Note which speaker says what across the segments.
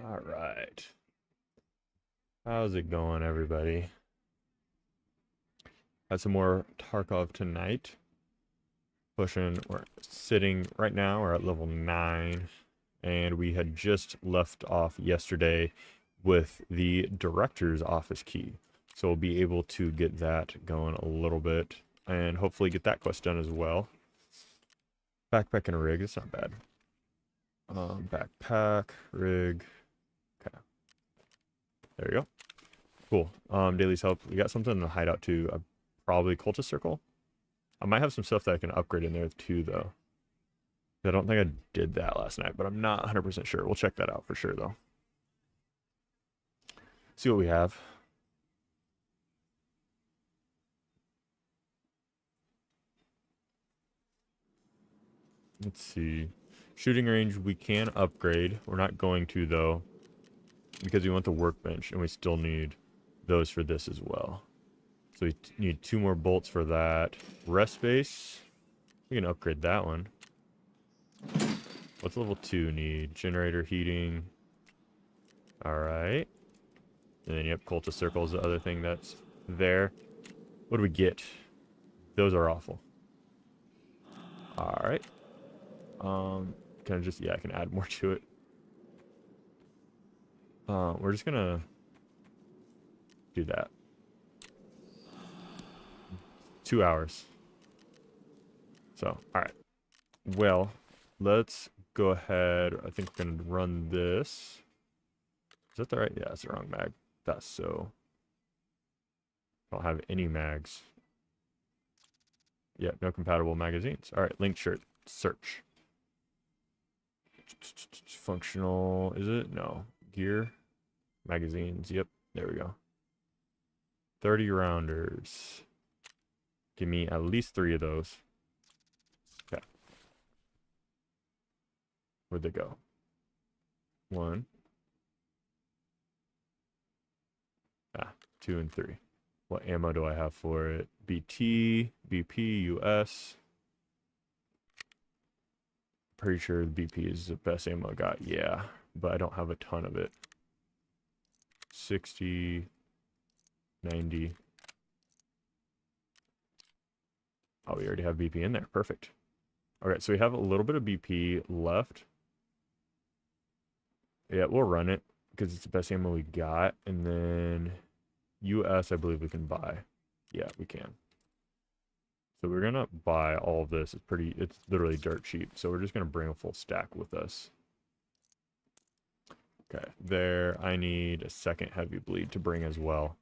Speaker 1: All right. How's it going, everybody? Had some more Tarkov tonight. We're sitting right now. We're at level 9, and we had just left off yesterday with the director's office key. So we'll be able to get that going a little bit, and hopefully get that quest done as well. Backpack and a rig. It's not bad. Backpack, rig. Okay, there you go. Cool. Daily's help. We got something in the hideout too. Probably cultist circle. I might have some stuff that I can upgrade in there too, though. I don't think I did that last night, but I'm not 100% sure. We'll check that out for sure, though. See what we have. Let's see. Shooting range we can upgrade. We're not going to, though, because we want the workbench, and we still need those for this as well. So we need 2 more bolts for that. Rest space. We can upgrade that one. What's level 2 need? Generator heating. Alright. And then, yep, cultist circle is the other thing that's there. What do we get? Those are awful. Alright. Can I just, yeah, I can add more to it. We're just gonna do that. 2 hours. So, alright. Well, let's go ahead. I think we're gonna run this. Is that the right? Yeah, it's the wrong mag. That's so. I don't have any mags. Yeah, no compatible magazines. Alright, link shirt. Search. Functional. Is it? No. Gear. Magazines. Yep. There we go. 30 rounders. Give me at least 3 of those. Okay. Where'd they go? 1. 2 and 3. What ammo do I have for it? BT, BP, US. Pretty sure the BP is the best ammo I got. Yeah, but I don't have a ton of it. 60, 90. Oh, we already have BP in there. Perfect. Okay, so we have a little bit of BP left. Yeah, we'll run it because it's the best ammo we got. And then US, I believe we can buy. Yeah, we can. So we're gonna buy all of this. It's literally dirt cheap. So we're just gonna bring a full stack with us. Okay, there. I need a second heavy bleed to bring as well.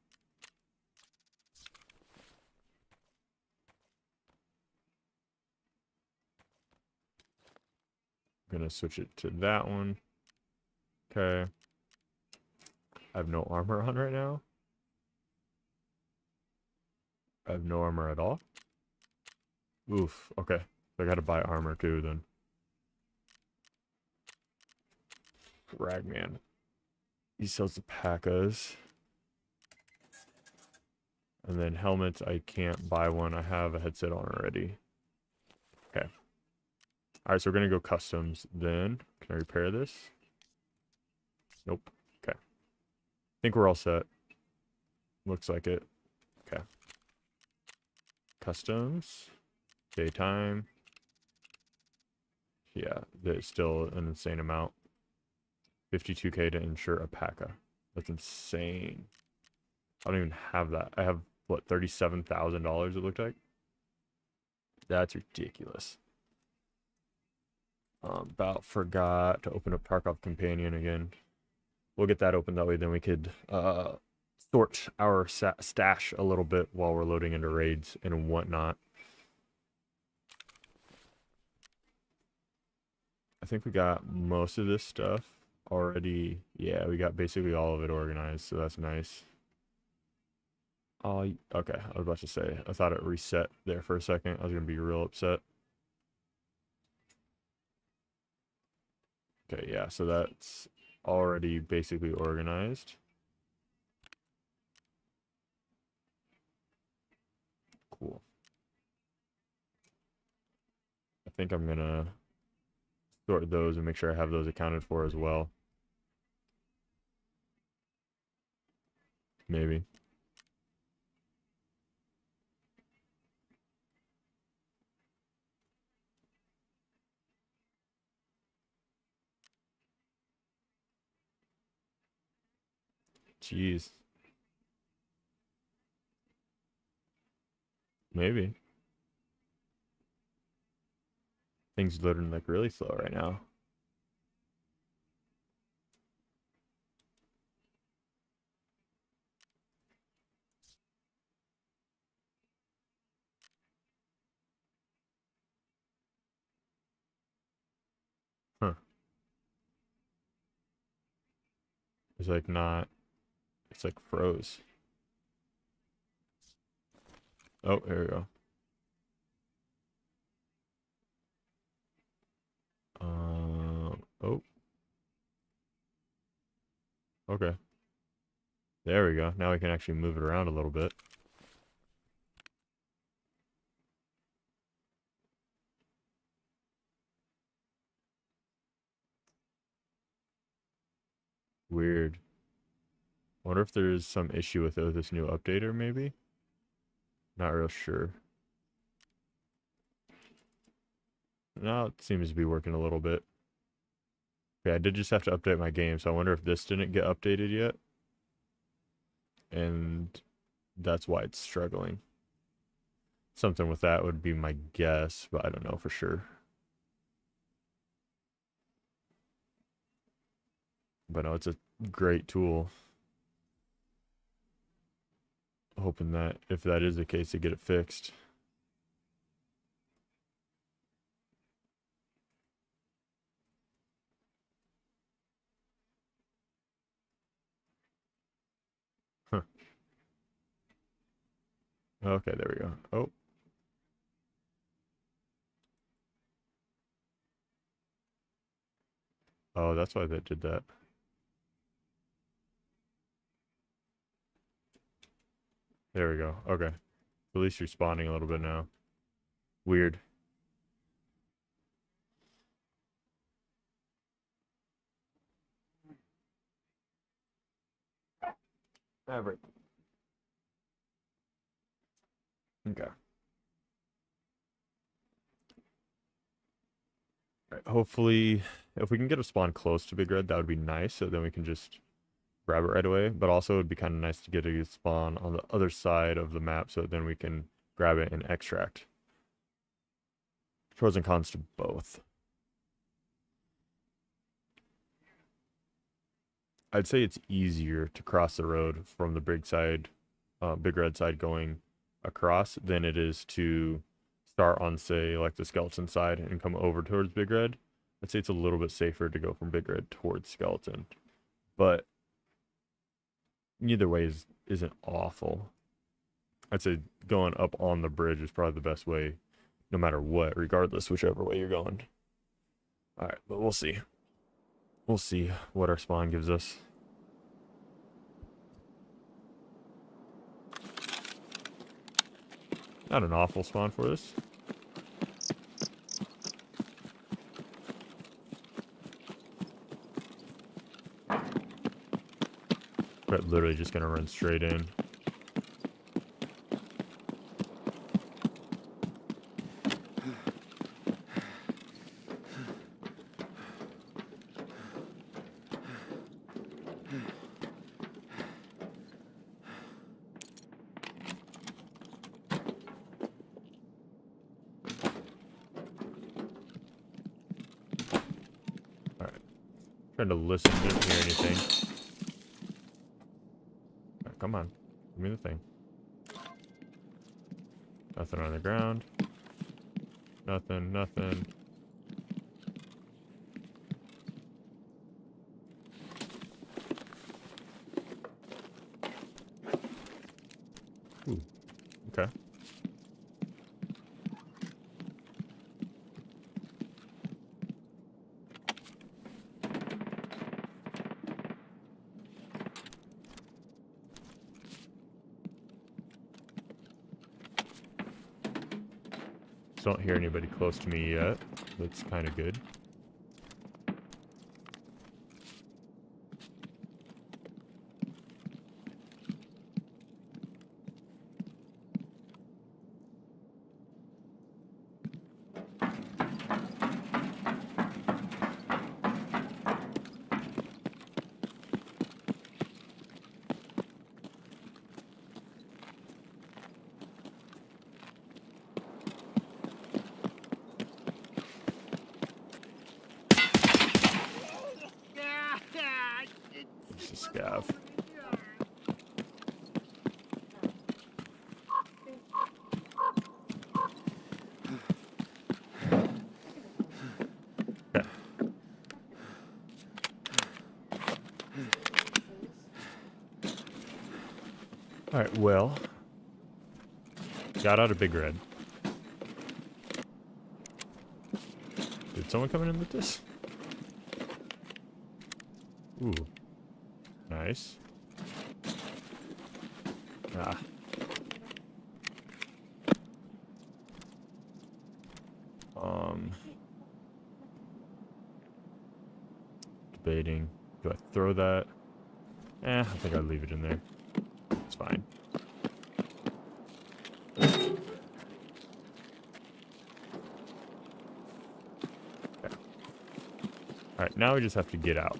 Speaker 1: I'm gonna switch it to that one. Okay. I have no armor on right now. I have no armor at all. Oof. Okay. I gotta buy armor too then. Ragman. He sells the P.A.K.As. And then helmets, I can't buy one. I have a headset on already. Okay. Alright, so we're gonna go customs then. Can I repair this? Nope. Okay. I think we're all set. Looks like it. Okay. Customs. Daytime. Yeah, there's still an insane amount. 52k to insure a P.A.K.A. That's insane. I don't even have that. I have, what, $37,000 it looked like? That's ridiculous. About forgot to open up Tarkov Companion again. We'll get that open that way, then we could sort our stash a little bit while we're loading into raids and whatnot. I think we got most of this stuff already. Yeah, we got basically all of it organized, so that's nice. Oh, okay. I was about to say, I thought it reset there for a second. I was gonna be real upset. Okay, yeah, so that's already basically organized. Cool. I think I'm gonna sort those and make sure I have those accounted for as well. Maybe. Jeez. Maybe. Things loading like really slow right now. Huh. It's like not. It's like froze. Oh, here we go. Oh, okay. There we go. Now we can actually move it around a little bit. Weird. Wonder if there's some issue with this new updater, maybe? Not real sure. No, it seems to be working a little bit. Yeah, I did just have to update my game, so I wonder if this didn't get updated yet. And that's why it's struggling. Something with that would be my guess, but I don't know for sure. But no, it's a great tool. Hoping that if that is the case, to get it fixed. Huh. Okay, there we go. Oh. Oh, that's why that did that. There we go. Okay. At least you're spawning a little bit now. Weird. Maverick. Okay. Right, hopefully, if we can get a spawn close to Big Red, that would be nice. So then we can just grab it right away. But also, it'd be kind of nice to get a spawn on the other side of the map, so then we can grab it and extract. Pros and cons to both. I'd say it's easier to cross the road from the Big Red side going across than it is to start on, say, like the Skeleton side and come over towards Big Red. I'd say it's a little bit safer to go from Big Red towards Skeleton. But either way isn't awful. I'd say going up on the bridge is probably the best way, no matter what, regardless, whichever way you're going. All right, but we'll see. We'll see what our spawn gives us. Not an awful spawn for this. But literally just gonna run straight in. Trying to listen, didn't hear anything. Right, come on, give me the thing. Nothing on the ground. Nothing, nothing. Ooh, okay. Don't hear anybody close to me yet. That's kind of good. Just a scav. Okay. Alright, well. Got out a big red. Did someone come in and loot this? Ooh. Nice. Ah. Debating. Do I throw that? I think I'll leave it in there. It's fine. Okay. Alright, now we just have to get out.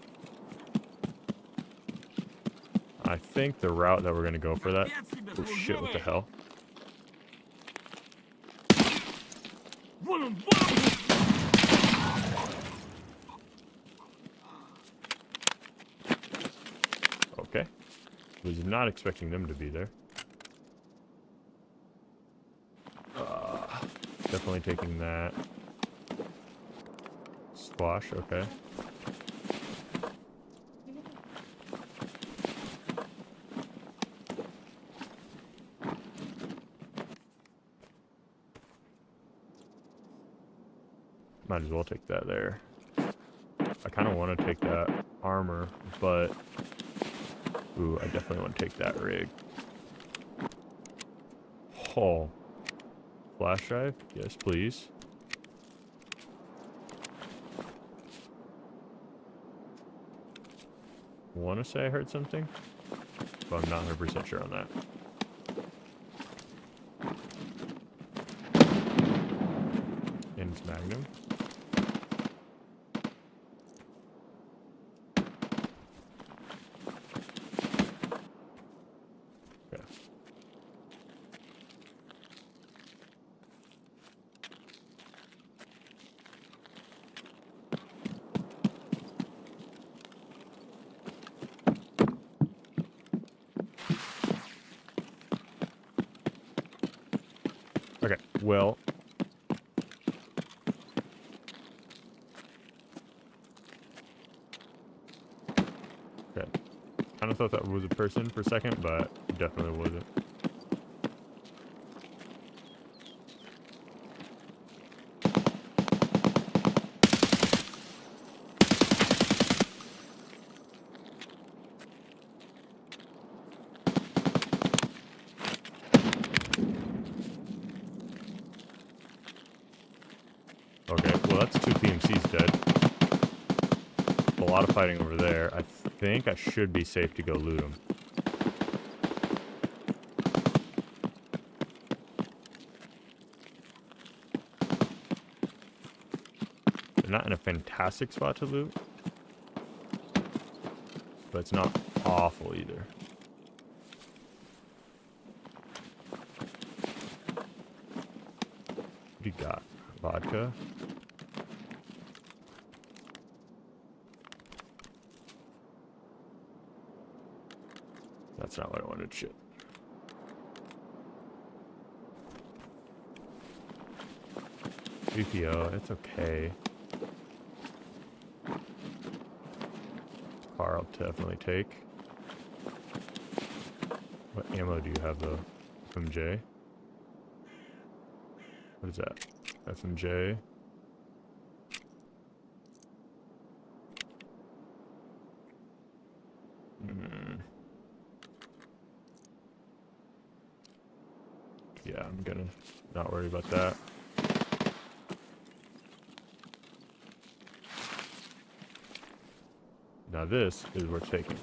Speaker 1: I think the route that we're going to go for that... Oh shit, what the hell? Okay. Was not expecting them to be there. Definitely taking that. Squash, okay. Might as well take that there. I kind of want to take that armor, but... Ooh, I definitely want to take that rig. Oh. Flash drive? Yes, please. Want to say I heard something, but I'm not 100% sure on that. And it's Magnum. Okay. Okay, well... Okay. Kind of thought that was a person for a second, but it definitely wasn't. Okay, well that's 2 PMCs dead. A lot of fighting over there. I think I should be safe to go loot them. They're not in a fantastic spot to loot, but it's not awful either. What do you got? Vodka? That's not what I wanted. Shit. BPO, it's okay. Car I'll definitely take. What ammo do you have though? FMJ? What is that? FMJ? Yeah, I'm gonna not worry about that. Now this is worth taking.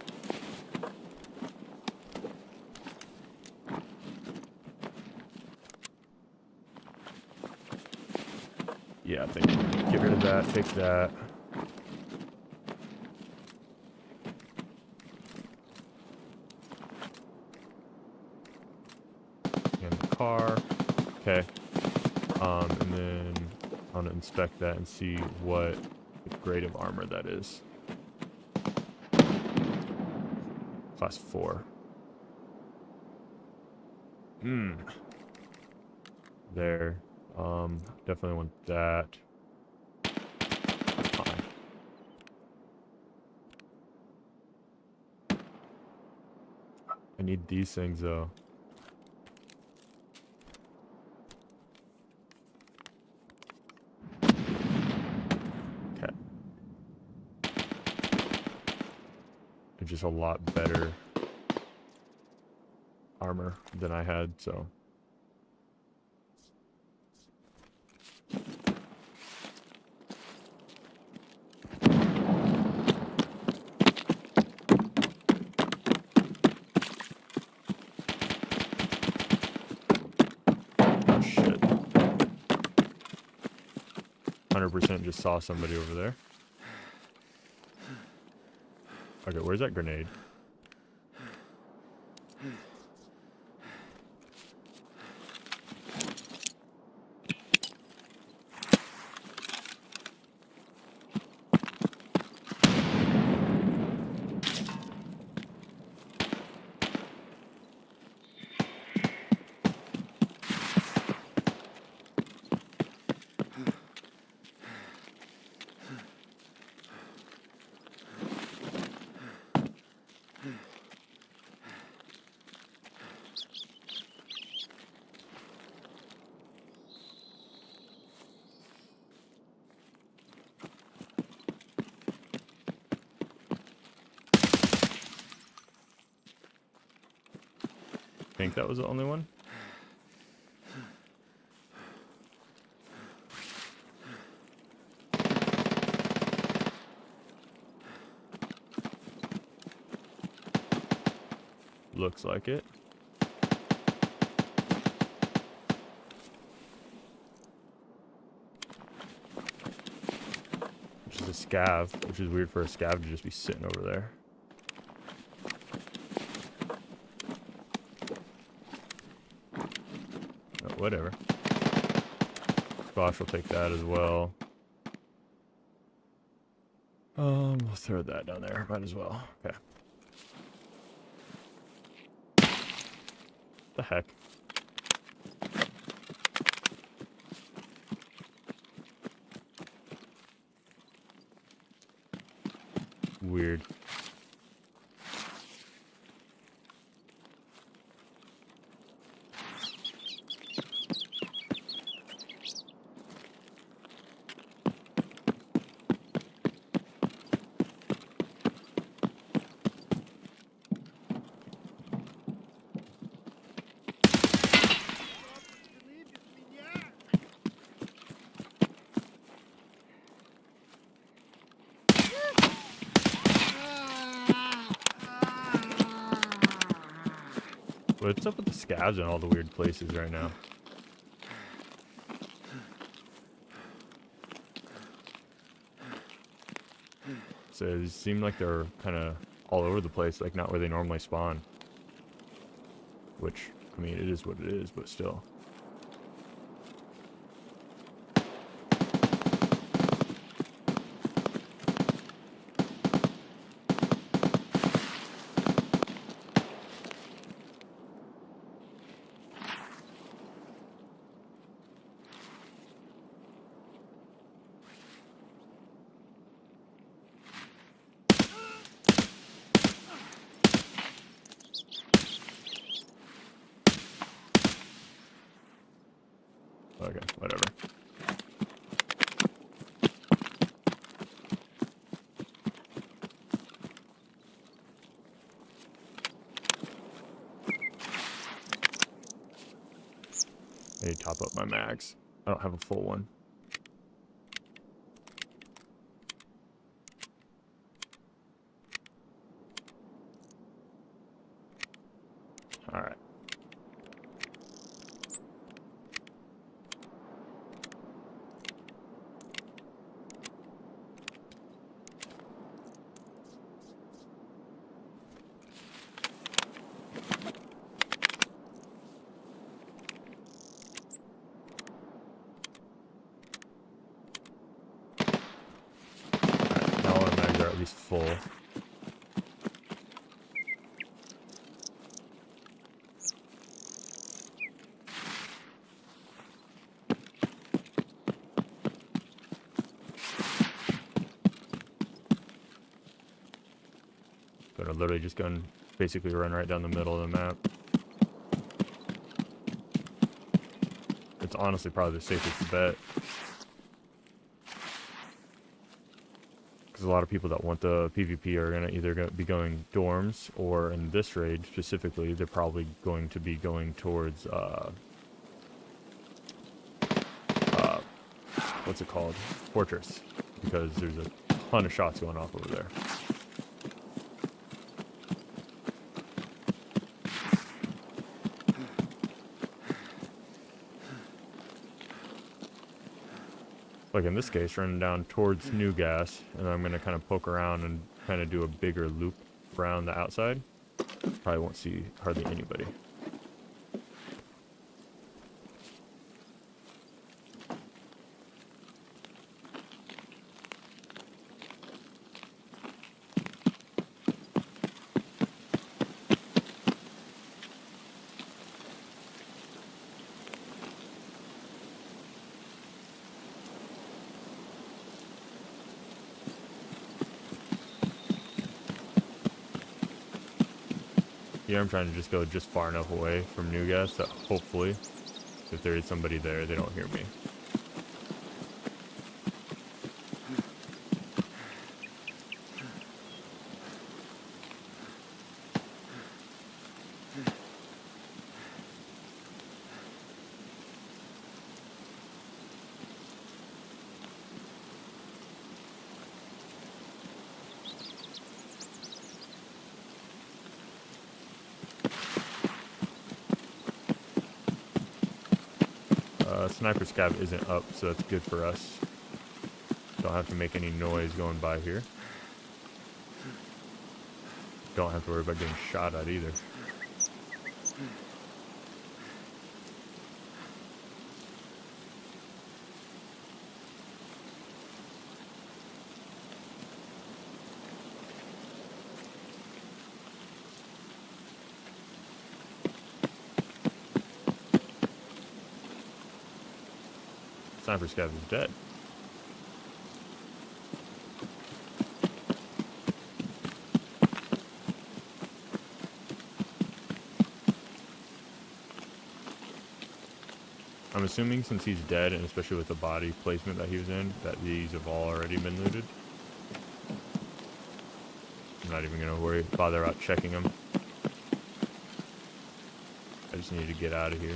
Speaker 1: Yeah, I think get rid of that, take that. And the car. Okay. And then I want to inspect that and see what grade of armor that is. class 4. There. Definitely want that. Fine. I need these things though. Okay. It's just a lot better armor than I had, so. Oh shit. 100% just saw somebody over there. Okay, where's that grenade? I think that was the only one. Looks like it. Which is a scav, which is weird for a scav to just be sitting over there. Oh, whatever. Bosch will take that as well. We'll throw that down there. Might as well. Okay. The heck? Weird. What's up with the scavs in all the weird places right now? So it seem like they're kind of all over the place, like not where they normally spawn. Which, I mean, it is what it is, but still. Okay, whatever. I need to top up my mags. I don't have a full one. All right. Now our mags are at least full. Gonna literally just basically run right down the middle of the map. It's honestly probably the safest bet. Because a lot of people that want the PvP are gonna either be going dorms, or in this raid specifically, they're probably going to be going towards what's it called? Fortress. Because there's a ton of shots going off over there. Like in this case, running down towards New Gas, and I'm going to kind of poke around and kind of do a bigger loop around the outside. Probably won't see hardly anybody. Here I'm trying to just go just far enough away from New Gas that hopefully, if there is somebody there, they don't hear me. Sniper scav isn't up, so that's good for us. Don't have to make any noise going by here. Don't have to worry about getting shot at either. Sniper scav is dead. I'm assuming since he's dead, and especially with the body placement that he was in, that these have all already been looted. I'm not even gonna bother out checking them. I just need to get out of here.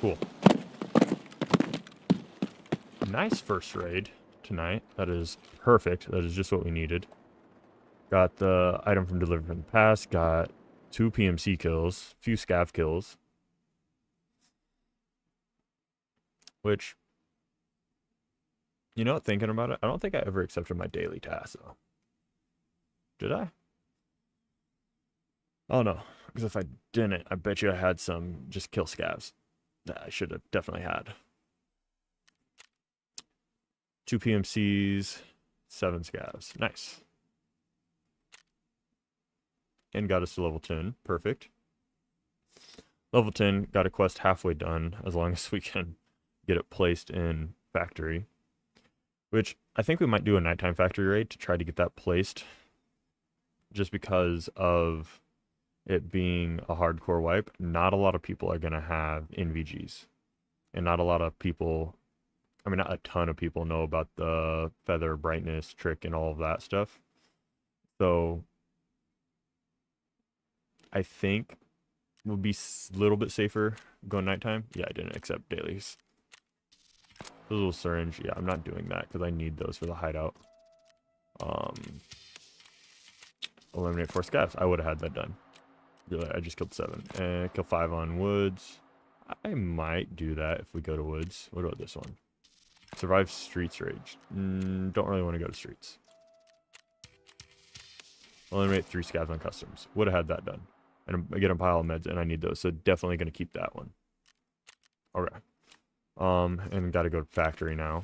Speaker 1: Cool. Nice first raid tonight. That is perfect. That is just what we needed. Got the item from Delivered from the Past. Got 2 PMC kills. A few scav kills. Which, you know, thinking about it, I don't think I ever accepted my daily task, though. Did I? Oh, no. Because if I didn't, I bet you I had some just kill scavs that I should have definitely had. 2 PMCs, 7 scavs. Nice. And got us to level 10. Perfect. Level 10, got a quest halfway done, as long as we can get it placed in factory. Which, I think we might do a nighttime factory raid to try to get that placed. Just because of it being a hardcore wipe. Not a lot of people are going to have NVGs. And not a lot of people, I mean, not a ton of people know about the feather brightness trick and all of that stuff. So I think it would be a little bit safer going nighttime. Yeah, I didn't accept dailies. The little syringe, yeah, I'm not doing that because I need those for the hideout. Eliminate 4 scavs. I would have had that done. Really, I just killed 7. And kill 5 on woods. I might do that if we go to woods. What about this one? Survive streets rage. Don't really want to go to streets. Eliminate 3 scavs on customs. Would have had that done. And I get a pile of meds, and I need those. So definitely going to keep that one. Okay. And got to go to factory now.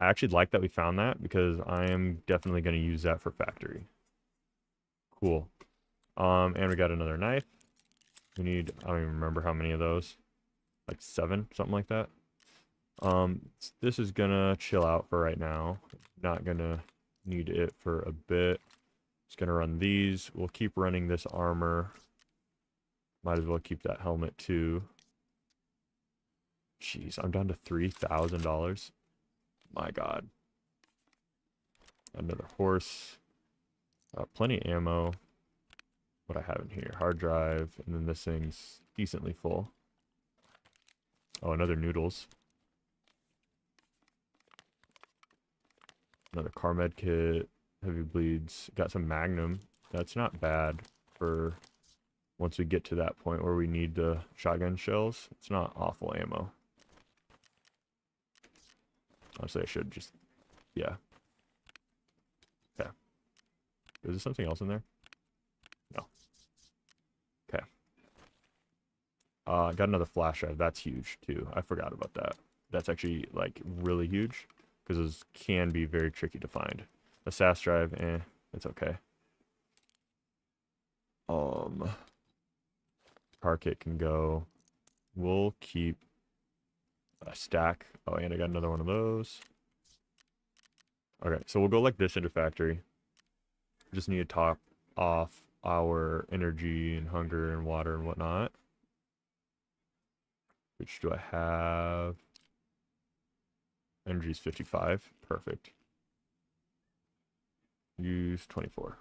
Speaker 1: I actually like that we found that because I am definitely going to use that for factory. Cool. And we got another knife. We need, I don't even remember how many of those. Like 7, something like that. This is gonna chill out for right now. Not gonna need it for a bit. Just gonna run these. We'll keep running this armor. Might as well keep that helmet too. Jeez, I'm down to $3,000. My God. Another horse. Plenty of ammo. What I have in here, hard drive, and then this thing's decently full. Oh, another noodles. Another car med kit, heavy bleeds. Got some magnum. That's not bad for once we get to that point where we need the shotgun shells. It's not awful ammo. Honestly, I should just, yeah. Okay. Is there something else in there? No. Okay. Got another flash drive. That's huge too. I forgot about that. That's actually like really huge because those can be very tricky to find. A SAS drive, it's okay. Car kit can go. We'll keep a stack. Oh, and I got another one of those. Okay, so we'll go like this into factory. Just need to top off our energy and hunger and water and whatnot. Which do I have? Energy's 55. Perfect. Use 24.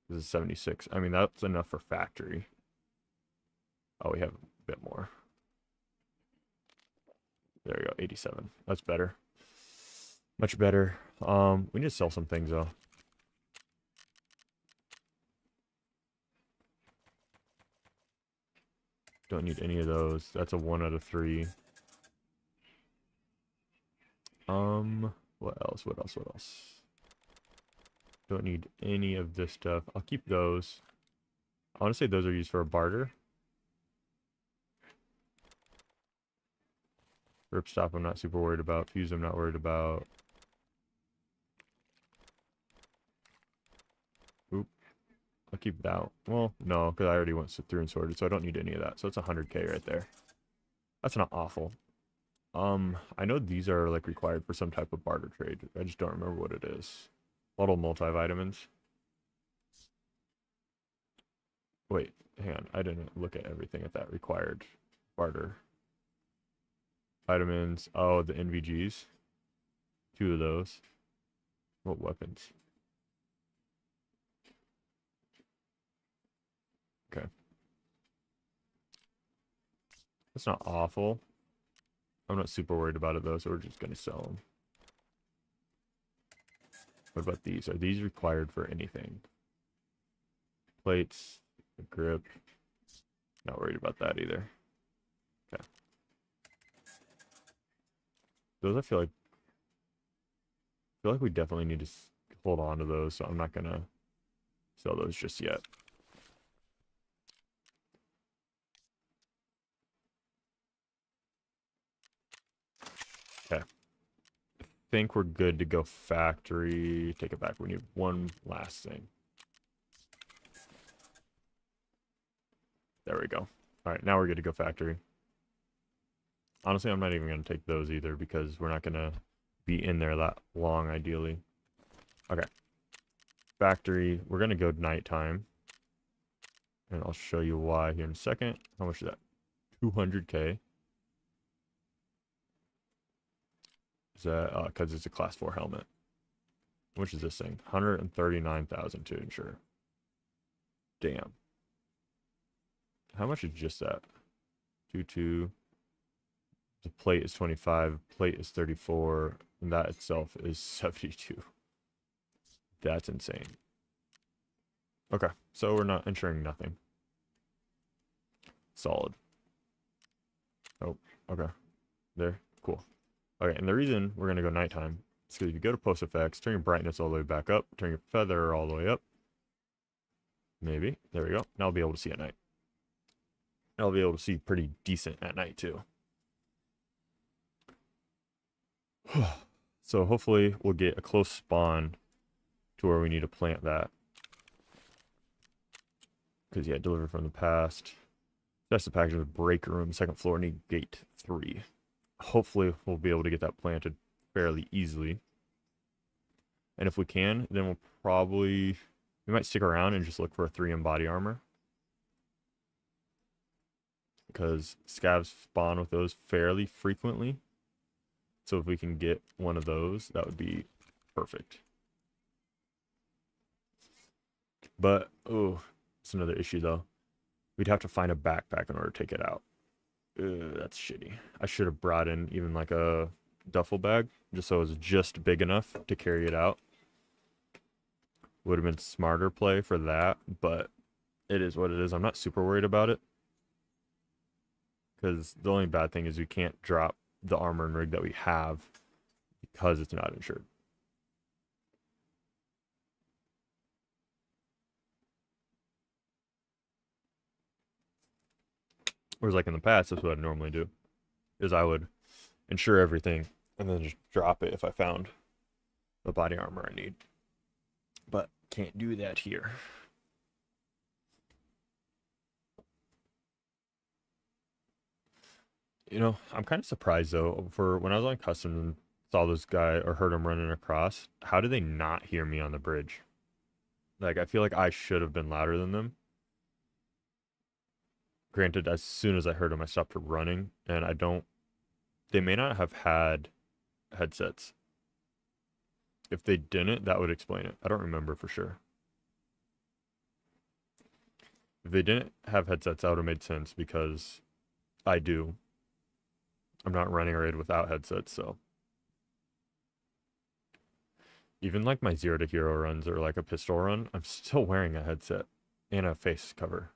Speaker 1: This is 76. I mean, that's enough for factory. Oh, we have a bit more. There we go, 87. That's better. Much better. We need to sell some things though. Don't need any of those. That's a 1 out of 3. What else? What else? What else? Don't need any of this stuff. I'll keep those. I want to say those are used for a barter. Ripstop I'm not super worried about. Fuse I'm not worried about. Oop. I'll keep that. Well, no, because I already went through and sorted, so I don't need any of that. So it's 100k right there. That's not awful. I know these are like required for some type of barter trade. I just don't remember what it is. Little multivitamins. Wait, hang on. I didn't look at everything at that required barter. Vitamins. Oh, the NVGs. 2 of those. What weapons? Okay. That's not awful. I'm not super worried about it though, so we're just going to sell them. What about these? Are these required for anything? Plates, grip. Not worried about that either. Okay. Those I feel like we definitely need to hold on to those, so I'm not going to sell those just yet. Okay. I think we're good to go factory. Take it back. We need one last thing. There we go. All right, now we're good to go factory. Honestly, I'm not even going to take those either because we're not going to be in there that long, ideally. Okay. Factory. We're going to go nighttime. And I'll show you why here in a second. How much is that? 200k. Is that because it's a class 4 helmet? Which is this thing? 139,000 to insure. Damn. How much is just that? 22. The plate is 25. Plate is 34. And that itself is 72. That's insane. Okay, so we're not insuring nothing. Solid. Oh, okay. There. Cool. Okay, and the reason we're going to go nighttime is because if you go to post effects, turn your brightness all the way back up, turn your feather all the way up. Maybe. There we go. Now I'll be able to see at night. I'll be able to see pretty decent at night too. So hopefully we'll get a close spawn to where we need to plant that. Because, yeah, deliver from the past. That's the package of break room, second floor, need gate 3. Hopefully we'll be able to get that planted fairly easily. And if we can, then we might stick around and just look for a 3M body armor. Because scavs spawn with those fairly frequently. So if we can get one of those, that would be perfect. But, oh, it's another issue though. We'd have to find a backpack in order to take it out. That's shitty. I should have brought in even like a duffel bag, just so it was just big enough to carry it out. Would have been smarter play for that, but it is what it is. I'm not super worried about it. Because the only bad thing is we can't drop the armor and rig that we have because it's not insured. Whereas like in the past, that's what I'd normally do. Is I would insure everything and then just drop it if I found the body armor I need. But can't do that here. You know, I'm kind of surprised though, for when I was on custom and saw this guy or heard him running across, how did they not hear me on the bridge? Like, I feel like I should have been louder than them. Granted, as soon as I heard him, I stopped running, and they may not have had headsets. If they didn't, that would explain it. I don't remember for sure. If they didn't have headsets, that would have made sense because I do. I'm not running a raid without headsets, so. Even like my 0 to hero runs or like a pistol run, I'm still wearing a headset and a face cover.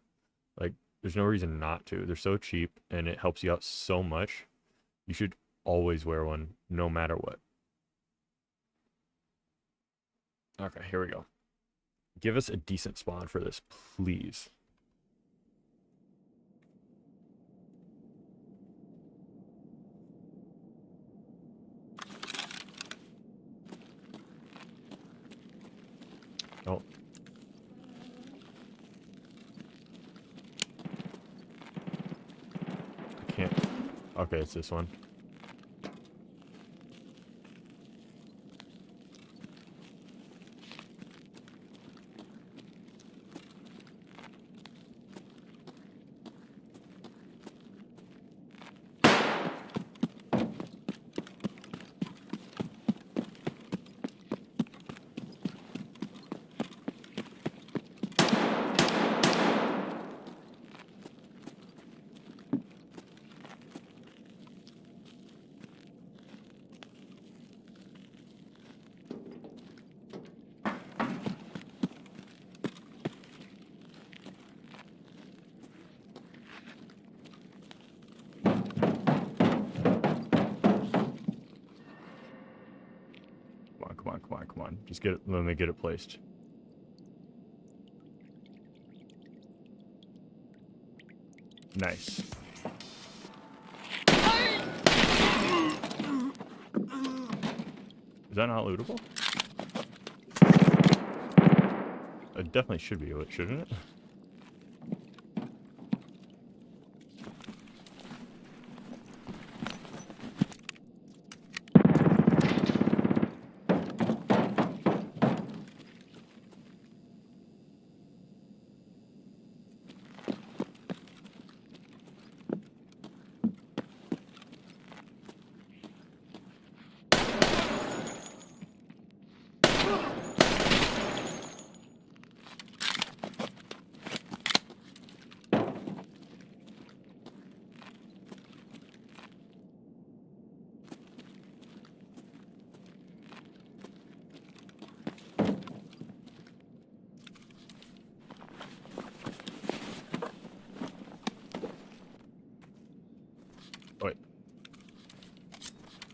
Speaker 1: Like, there's no reason not to. They're so cheap and it helps you out so much. You should always wear one no matter what. Okay, here we go. Give us a decent spawn for this, please. Oh. I can't. Okay, it's this one. Come on. Just get it. Let me get it placed. Nice. Is that not lootable? It definitely should be, shouldn't it?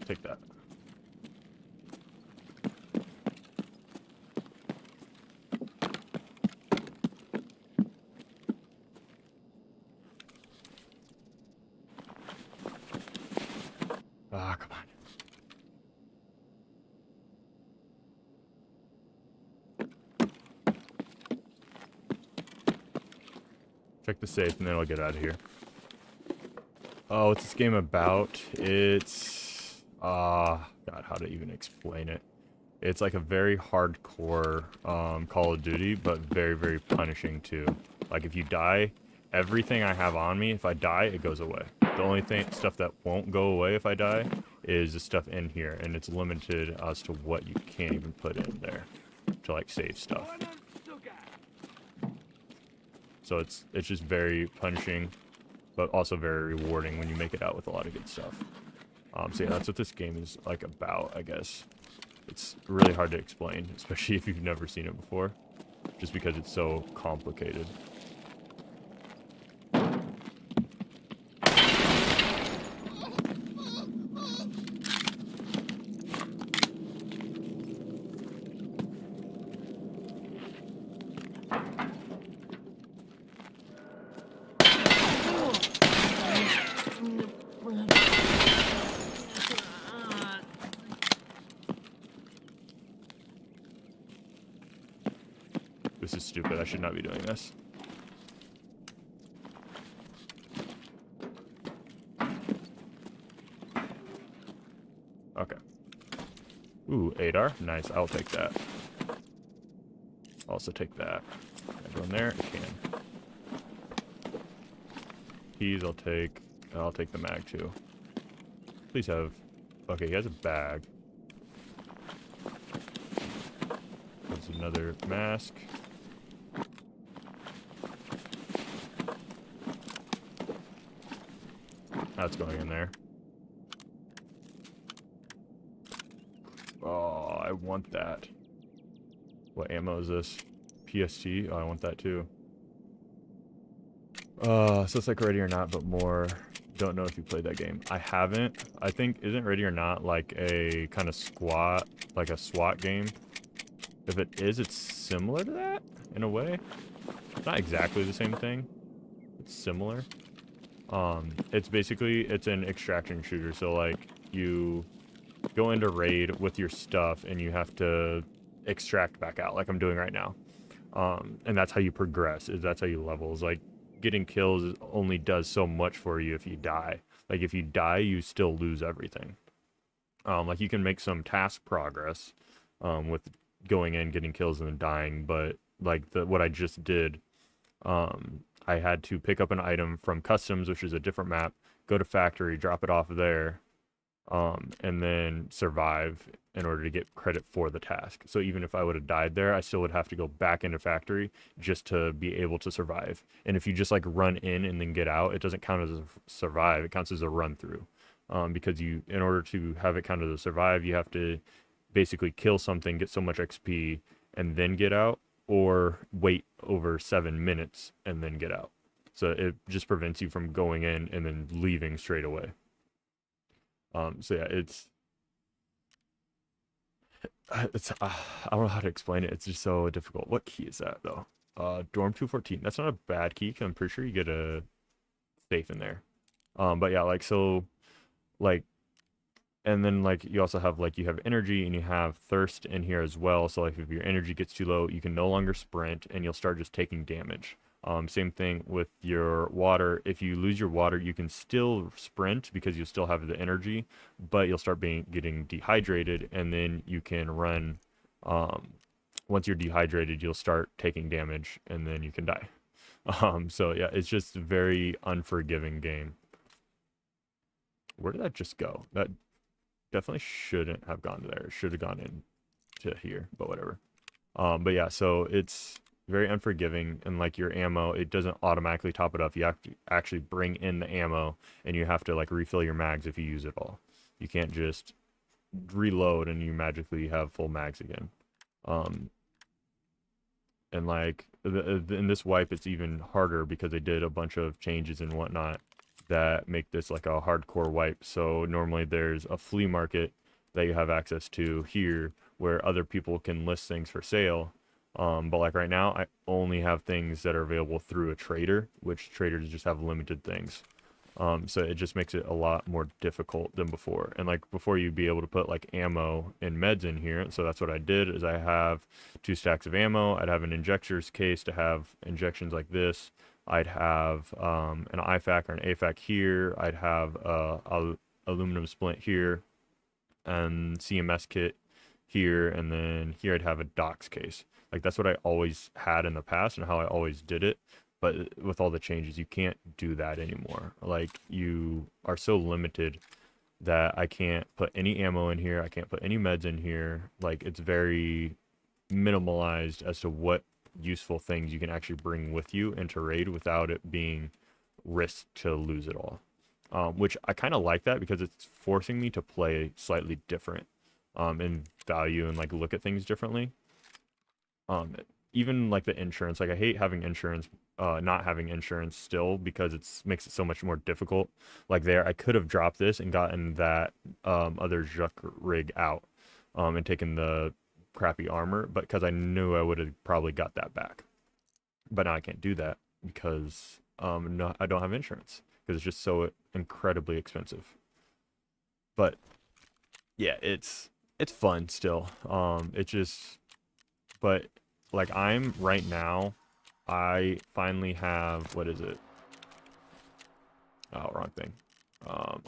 Speaker 1: Take that. Ah, come on. Check the safe and then I'll get out of here. Oh, what's this game about? It's... God, how to even explain it. It's like a very hardcore Call of Duty, but very, very punishing too. Like if you die, everything I have on me, if I die, it goes away. The only stuff that won't go away if I die is the stuff in here, and it's limited as to what you can't even put in there to like save stuff. So it's just very punishing, but also very rewarding when you make it out with a lot of good stuff. So yeah, that's what this game is like about, I guess. It's really hard to explain, especially if you've never seen it before, just because it's so complicated. This is stupid. I should not be doing this. Okay. Ooh, ADAR. Nice. I'll take that. Also take that. Can I go in there? I can. Keys, I'll take the mag too. Please have... Okay, he has a bag. There's another mask. That's going in there. Oh, I want that. What ammo is this? PST? Oh, I want that too. So it's like Ready or Not, but more. Don't know if you played that game. I haven't. I think, isn't Ready or Not like a kind of like a SWAT game? If it is, it's similar to that in a way. It's not exactly the same thing. It's similar. It's basically, it's an extraction shooter. So like you go into raid with your stuff and you have to extract back out like I'm doing right now. And that's how you progress, that's how you level. Is like getting kills only does so much for you if you die. Like if you die, you still lose everything. Like you can make some task progress with going in, getting kills and then dying, but like what I just did, I had to pick up an item from customs, which is a different map, go to factory, drop it off there, and then survive in order to get credit for the task. So even if I would have died there, I still would have to go back into factory just to be able to survive. And if you just like run in and then get out, it doesn't count as a survive, it counts as a run through. Because in order to have it count as a survive, you have to basically kill something, get so much XP, and then get out, or wait over 7 minutes and then get out. So it just prevents you from going in and then leaving straight away. So yeah, it's I don't know how to explain it. It's just so difficult. What key is that though? Dorm 214. That's not a bad key, 'cause I'm pretty sure you get a safe in there. But yeah, like so, like, and then like you also have like you have energy and you have thirst in here as well. So like if your energy gets too low, you can no longer sprint and you'll start just taking damage. Same thing with your water. If you lose your water, you can still sprint because you still have the energy, but you'll start getting dehydrated, and then you can run. Once you're dehydrated, you'll start taking damage, and then you can die. So yeah, it's just a very unforgiving game. Where did that just go? That definitely shouldn't have gone there. It should have gone into here, but whatever. But yeah, so it's very unforgiving, and like your ammo, it doesn't automatically top it up. You have to actually bring in the ammo, and you have to like refill your mags if you use it all. You can't just reload and you magically have full mags again. And like in this wipe, it's even harder because they did a bunch of changes and whatnot. that make this like a hardcore wipe. So normally there's a flea market that you have access to here where other people can list things for sale. But like right now, I only have things that are available through a trader, which traders just have limited things. So it just makes it a lot more difficult than before. And like before, you'd be able to put like ammo and meds in here. So that's what I did. Is I have 2 stacks of ammo. I'd have an injector's case to have injections like this. I'd have an IFAK or an AFAK here. I'd have a aluminum splint here, and CMS kit here, and then here I'd have a docs case. Like that's what I always had in the past and how I always did it. But with all the changes, you can't do that anymore. Like you are so limited that I can't put any ammo in here. I can't put any meds in here. Like it's very minimalized as to what useful things you can actually bring with you into raid without it being risked to lose it all. Which I kind of like that because it's forcing me to play slightly different in value and like look at things differently. Even like the insurance, like I hate having insurance, not having insurance still because it's makes it so much more difficult. Like there, I could have dropped this and gotten that other Juk rig out and taken the crappy armor, but because I knew I would have probably got that back. But now I can't do that because no, I don't have insurance because it's just so incredibly expensive. But yeah, it's fun still. It's just, but like I'm right now, I finally have, what is it? Oh, wrong thing.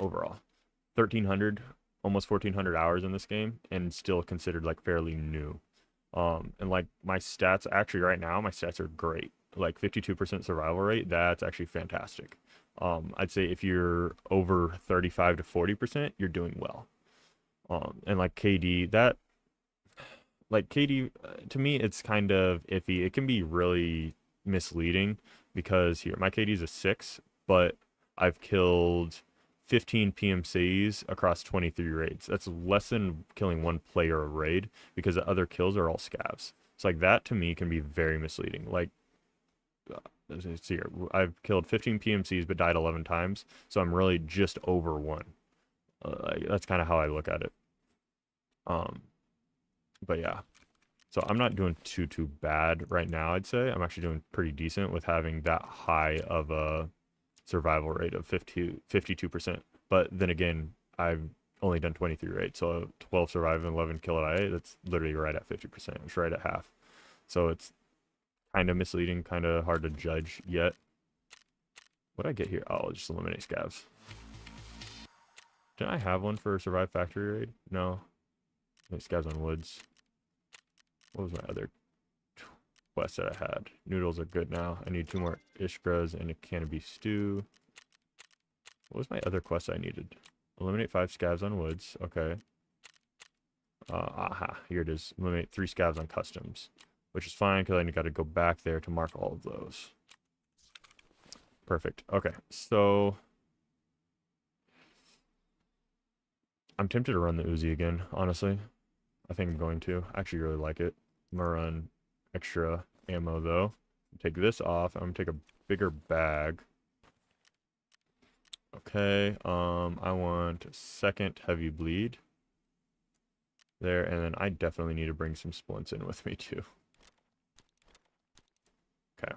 Speaker 1: Overall, 1,300, almost 1,400 hours in this game, and still considered like fairly new. And like my stats, actually right now, my stats are great. Like 52% survival rate, that's actually fantastic. I'd say if you're over 35 to 40%, you're doing well. And like KD, that like KD, to me, it's kind of iffy. It can be really misleading because here, my KD is a 6, but I've killed 15 PMCs across 23 raids. That's less than killing one player a raid because the other kills are all scavs. So like that to me can be very misleading. Like, let's see here, I've killed 15 PMCs but died 11 times, so I'm really just over one. That's kind of how I look at it. But yeah, so I'm not doing too bad right now. I'd say I'm actually doing pretty decent with having that high of a survival rate of 52%. But then again, I've only done 23 raids, so 12 survive and 11 kill at IA. That's literally right at 50%. It's right at half. So it's kind of misleading, kind of hard to judge yet. What did I get here? Oh, I'll just eliminate scavs. Didn't I have one for survive factory raid? No. Scavs on woods. What was my other quest that I had? Noodles are good now. I need 2 more Ishgras and a can of beef stew. What was my other quest I needed? Eliminate 5 scavs on woods. Okay. Aha, here it is. Eliminate 3 scavs on customs, which is fine because I got to go back there to mark all of those. Perfect. Okay, so I'm tempted to run the Uzi again, honestly. I think I'm going to. I actually really like it. I'm gonna run extra ammo though. Take this off. I'm gonna take a bigger bag. Okay, I want second heavy bleed there, and then I definitely need to bring some splints in with me too. Okay.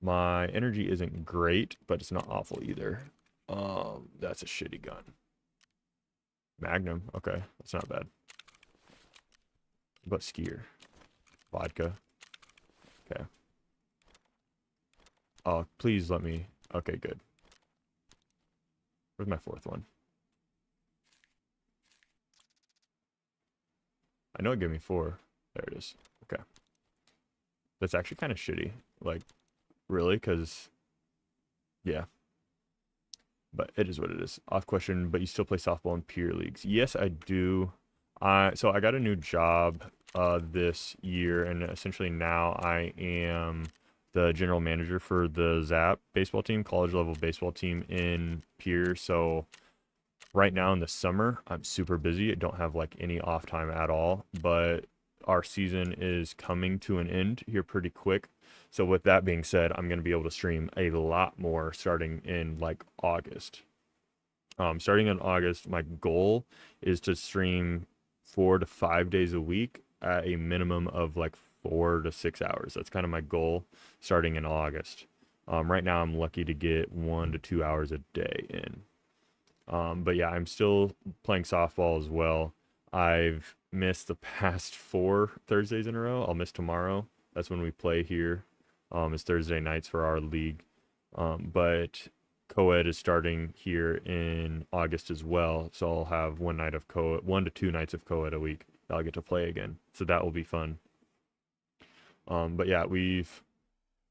Speaker 1: My energy isn't great, but it's not awful either. That's a shitty gun. Magnum, okay, that's not bad. But skier. Vodka. Okay. Oh, please let me. Okay, good. Where's my 4th one? I know it gave me 4. There it is. Okay. That's actually kind of shitty. Like, really? Because, yeah. But it is what it is. Off question, but you still play softball in peer leagues? Yes, I do. So I got a new job this year, and essentially now I am the general manager for the ZAP baseball team, college level baseball team in Pierre. So right now in the summer, I'm super busy. I don't have like any off time at all, but our season is coming to an end here pretty quick. So with that being said, I'm going to be able to stream a lot more starting in like August. Starting in August, my goal is to stream 4 to 5 days a week at a minimum of like 4 to 6 hours. That's kind of my goal starting in August. Right now, I'm lucky to get 1 to 2 hours a day in. But yeah, I'm still playing softball as well. I've missed the past 4 Thursdays in a row. I'll miss tomorrow. That's when we play here. It's Thursday nights for our league. But co-ed is starting here in August as well. So I'll have 1 to 2 nights of co-ed a week that I'll get to play again. So that will be fun. But yeah,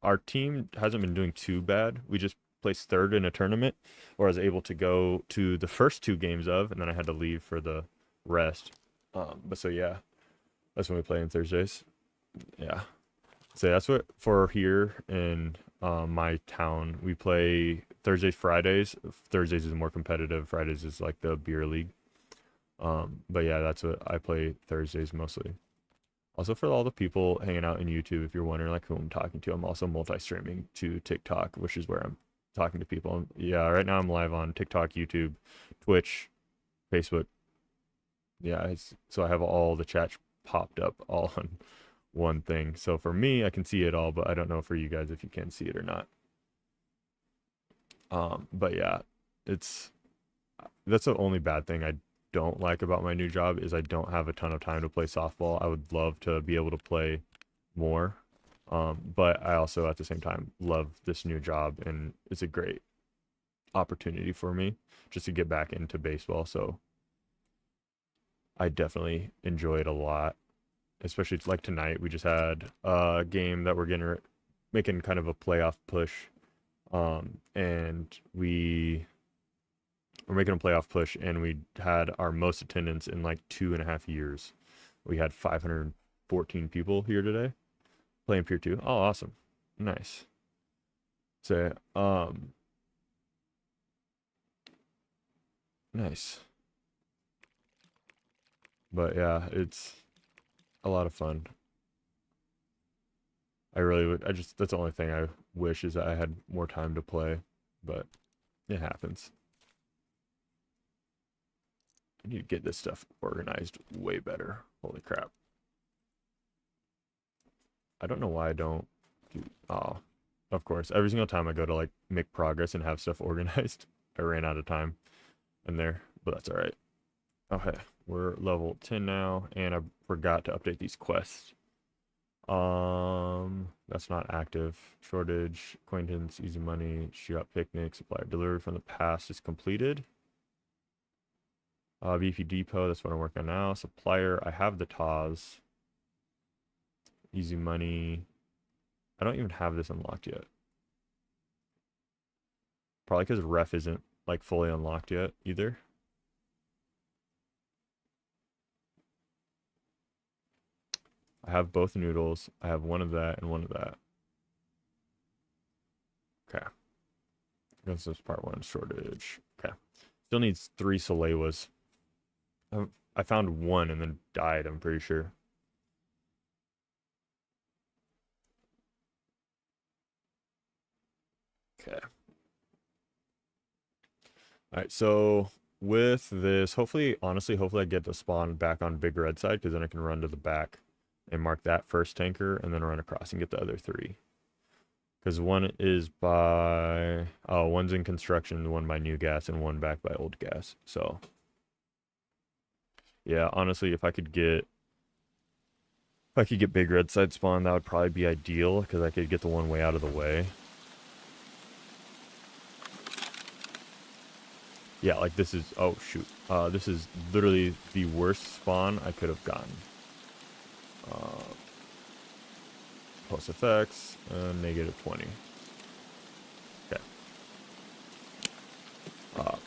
Speaker 1: our team hasn't been doing too bad. We just placed third in a tournament, or I was able to go to the first 2 games of, and then I had to leave for the rest. But so yeah, that's when we play on Thursdays. Yeah. So that's what for here in my town. We play Thursdays, Fridays. Thursdays is more competitive. Fridays is like the beer league. But yeah, that's what I play Thursdays mostly. Also, for all the people hanging out in YouTube, if you're wondering like who I'm talking to, I'm also multi-streaming to TikTok, which is where I'm talking to people. Yeah, right now I'm live on TikTok, YouTube, Twitch, Facebook. Yeah, so I have all the chats popped up all on one thing. So for me, I can see it all, but I don't know for you guys if you can see it or not. But yeah, that's the only bad thing I don't like about my new job is I don't have a ton of time to play softball. I would love to be able to play more. But I also at the same time love this new job, and it's a great opportunity for me just to get back into baseball. So I definitely enjoy it a lot, especially like tonight. We just had a game that we're making kind of a playoff push. And we're making a playoff push, and we had our most attendance in like 2.5 years. We had 514 people here today playing Pier 2. Oh, awesome. Nice. So, nice. But yeah, it's a lot of fun. That's the only thing I wish is that I had more time to play, but it happens. I need to get this stuff organized way better. Holy crap. I don't know why I don't do, oh, of course, every single time I go to like make progress and have stuff organized, I ran out of time in there, but that's all right. Okay, we're level 10 now, and I forgot to update these quests. That's not active. Shortage, acquaintance, easy money, shoot out picnic, supplier delivery from the past is completed. BP depot, that's what I'm working on now. Supplier, I have the TAWs. Easy money. I don't even have this unlocked yet. Probably because ref isn't like fully unlocked yet either. I have both noodles. I have one of that and one of that. Okay. This is part 1 shortage. Okay. Still needs 3 Salewas. I found 1 and then died, I'm pretty sure. Okay. All right, so with this, honestly, hopefully I get the spawn back on Big Red side, because then I can run to the back and mark that first tanker and then run across and get the other 3. Because one is one's in construction, one by new gas, and one back by old gas. So yeah, honestly, if I could get Big Red side spawn, that would probably be ideal, because I could get the one way out of the way. Yeah, like this is, oh shoot. This is literally the worst spawn I could have gotten. Plus effects, -20. Okay.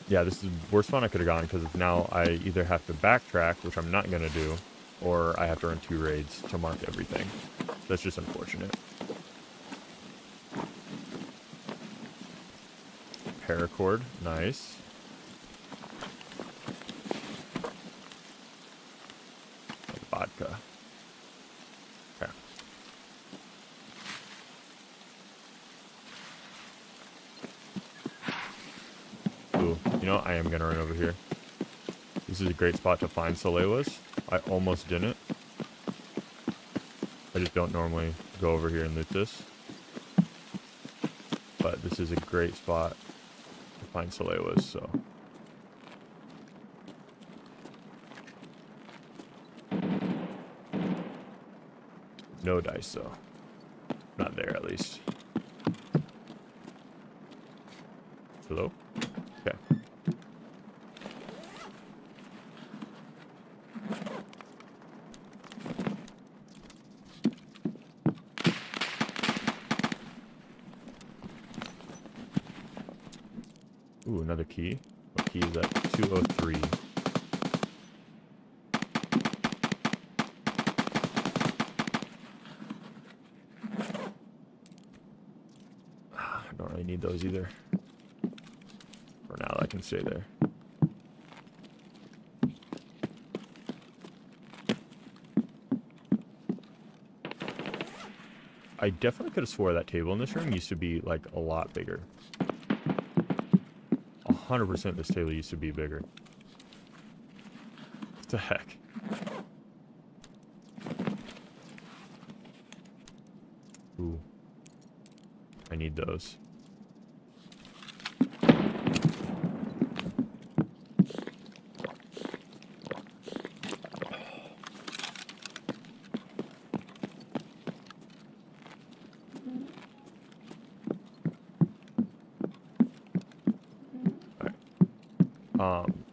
Speaker 1: Yeah, this is the worst spawn I could have gotten, because now I either have to backtrack, which I'm not going to do, or I have to run 2 raids to mark everything. That's just unfortunate. Paracord, nice. Vodka. Okay. know, I am gonna run over here. This is a great spot to find Salewas. I almost didn't. I just don't normally go over here and loot this. But this is a great spot to find Salewas, so. No dice, though. Not there, at least. Hello? Okay. Ooh, another key. What key is that? 203. I don't really need those either. For now, I can stay there. I definitely could have swore that table in this room used to be, like, a lot bigger. 100% this table used to be bigger. What the heck? Ooh. I need those.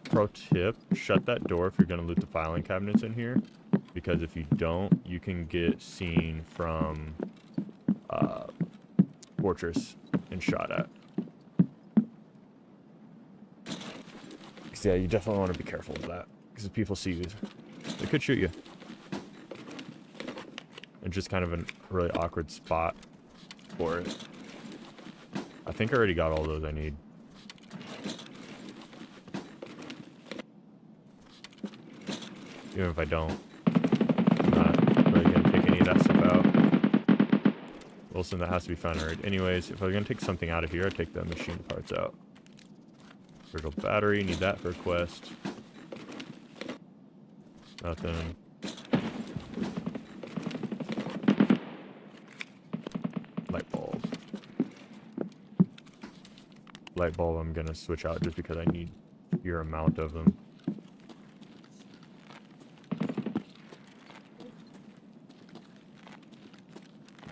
Speaker 1: Pro tip, shut that door if you're going to loot the filing cabinets in here, because if you don't, you can get seen from Fortress and shot at. Yeah, you definitely want to be careful of that, because if people see you, they could shoot you. It's just kind of a really awkward spot for it. I think I already got all those I need. Even if I don't, I'm not really going to take any of that stuff out. Wilson, that has to be found already. Anyways, if I was going to take something out of here, I'd take the machine parts out. Virtual battery, need that for a quest. Nothing. Light bulb. Light bulb I'm going to switch out just because I need your amount of them.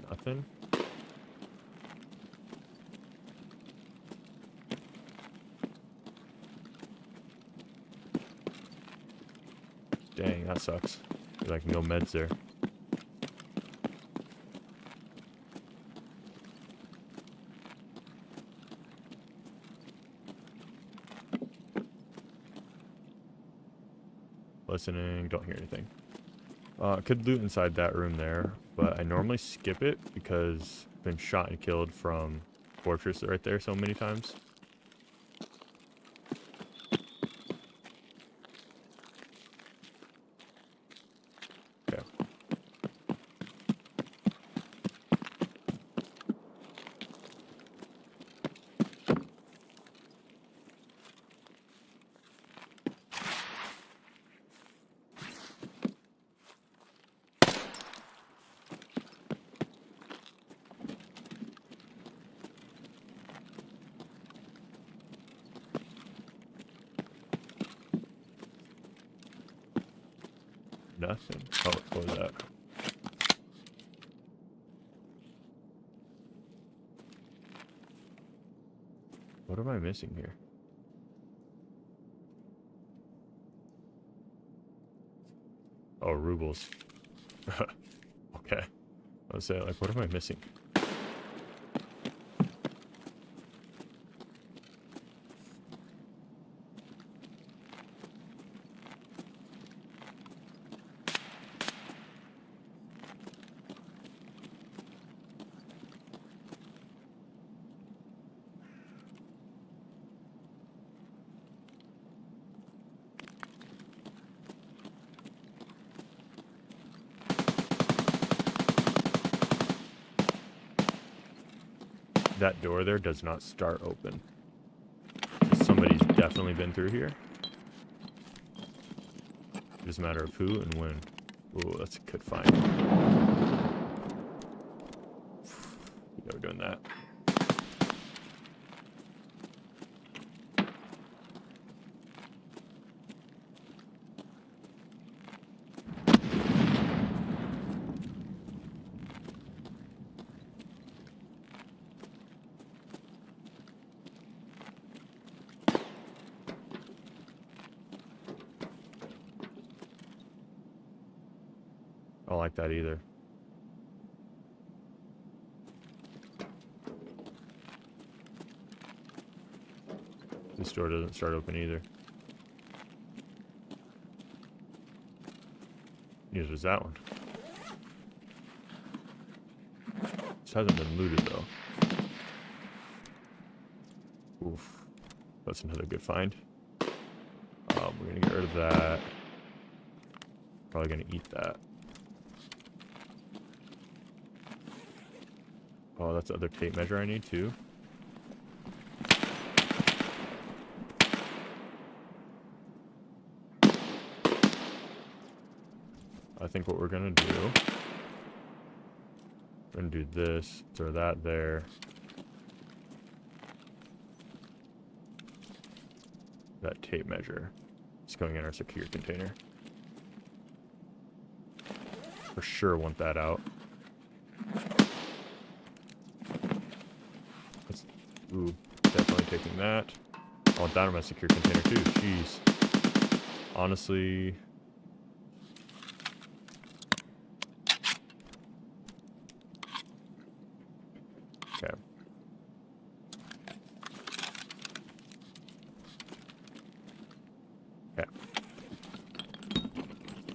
Speaker 1: Nothing. Dang, that sucks. There's like no meds there. Listening, don't hear anything. Could loot inside that room there, but I normally skip it because I've been shot and killed from Fortress right there so many times. Okay. Nothing. Oh, what was that? What am I missing here? Oh, rubles. Okay. I was saying, like, what am I missing? That door there does not start open. Somebody's definitely been through here. Just a matter of who and when. Ooh, that's a good find. Yeah, we're doing that. I don't like that either. This door doesn't start open either. Neither does that one. This hasn't been looted though. Oof. That's another good find. We're gonna get rid of that. Probably gonna eat that. Oh, that's the other tape measure I need too. I think what we're gonna do, we're gonna do this, throw that there. That tape measure is going in our secure container. For sure want that out. Ooh, definitely taking that. I want that in my secure container too. Jeez. Honestly. Okay. Okay.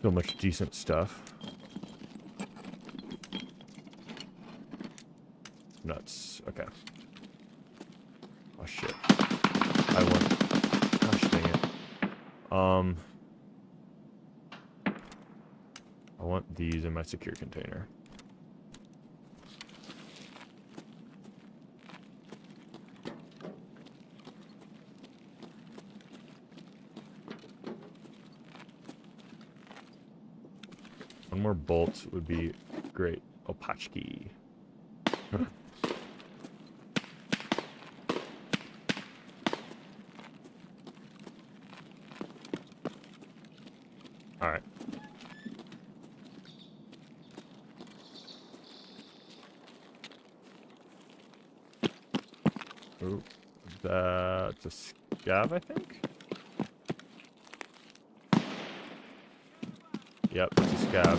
Speaker 1: So much decent stuff. Nuts. Okay. Oh shit. I want. Gosh dang it. I want these in my secure container. One more bolt would be great. Opachki. Alright. Ooh, that's a scav, I think? Yep, it's a scav.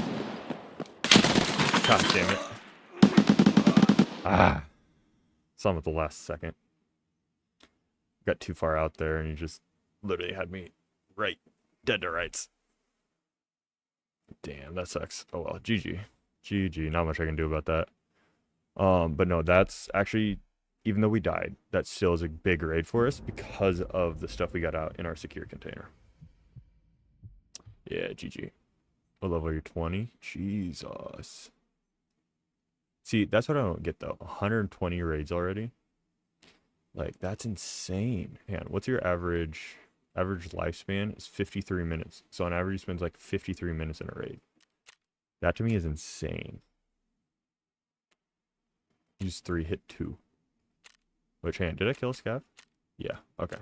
Speaker 1: God damn it. Ah. Some at the last second. Got too far out there and you just literally had me right dead to rights. Damn, that sucks. Oh well, GG. GG, not much I can do about that. But no, that's actually, even though we died, that still is a big raid for us because of the stuff we got out in our secure container. Yeah, GG. What level are you? 20? Jesus. See, that's what I don't get though. 120 raids already. Like, that's insane. Man, what's your average lifespan? Is 53 minutes. So on average, he spends like 53 minutes in a raid. That to me is insane. Use 3, hit 2. Which hand? Did I kill a scav? Yeah, okay.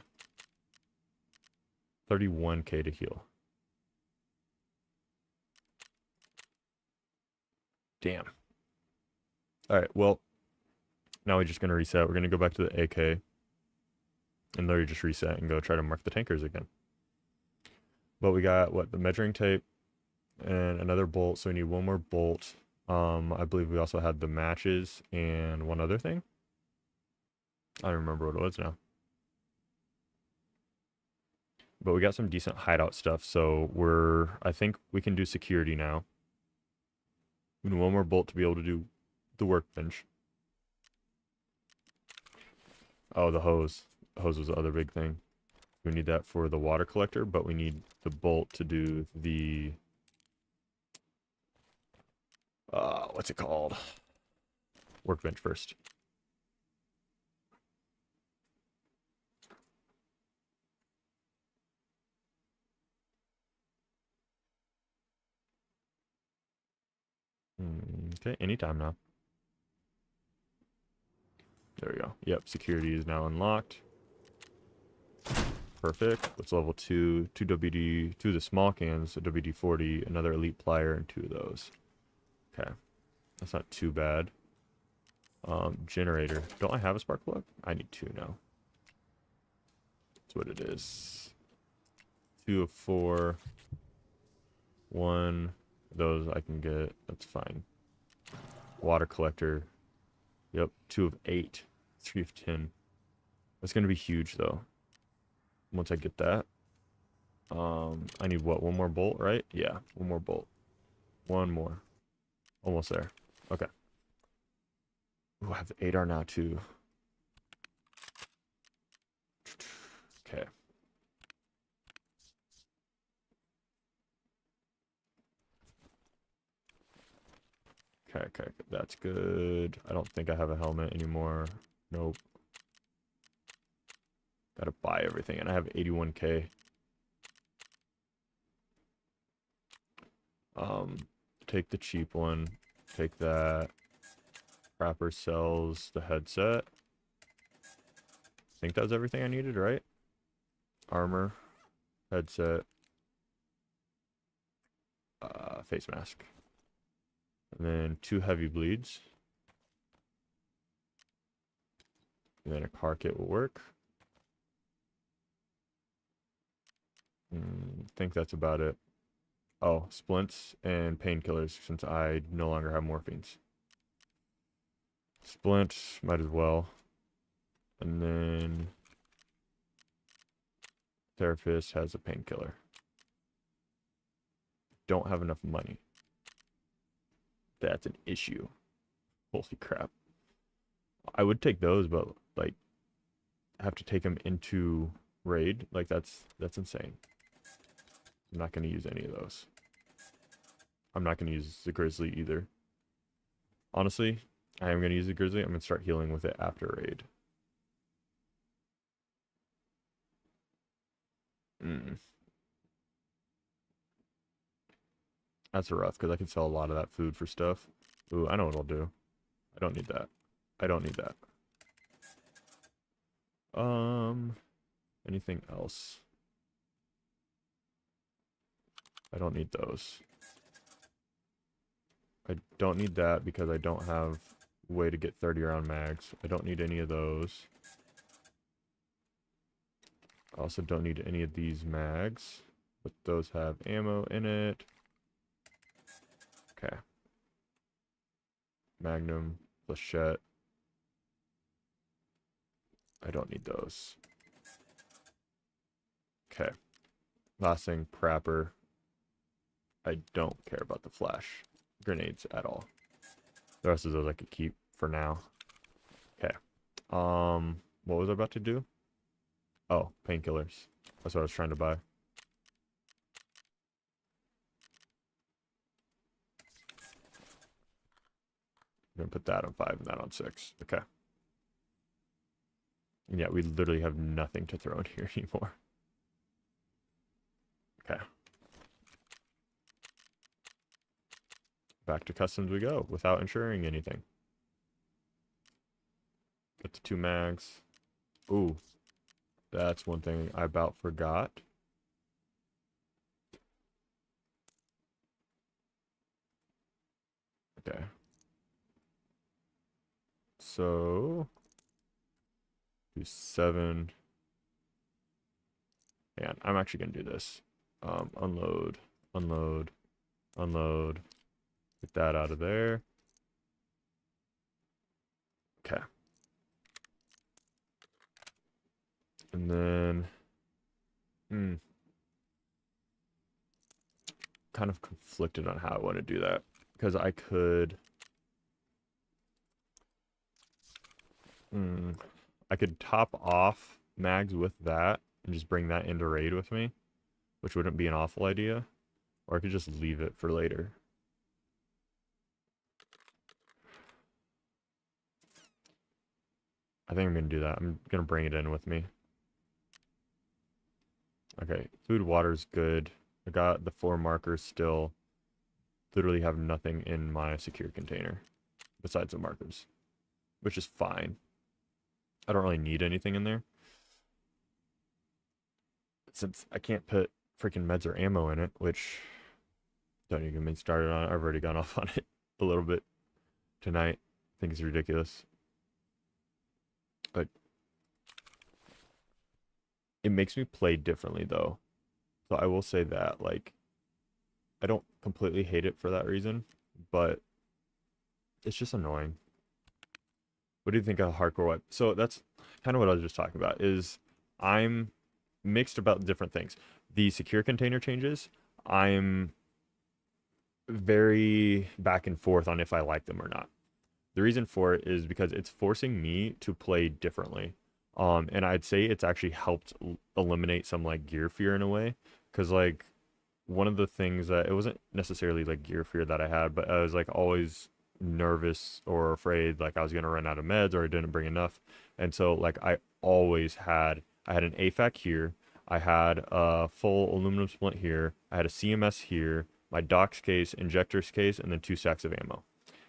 Speaker 1: 31k to heal. Damn. Alright, well, now we're just going to reset. We're going to go back to the AK. And literally just reset and go try to mark the tankers again. But we got, what, the measuring tape and another bolt. So we need one more bolt. I believe we also had the matches and one other thing. I don't remember what it was now. But we got some decent hideout stuff. So I think we can do security now. We need one more bolt to be able to do the workbench. Oh, the hose. The hose was the other big thing. We need that for the water collector, but we need the bolt to do the... what's it called? Workbench first. Okay, anytime now. There we go. Yep, security is now unlocked. Perfect. Let's level 2, 2 WD, 2 of the small cans, a WD-40, another elite plier, and 2 of those. Okay, that's not too bad. Generator. Don't I have a spark plug? I need 2 now. That's what it is. 2 of 4. 1 of those I can get. That's fine. Water collector. Yep, 2 of 8. 3 of 10. That's going to be huge, though. Once I get that. I need what? 1 more bolt, right? Yeah, 1 more bolt. 1 more. Almost there. Okay. Ooh, I have the 8R now, too. Okay. Okay, that's good. I don't think I have a helmet anymore. Nope. Gotta buy everything, and I have 81k. Take the cheap one. Take that. Crapper sells the headset. I think that's everything I needed, right? Armor, headset, face mask. And then 2 heavy bleeds. And then a car kit will work. I think that's about it. Oh, splints and painkillers since I no longer have morphines. Splint, might as well. And then therapist has a painkiller. Don't have enough money. That's an issue. Holy crap. I would take those, but like have to take them into raid. Like that's insane. I'm not going to use any of those. I'm not going to use the grizzly either. Honestly, I am going to use the grizzly. I'm going to start healing with it after raid. That's rough because I can sell a lot of that food for stuff. Ooh, I know what I'll do. I don't need that. I don't need that. Anything else? I don't need those. I don't need that because I don't have a way to get 30 round mags. I don't need any of those. I also don't need any of these mags, but those have ammo in it. Okay. Magnum, flechette. I don't need those. Okay. Last thing, Prapper. I don't care about the flash grenades at all. The rest of those I could keep for now. Okay. What was I about to do? Oh, painkillers. That's what I was trying to buy. I'm gonna put that on 5 and that on 6. Okay. And yeah, we literally have nothing to throw in here anymore. Okay. Back to customs we go without insuring anything. Get the 2 mags. Ooh. That's one thing I about forgot. Okay. So do 7. And I'm actually gonna do this. Unload, unload, unload. Get that out of there. Okay. And then kind of conflicted on how I want to do that. Because I could top off mags with that and just bring that into raid with me, which wouldn't be an awful idea. Or I could just leave it for later. I think I'm going to do that. I'm going to bring it in with me. Okay, food, water's good. I got the 4 markers still. literally have nothing in my secure container besides the markers, which is fine. I don't really need anything in there since I can't put freaking meds or ammo in it, which don't even get me started on it. I've already gone off on it a little bit tonight. I think it's ridiculous. But it makes me play differently though. So I will say that, like, I don't completely hate it for that reason, but it's just annoying. What do you think of hardcore wipe? So that's kind of what I was just talking about, is I'm mixed about different things. The secure container changes, I'm very back and forth on if I like them or not. The reason for it is because it's forcing me to play differently. And I'd say it's actually helped eliminate some like gear fear in a way. Because like one of the things that it wasn't necessarily like gear fear that I had, but I was like always nervous or afraid like I was gonna run out of meds or I didn't bring enough. And so like I had an AFAC here, I had a full aluminum splint here, I had a CMS here, my docs case, injectors case, and then 2 sacks of ammo.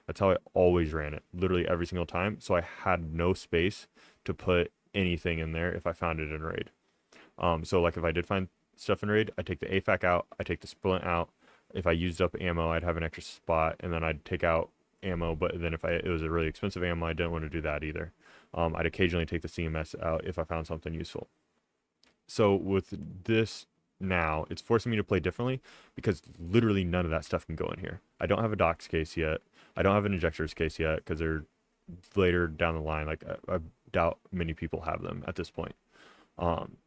Speaker 1: That's how I always ran it, literally every single time. So I had no space to put anything in there if I found it in raid. So like if I did find stuff in raid, I take the AFAC out, I take the splint out. If I used up ammo, I'd have an extra spot, and then I'd take out ammo. But then if it was a really expensive ammo, I didn't want to do that either. I'd occasionally take the CMS out if I found something useful. So with this now, it's forcing me to play differently because literally none of that stuff can go in here. I don't have a docs case yet. I don't have an injectors case yet because they're later down the line. Like I doubt many people have them at this point.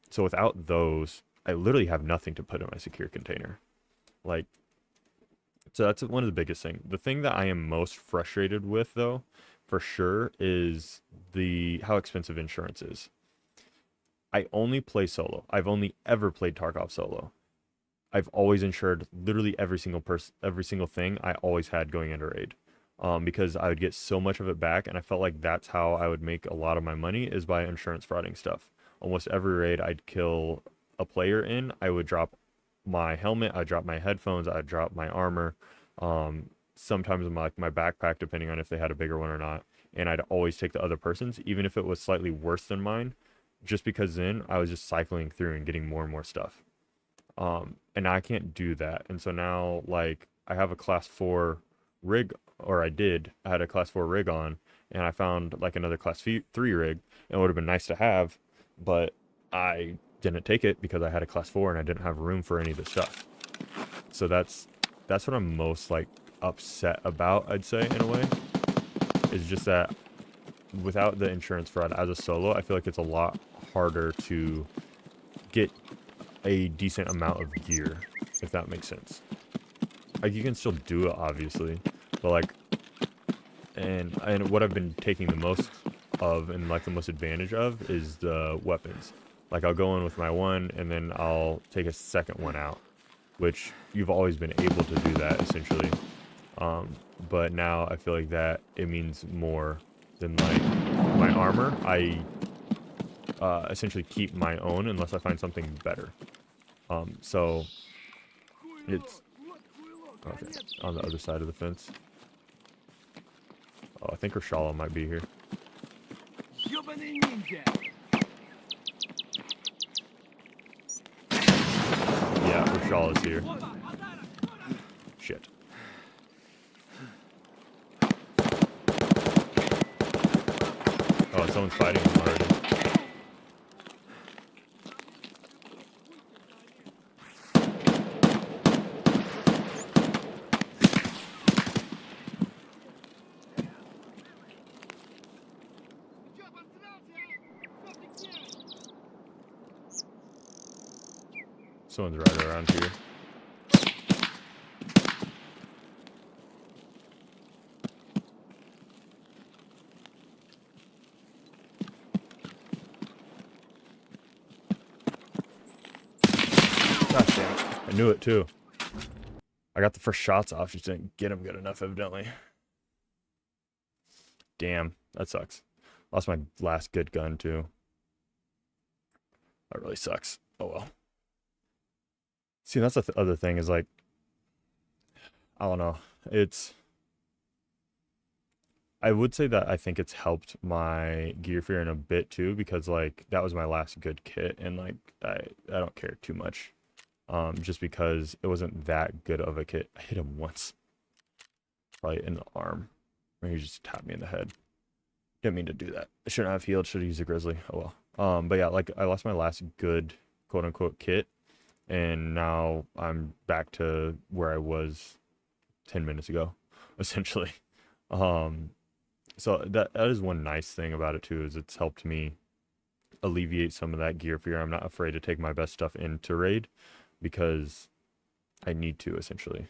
Speaker 1: So without those, I literally have nothing to put in my secure container. Like, so that's one of the biggest things. The thing that I am most frustrated with, though, for sure, is how expensive insurance is. I only play solo. I've only ever played Tarkov solo. I've always insured literally every single thing I always had going into raid. Because I would get so much of it back, and I felt like that's how I would make a lot of my money, is by insurance frauding stuff. Almost every raid I'd kill a player in, I would drop my helmet, I'd drop my headphones, I'd drop my armor, sometimes my backpack, depending on if they had a bigger one or not, and I'd always take the other person's, even if it was slightly worse than mine, just because then I was just cycling through and getting more and more stuff. And now I can't do that, and so now, like, I have a class 4 rig, or I had a class 4 rig on, and I found like another class 3 rig, and it would have been nice to have, but I didn't take it because I had a class 4 and I didn't have room for any of the stuff. So that's what I'm most like upset about, I'd say, in a way. Is just that without the insurance fraud as a solo, I feel like it's a lot harder to get a decent amount of gear, if that makes sense. Like, you can still do it, obviously, but like, and what I've been taking the most of and like the most advantage of is the weapons. Like, I'll go in with my one and then I'll take a second one out, which you've always been able to do that essentially. But now I feel like that it means more than like my armor. I essentially keep my own unless I find something better. So it's okay, on the other side of the fence. Oh, I think Rashala might be here. Yeah, Rashala is here. Shit. Oh, someone's fighting him already. Someone's right around here. God damn it. I knew it too. I got the first shots off, just didn't get him good enough, evidently. Damn, that sucks. Lost my last good gun too. That really sucks. Oh well. See, that's the other thing, is like, I don't know. I would say that I think it's helped my gear fear in a bit too, because like that was my last good kit, and like I don't care too much. Just because it wasn't that good of a kit. I hit him once, probably in the arm, where he just tapped me in the head. Didn't mean to do that. I shouldn't have healed. Should have used a grizzly. Oh well. But yeah, like I lost my last good quote unquote kit, and now I'm back to where I was 10 minutes ago, essentially. Um, so that is one nice thing about it too, is it's helped me alleviate some of that gear fear. I'm not afraid to take my best stuff into raid because I need to, essentially,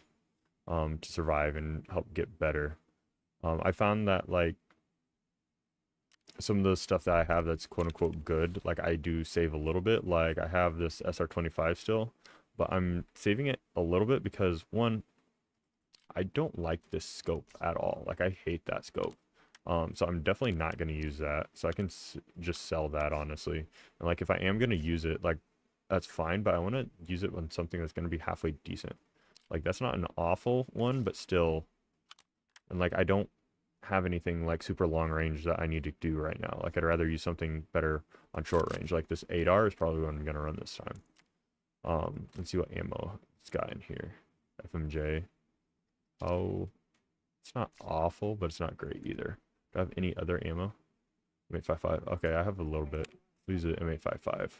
Speaker 1: to survive and help get better. I found that like some of the stuff that I have that's quote unquote good, like I do save a little bit. Like I have this SR25 still, but I'm saving it a little bit because one, I don't like this scope at all. Like I hate that scope. So I'm definitely not going to use that. So I can just sell that, honestly. And like if I am going to use it, like that's fine, but I want to use it on something that's going to be halfway decent. Like that's not an awful one, but still. And like I don't have anything like super long range that I need to do right now. Like I'd rather use something better on short range. Like this 8R is probably what I'm going to run this time. Let's see what ammo it's got in here. FMJ. Oh, it's not awful, but it's not great either. Do I have any other ammo? M855. Okay, I have a little bit. Use it M855.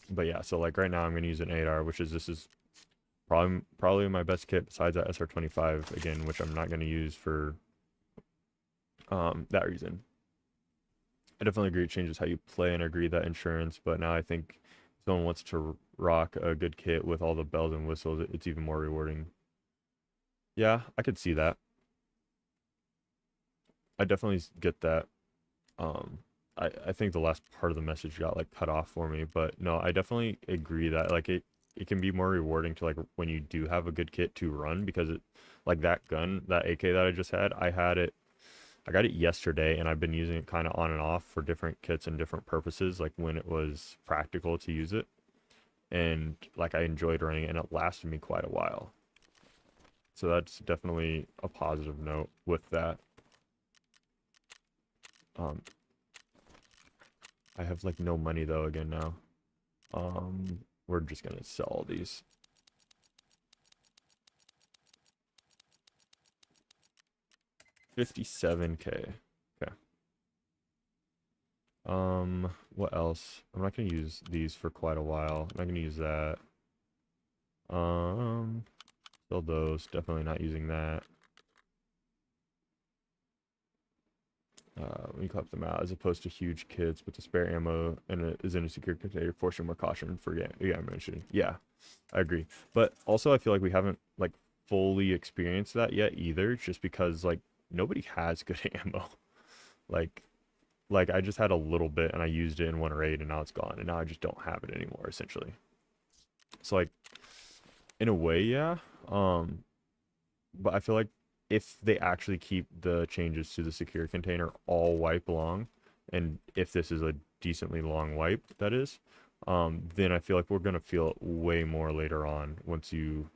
Speaker 1: But yeah, so like right now I'm gonna use an 8R, which is this is probably my best kit besides that SR25 again, which I'm not gonna use for that reason. I definitely agree it changes how you play, and I agree that insurance, but now I think if someone wants to rock a good kit with all the bells and whistles, it's even more rewarding. Yeah, I could see that. I definitely get that. Um, I think the last part of the message got like cut off for me, but no, I definitely agree that like it can be more rewarding to like when you do have a good kit to run, because it like that gun, that AK that I just had, I got it yesterday, and I've been using it kind of on and off for different kits and different purposes, like when it was practical to use it. And like I enjoyed running it, and it lasted me quite a while. So that's definitely a positive note with that. Um, I have like no money though again now. We're just gonna sell all these. 57K. Okay. What else? I'm not gonna use these for quite a while. I'm not gonna use that. Sell those. Definitely not using that. When you clap them out, as opposed to huge kits with the spare ammo and it is in a secure container, forcing more caution for ammunition. Yeah, I agree. But also, I feel like we haven't like fully experienced that yet either, just because like nobody has good ammo. Like, like I just had a little bit and I used it in one raid and now it's gone, and now I just don't have it anymore, essentially. So like, in a way, yeah. But I feel like if they actually keep the changes to the secure container all wipe long, and if this is a decently long wipe, that is, then I feel like we're gonna feel it way more later on once you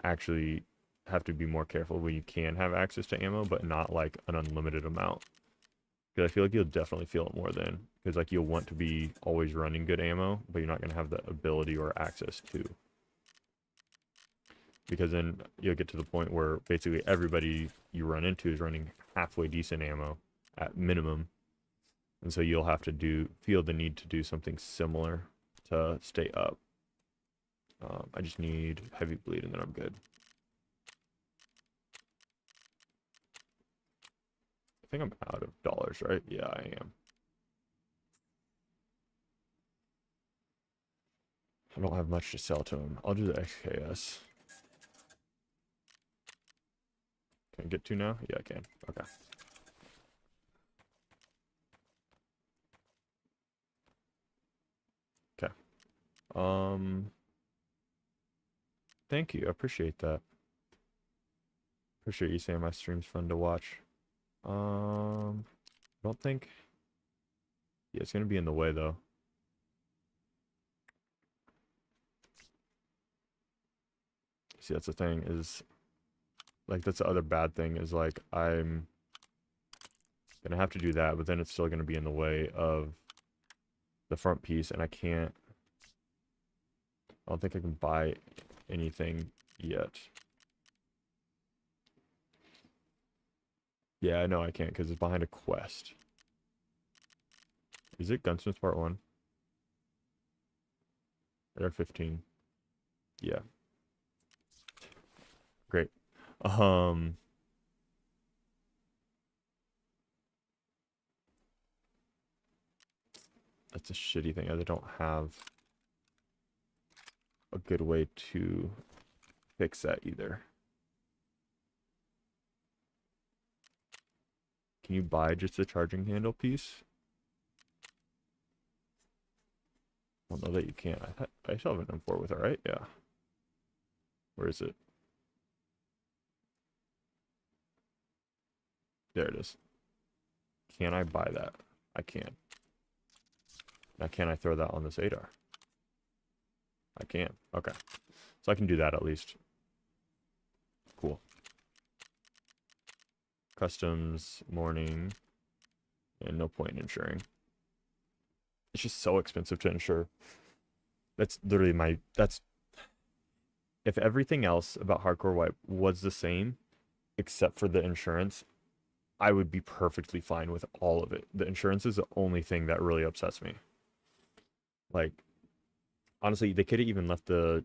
Speaker 1: actually have to be more careful when you can have access to ammo, but not like an unlimited amount. Because I feel like you'll definitely feel it more then, because like you'll want to be always running good ammo, but you're not gonna have the ability or access to. Because then you'll get to the point where basically everybody you run into is running halfway decent ammo at minimum, and so you'll have to feel the need to do something similar to stay up. I just need heavy bleed and then I'm good. I think I'm out of dollars, right? Yeah, I am. I don't have much to sell to him. I'll do the XKS. Can I get to now? Yeah, I can. Okay. Okay. Thank you. I appreciate that. Appreciate you saying my stream's fun to watch. I don't think. Yeah, it's gonna be in the way though. See, that's the thing is, like, that's the other bad thing is, like, I'm gonna have to do that, but then it's still gonna be in the way of the front piece, and I don't think I can buy anything yet. Yeah, I know I can't because it's behind a quest. Is it Gunsmith Part 1? Or 15? Yeah. Great. That's a shitty thing. I don't have a good way to fix that either. Can you buy just a charging handle piece? I don't know that you can. I still have an M4 with it, right? Yeah. Where is it? There it is. Can I buy that? I can. Now, can I throw that on this ADAR? I can. Okay. So I can do that at least. Cool. Customs, morning, and no point in insuring. It's just so expensive to insure. That's literally if everything else about Hardcore Wipe was the same, except for the insurance, I would be perfectly fine with all of it. The insurance is the only thing that really upsets me. Like, honestly, they could have even left the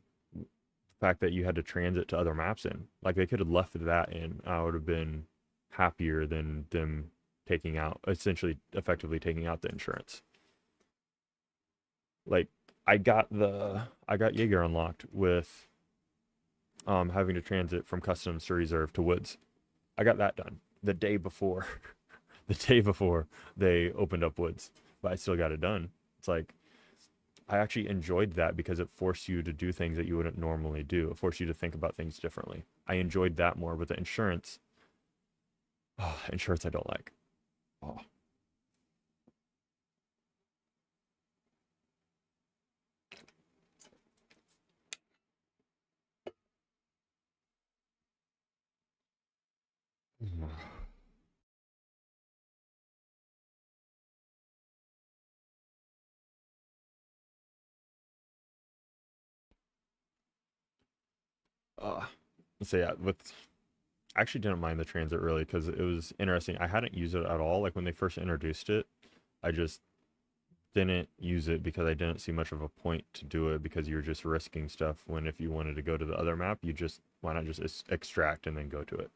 Speaker 1: fact that you had to transit to other maps in. Like, they could have left that in. I would have been happier than them taking out, essentially, effectively taking out the insurance. Like, I got Jaeger unlocked with having to transit from customs to reserve to woods. I got that done the day before the day before they opened up woods, but I still got it done. It's like I actually enjoyed that because it forced you to do things that you wouldn't normally do. It forced you to think about things differently. I enjoyed that more. With the insurance, insurance I don't like. Oh. Uh, so yeah, I actually didn't mind the transit really because it was interesting. I hadn't used it at all. Like when they first introduced it, I just didn't use it because I didn't see much of a point to do it because you're just risking stuff when if you wanted to go to the other map, why not just extract and then go to it?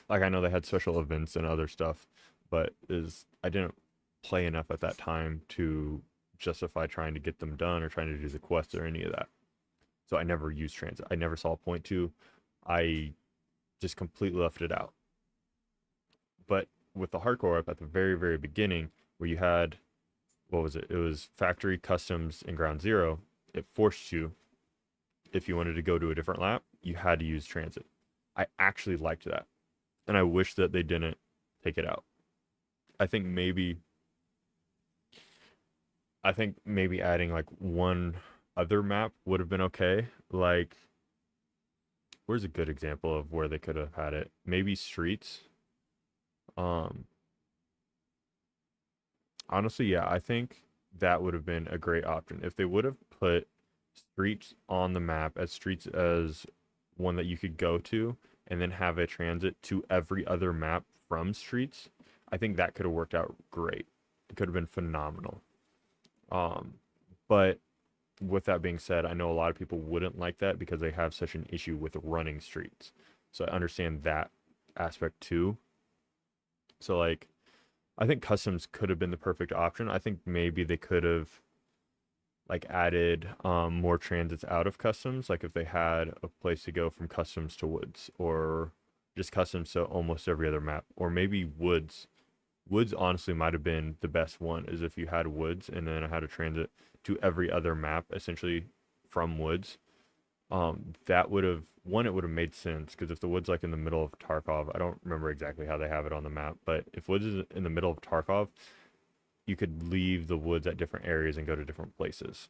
Speaker 1: Like I know they had special events and other stuff, but I didn't play enough at that time to justify trying to get them done or trying to do the quest or any of that. So I never used transit. I never saw a point to. I just completely left it out. But with the hardcore up at the very, very beginning, where you had, what was it? It was factory, customs, and ground zero. It forced you, if you wanted to go to a different lap, you had to use transit. I actually liked that. And I wish that they didn't take it out. I think maybe adding like one other map would have been okay. Like, where's a good example of where they could have had it? Maybe streets. Honestly, yeah, I think that would have been a great option. If they would have put streets on the map as streets as one that you could go to and then have a transit to every other map from streets, I think that could have worked out great. It could have been phenomenal. But with that being said, I know a lot of people wouldn't like that because they have such an issue with running streets. So I understand that aspect too. So like I think customs could have been the perfect option. I think maybe they could have like added more transits out of customs, like if they had a place to go from customs to woods or just customs to almost every other map, or maybe woods. Woods honestly might have been the best one, is if you had woods and then I had a transit to every other map essentially from woods. That would have it would have made sense because if the woods like in the middle of Tarkov, I don't remember exactly how they have it on the map, but if woods is in the middle of Tarkov, you could leave the woods at different areas and go to different places.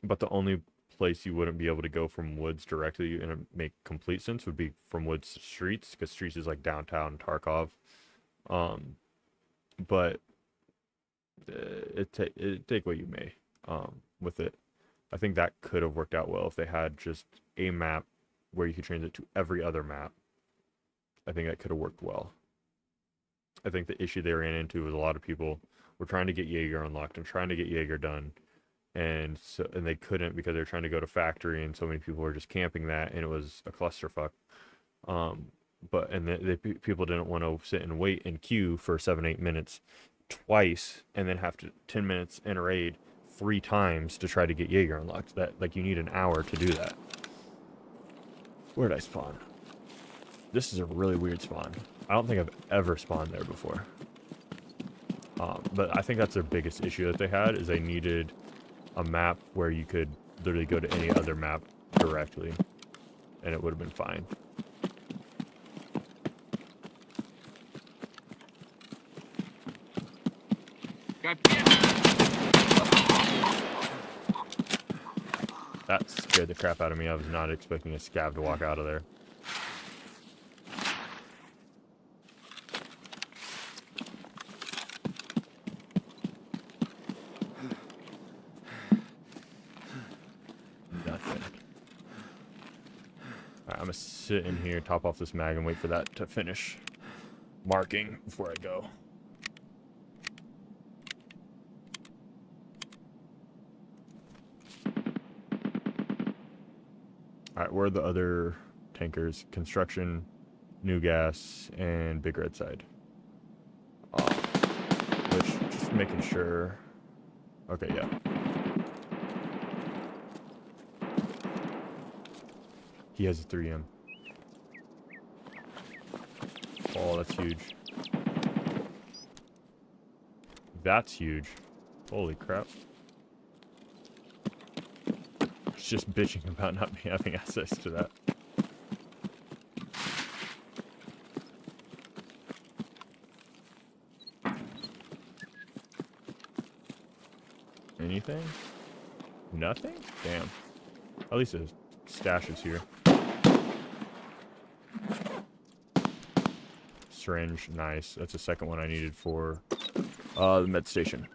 Speaker 1: But the only place you wouldn't be able to go from woods directly and it make complete sense would be from woods to streets, because streets is like downtown Tarkov. Um, but it take what you may with it. I think that could have worked out well if they had just a map where you could transit to every other map. I think that could have worked well. I think the issue they ran into was a lot of people were trying to get Jaeger unlocked and trying to get Jaeger done, and they couldn't because they were trying to go to factory, and so many people were just camping that, and it was a clusterfuck. People didn't want to sit and wait in queue for 7-8 minutes twice, and then have to 10 minutes in a raid 3 times to try to get Jaeger unlocked. That, like, you need an hour to do that. Where did I spawn? This is a really weird spawn. I don't think I've ever spawned there before. But I think that's their biggest issue that they had, is they needed a map where you could literally go to any other map directly, and it would have been fine. That scared the crap out of me. I was not expecting a scav to walk out of there. Nothing. Alright, I'm gonna sit in here, top off this mag, and wait for that to finish marking before I go. Alright, where are the other tankers? Construction, New Gas, and Big Red Side. Which, just making sure. Okay, yeah. He has a 3M. Oh, that's huge. That's huge. Holy crap. It's just bitching about not having access to that. Anything? Nothing? Damn. At least his stash is here. Syringe, nice. That's the second one I needed for the med station.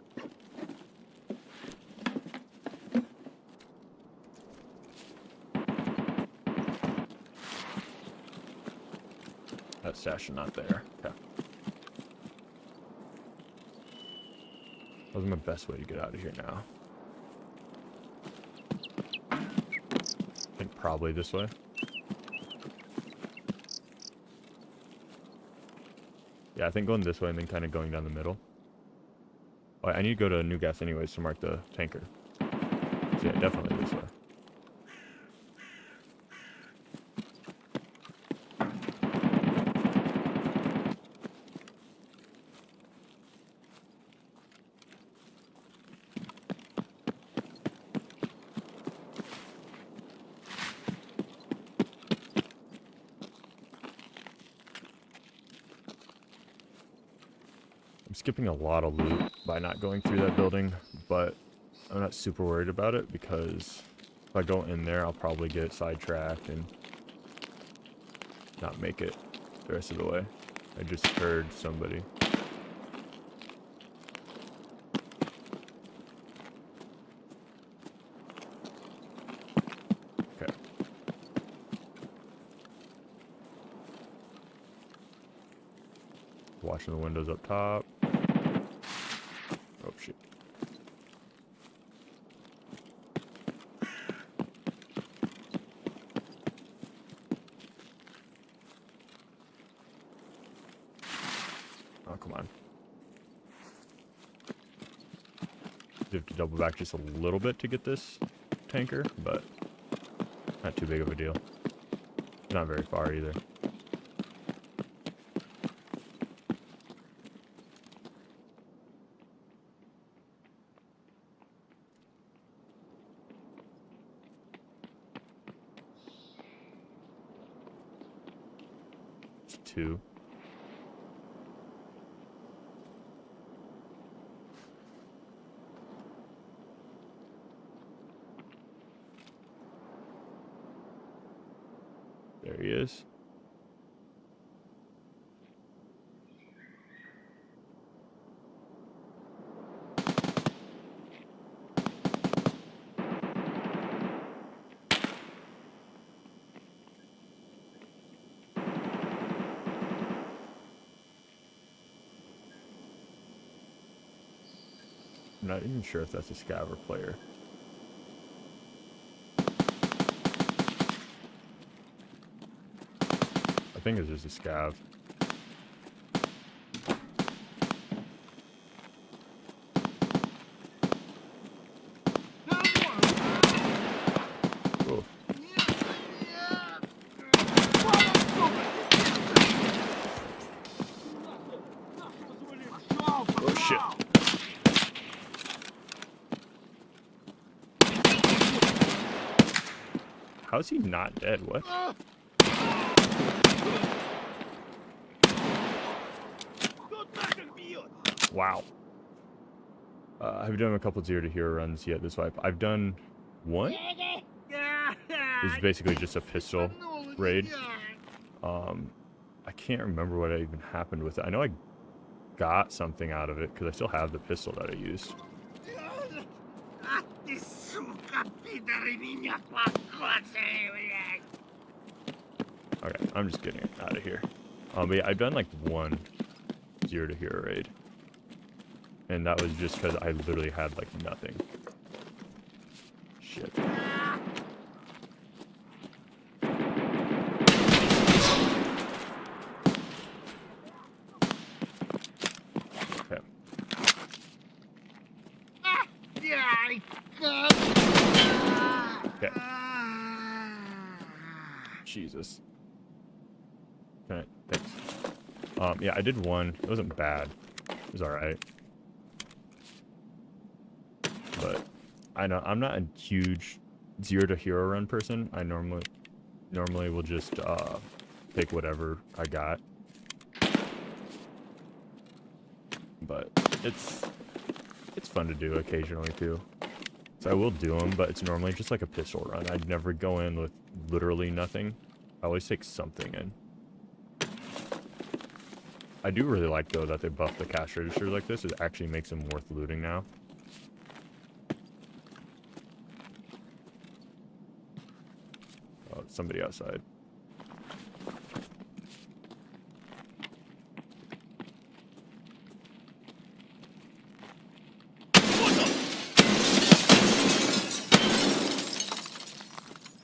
Speaker 1: That stash is not there. Okay. That was my best way to get out of here now. I think probably this way. Yeah, I think going this way and then kind of going down the middle. Oh, I need to go to New Gas anyways to mark the tanker. So yeah, definitely this way. I'm skipping a lot of loot by not going through that building, but I'm not super worried about it because if I go in there, I'll probably get sidetracked and not make it the rest of the way. I just heard somebody. Okay. Watching the windows up top. Oh, shit. Oh, come on. You have to double back just a little bit to get this tanker, but not too big of a deal. Not very far either. It's 2. There he is. I'm not even sure if that's a scav or player. I think it's just a scav. Whoa. Oh shit. How's he not dead? What? Wow. I've done a couple 0 to hero runs yet this wipe. I've done one. This is basically just a pistol raid. I can't remember what even happened with it. I know I got something out of it because I still have the pistol that I used. Okay, I'm just getting out of here. But yeah, I've done like one 0 to hero raid. And that was just because I literally had like nothing. Shit. Okay. Okay. Jesus. Okay, thanks. Yeah, I did one. It wasn't bad. It was alright. But I know I'm not a huge 0 to hero run person. I normally will just pick whatever I got. But it's fun to do occasionally too. So I will do them, but it's normally just like a pistol run. I'd never go in with literally nothing. I always take something in. I do really like though that they buffed the cash register like this. It actually makes them worth looting now. Oh, it's somebody outside.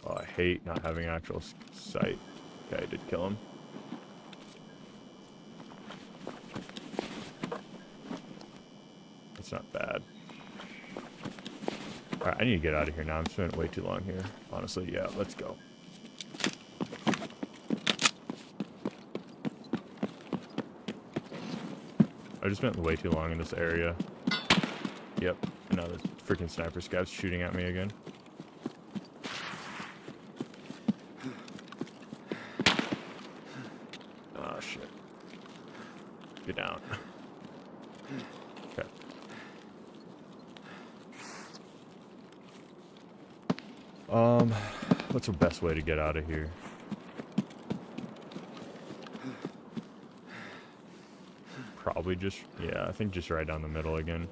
Speaker 1: Oh, I hate not having actual sight. Okay, I did kill him. That's not bad. Alright, I need to get out of here now. I'm spending way too long here. Honestly, yeah, let's go. I just spent way too long in this area. Yep, and now the freaking sniper scav's shooting at me again. Oh shit. Get down. Okay. What's the best way to get out of here? Probably just, yeah, I think just right down the middle again.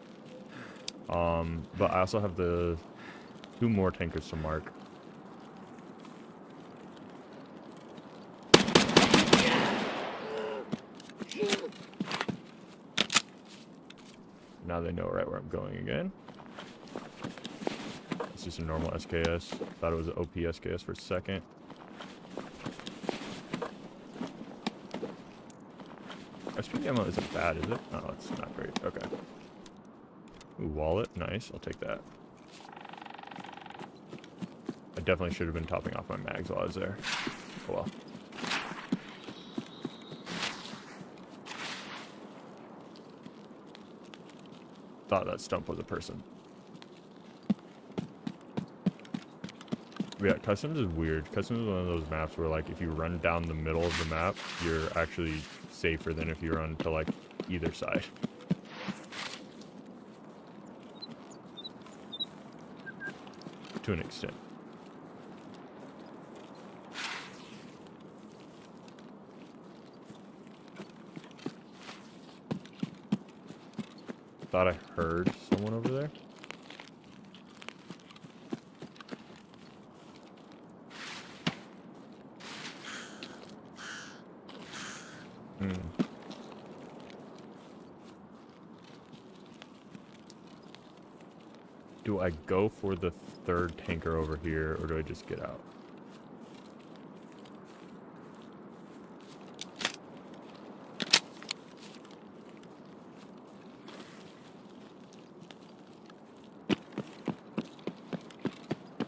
Speaker 1: But I also have the 2 more tankers to mark. Now they know right where I'm going again. It's just a normal SKS. Thought it was an OP SKS for a second. SP ammo isn't bad, is it? Oh, it's not great. Okay. Ooh, wallet. Nice. I'll take that. I definitely should have been topping off my mags while I was there. Oh well. Thought that stump was a person. Yeah, Customs is weird. Customs is one of those maps where, like, if you run down the middle of the map, you're actually safer than if you run to, like, either side. To an extent. thought I heard someone over there. Do I go for the third tanker over here, or do I just get out?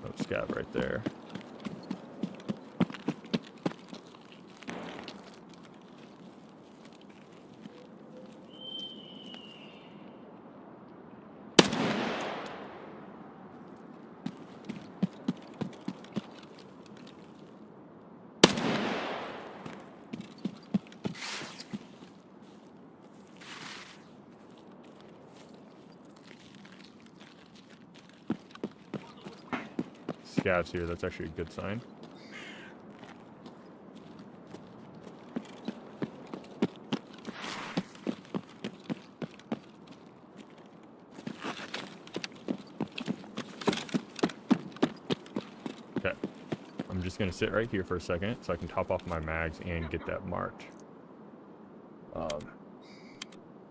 Speaker 1: Oh, scav right there. Scavs here, that's actually a good sign. Okay, I'm just gonna sit right here for a second so I can top off my mags and get that marked.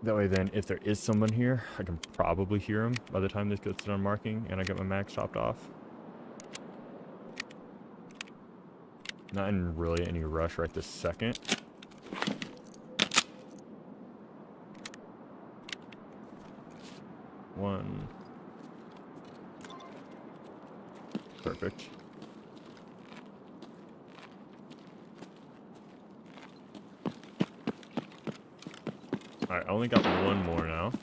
Speaker 1: That way then, if there is someone here, I can probably hear him by the time this gets done marking and I get my mags topped off. Not in really any rush right this second. One. Perfect. Alright, I only got one more now.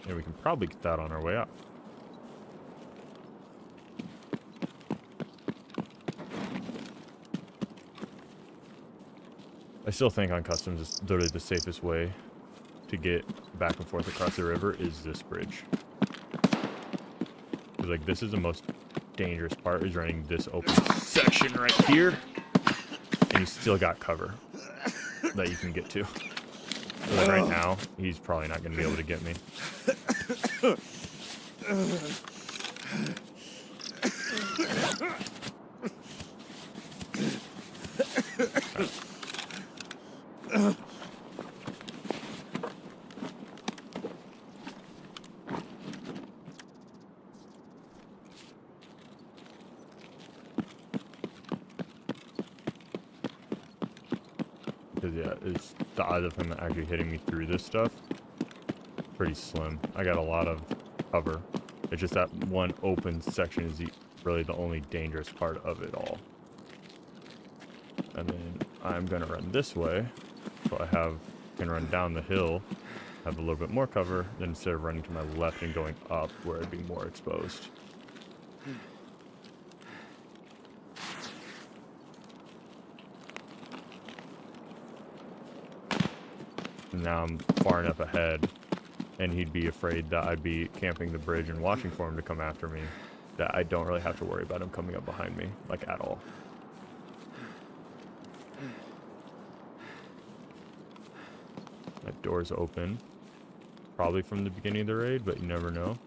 Speaker 1: And we can probably get that on our way up. I still think on customs is literally the safest way to get back and forth across the river is this bridge. Because like this is the most dangerous part, is running this open section right here, and you still got cover that you can get to. So like right now, he's probably not going to be able to get me. Because yeah, it's the odds of him actually hitting me through this stuff pretty slim. I got a lot of cover. It's just that one open section is really the only dangerous part of it all. And then I'm gonna run this way, so I can run down the hill, have a little bit more cover, then instead of running to my left and going up where I'd be more exposed. Now I'm far enough ahead, and he'd be afraid that I'd be camping the bridge and watching for him to come after me, that I don't really have to worry about him coming up behind me, like, at all. That door's open. Probably from the beginning of the raid, but you never know.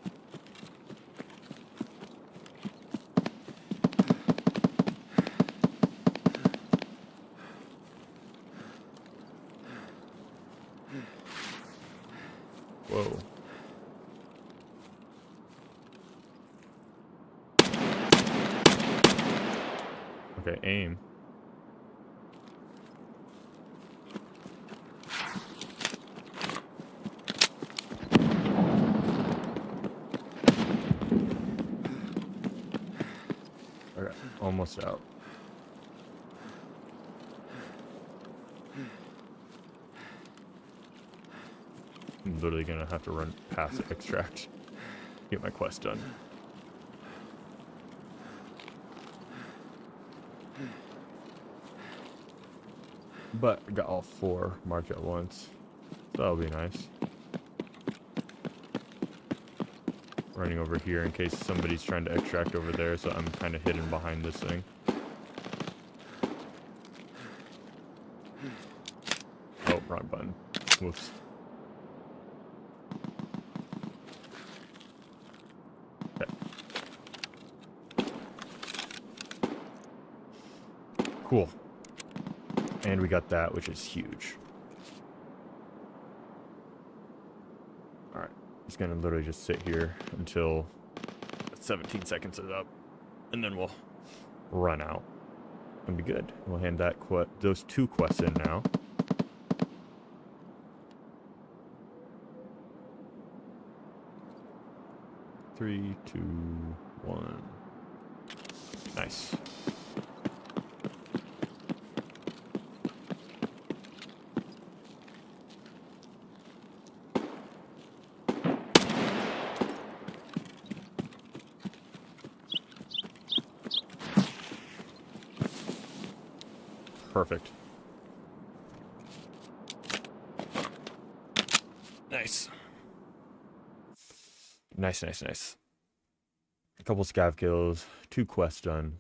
Speaker 1: Whoa. Okay, aim. Okay, almost out. I'm literally gonna have to run past the extract, get my quest done. But I got all 4 marked at once, so that'll be nice. Running over here in case somebody's trying to extract over there, so I'm kind of hidden behind this thing. Wrong button. Whoops. Okay. Cool. And we got that, which is huge. Alright. Just gonna literally just sit here until 17 seconds is up. And then we'll run out. And be good. We'll hand that those 2 quests in now. Three, 2, 1. Nice. Perfect. Nice. Nice. A couple scav kills, 2 quests done.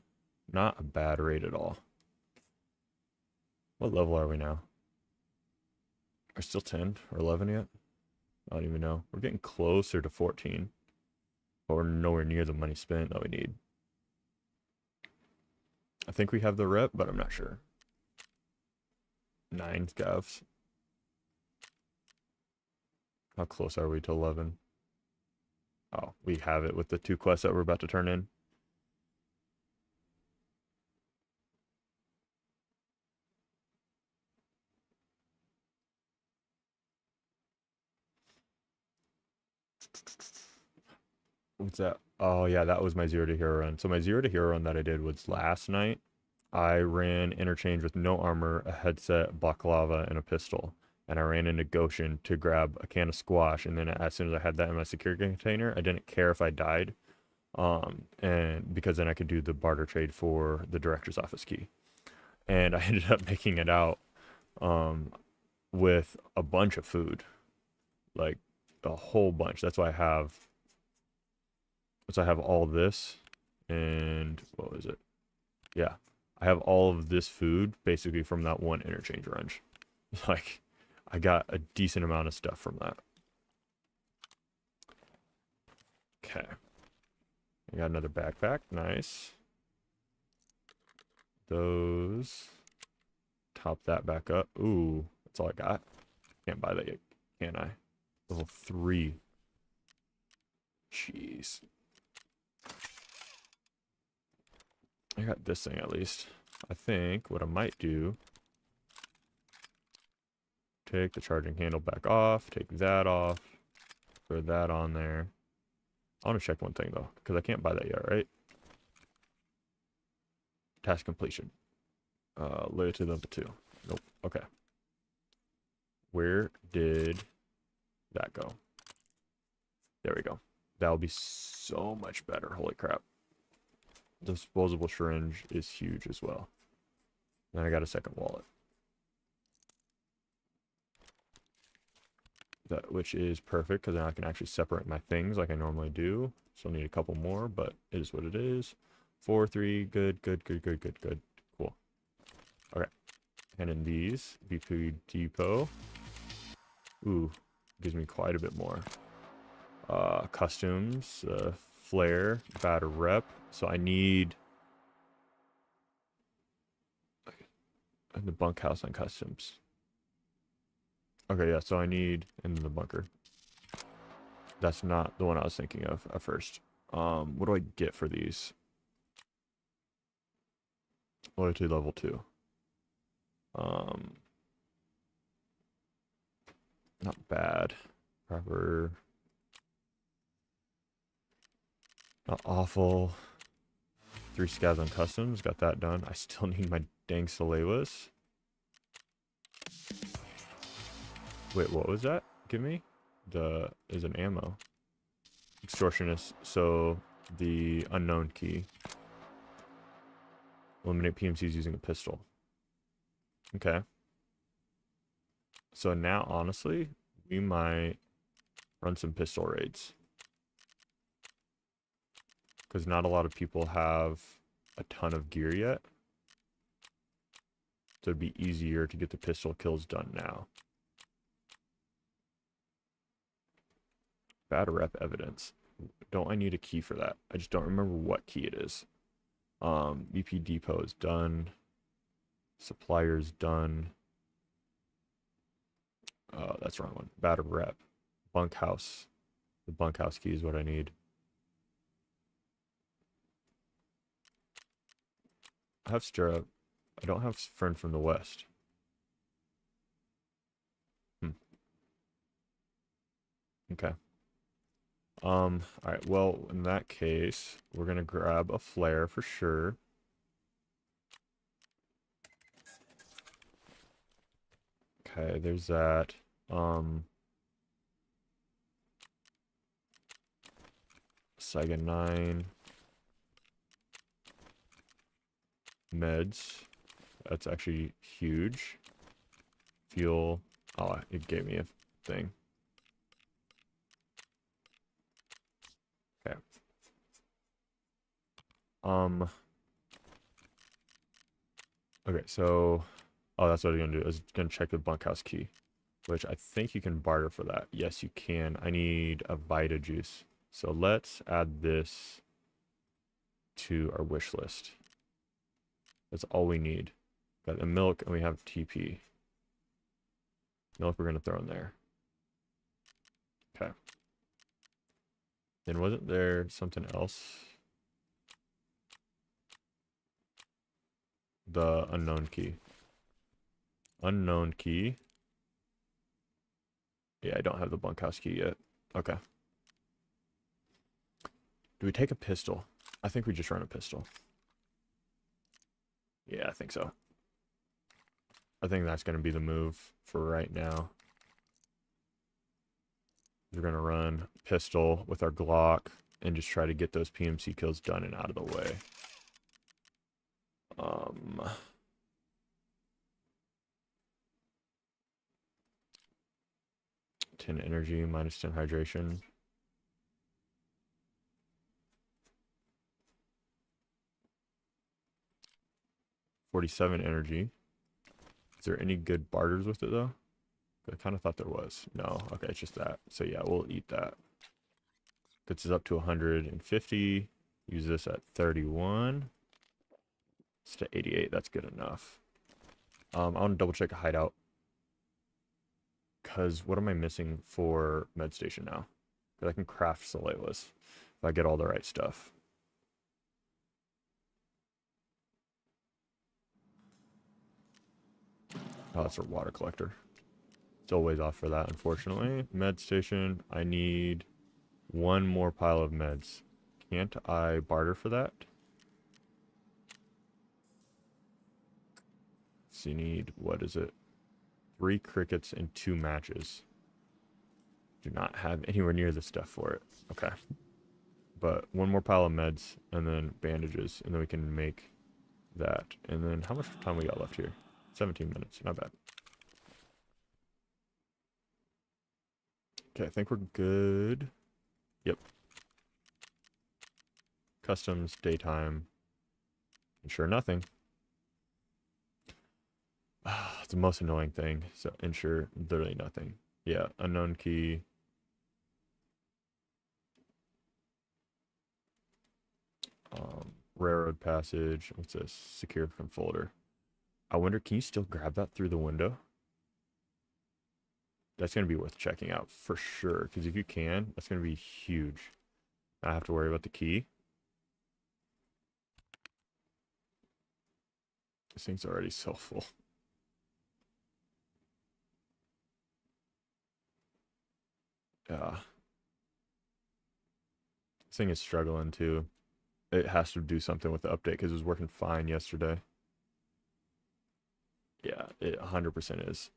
Speaker 1: Not a bad rate at all. What level are we now? Are still 10 or 11 yet? I don't even know. We're getting closer to 14. But we're nowhere near the money spent that we need. I think we have the rep, but I'm not sure. 9 scavs. How close are we to 11? Oh, we have it with the 2 quests that we're about to turn in. What's that? Oh, yeah, that was my 0 to hero run. So my 0 to hero run that I did was last night. I ran interchange with no armor, a headset, baklava, and a pistol. And I ran into Goshen to grab a can of squash. And then as soon as I had that in my security container, I didn't care if I died. And because then I could do the barter trade for the director's office key. And I ended up making it out with a bunch of food. Like a whole bunch. That's why I have all this. And what was it? Yeah. I have all of this food basically from that one interchange run. Like, I got a decent amount of stuff from that. Okay. I got another backpack. Nice. Those. Top that back up. Ooh, that's all I got. Can't buy that yet, can I? Level 3. Jeez. I got this thing at least. I think what I might do, take the charging handle back off, take that off, throw that on there. I want to check one thing though, because I can't buy that yet, right? Task completion. Loyalty level 2. Nope. Okay. Where did that go? There we go. That'll be so much better. Holy crap. Disposable syringe is huge as well. Then I got a second wallet. Which is perfect because now I can actually separate my things like I normally do. Still need a couple more, but it is what it is. 4, 3, good. Cool. Okay. And in these, BP Depot. Ooh, gives me quite a bit more. Costumes, flare, bad rep. So I need the bunkhouse on customs. Okay, yeah, so I need in the bunker. That's not the one I was thinking of at first. What do I get for these? Loyalty level 2. Not bad. Proper. Not awful. 3 scavs on customs. Got that done. I still need my dang Salewas. Wait, what was that? Give me? Is an ammo. Extortionist. So the unknown key. Eliminate PMCs using a pistol. Okay. So now, honestly, we might run some pistol raids. Because not a lot of people have a ton of gear yet. So it'd be easier to get the pistol kills done now. Bad rep evidence. Don't I need a key for that? I just don't remember what key it is. BP depot is done. Supplier's done. That's the wrong one. Bad rep. Bunkhouse. The bunkhouse key is what I need. I have stirrup. I don't have friend from the west. Okay. All right. Well, in that case, we're gonna grab a flare for sure. Okay, there's that. Saiga 9. Meds. That's actually huge. Fuel. Oh, it gave me a thing. Okay. Okay, so oh, that's what I was gonna do. I was gonna check the bunkhouse key, which I think you can barter for that. Yes, you can. I need a Vita juice. So let's add this to our wish list. That's all we need. Got the milk and we have TP. Milk we're gonna throw in there. Okay. Then wasn't there something else? The unknown key. Unknown key. Yeah, I don't have the bunkhouse key yet. Okay. Do we take a pistol? I think we just run a pistol. Yeah, I think so. I think that's going to be the move for right now. We're going to run pistol with our Glock and just try to get those PMC kills done and out of the way. 10 energy, minus 10 hydration. $47 energy. Is there any good barters with it though? I kind of thought there was. No, okay, it's just that. So yeah, we'll eat that. Gets us up to 150. Use this at 31. It's to 88. That's good enough. I want to double check a hideout. Because what am I missing for med station now? Because I can craft Solewas if I get all the right stuff. Oh, that's a water collector. Still ways off for that, unfortunately. Med station, I need one more pile of meds. Can't I barter for that? So you need, what is it? 3 crickets and 2 matches. Do not have anywhere near the stuff for it. Okay. But one more pile of meds and then bandages, and then we can make that. And then how much time we got left here? 17 minutes, not bad. Okay, I think we're good. Yep. Customs, daytime. Ensure nothing. It's the most annoying thing. So ensure literally nothing. Yeah, unknown key. Railroad passage. What's this? Secure from folder. I wonder, can you still grab that through the window? That's going to be worth checking out for sure. Because if you can, that's going to be huge. I have to worry about the key. This thing's already so full. Yeah. This thing is struggling too. It has to do something with the update because it was working fine yesterday. Yeah, it 100% is.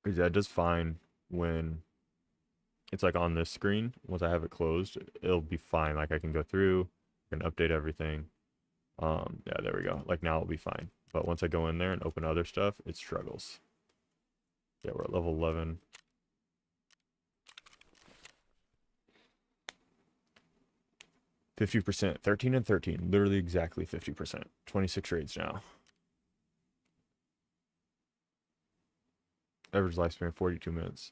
Speaker 1: Because yeah, it does fine when it's like on this screen. Once I have it closed, it'll be fine. Like I can go through, I can update everything. Yeah, there we go. Like now it'll be fine. But once I go in there and open other stuff, it struggles. Yeah, we're at level 11. %, 13 and 13, literally exactly 50%. 26 raids now. Average lifespan 42 minutes.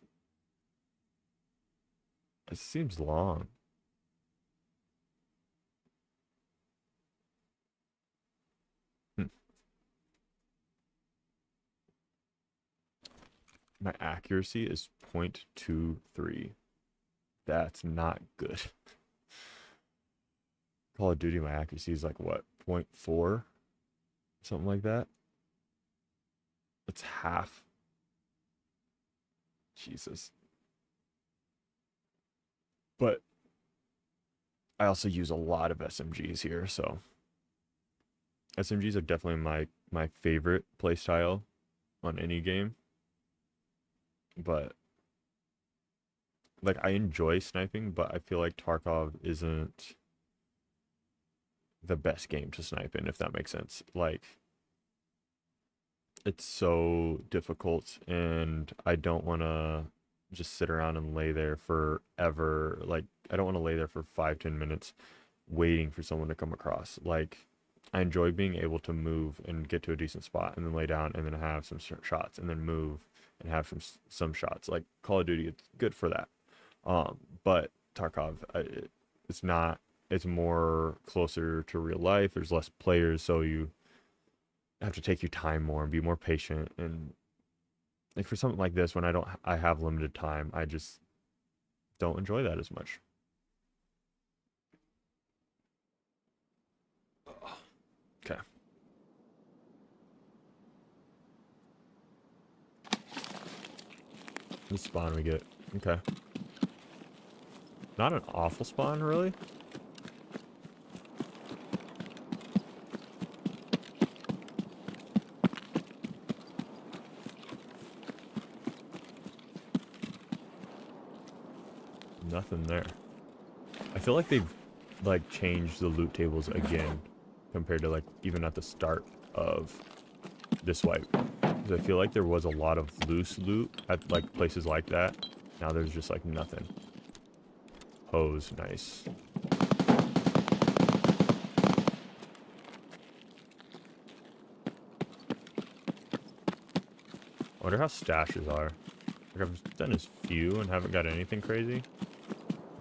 Speaker 1: It seems long. My accuracy is 0.23. That's not good. Call of Duty, my accuracy is like what, 0.4? Something like that. It's half. Jesus. But I also use a lot of SMGs here, so SMGs are definitely my favorite playstyle on any game. But like I enjoy sniping, but I feel like Tarkov isn't the best game to snipe in, if that makes sense. Like it's so difficult and I don't want to just sit around and lay there forever. Like I don't want to lay there for 5-10 minutes waiting for someone to come across. Like I enjoy being able to move and get to a decent spot and then lay down and then have some shots and then move and have some shots. Like Call of Duty, it's good for that. But Tarkov, it's not. It's more closer to real life. There's less players, so you have to take your time more and be more patient. And like for something like this, when I have limited time, I just don't enjoy that as much. Okay. This spawn we get. Okay. Not an awful spawn, really. Nothing there. I feel like they've like changed the loot tables again compared to like even at the start of this wipe. Because I feel like there was a lot of loose loot at like places like that. Now there's just like nothing. Hose, nice. I wonder how stashes are. Like I've done as few and haven't got anything crazy,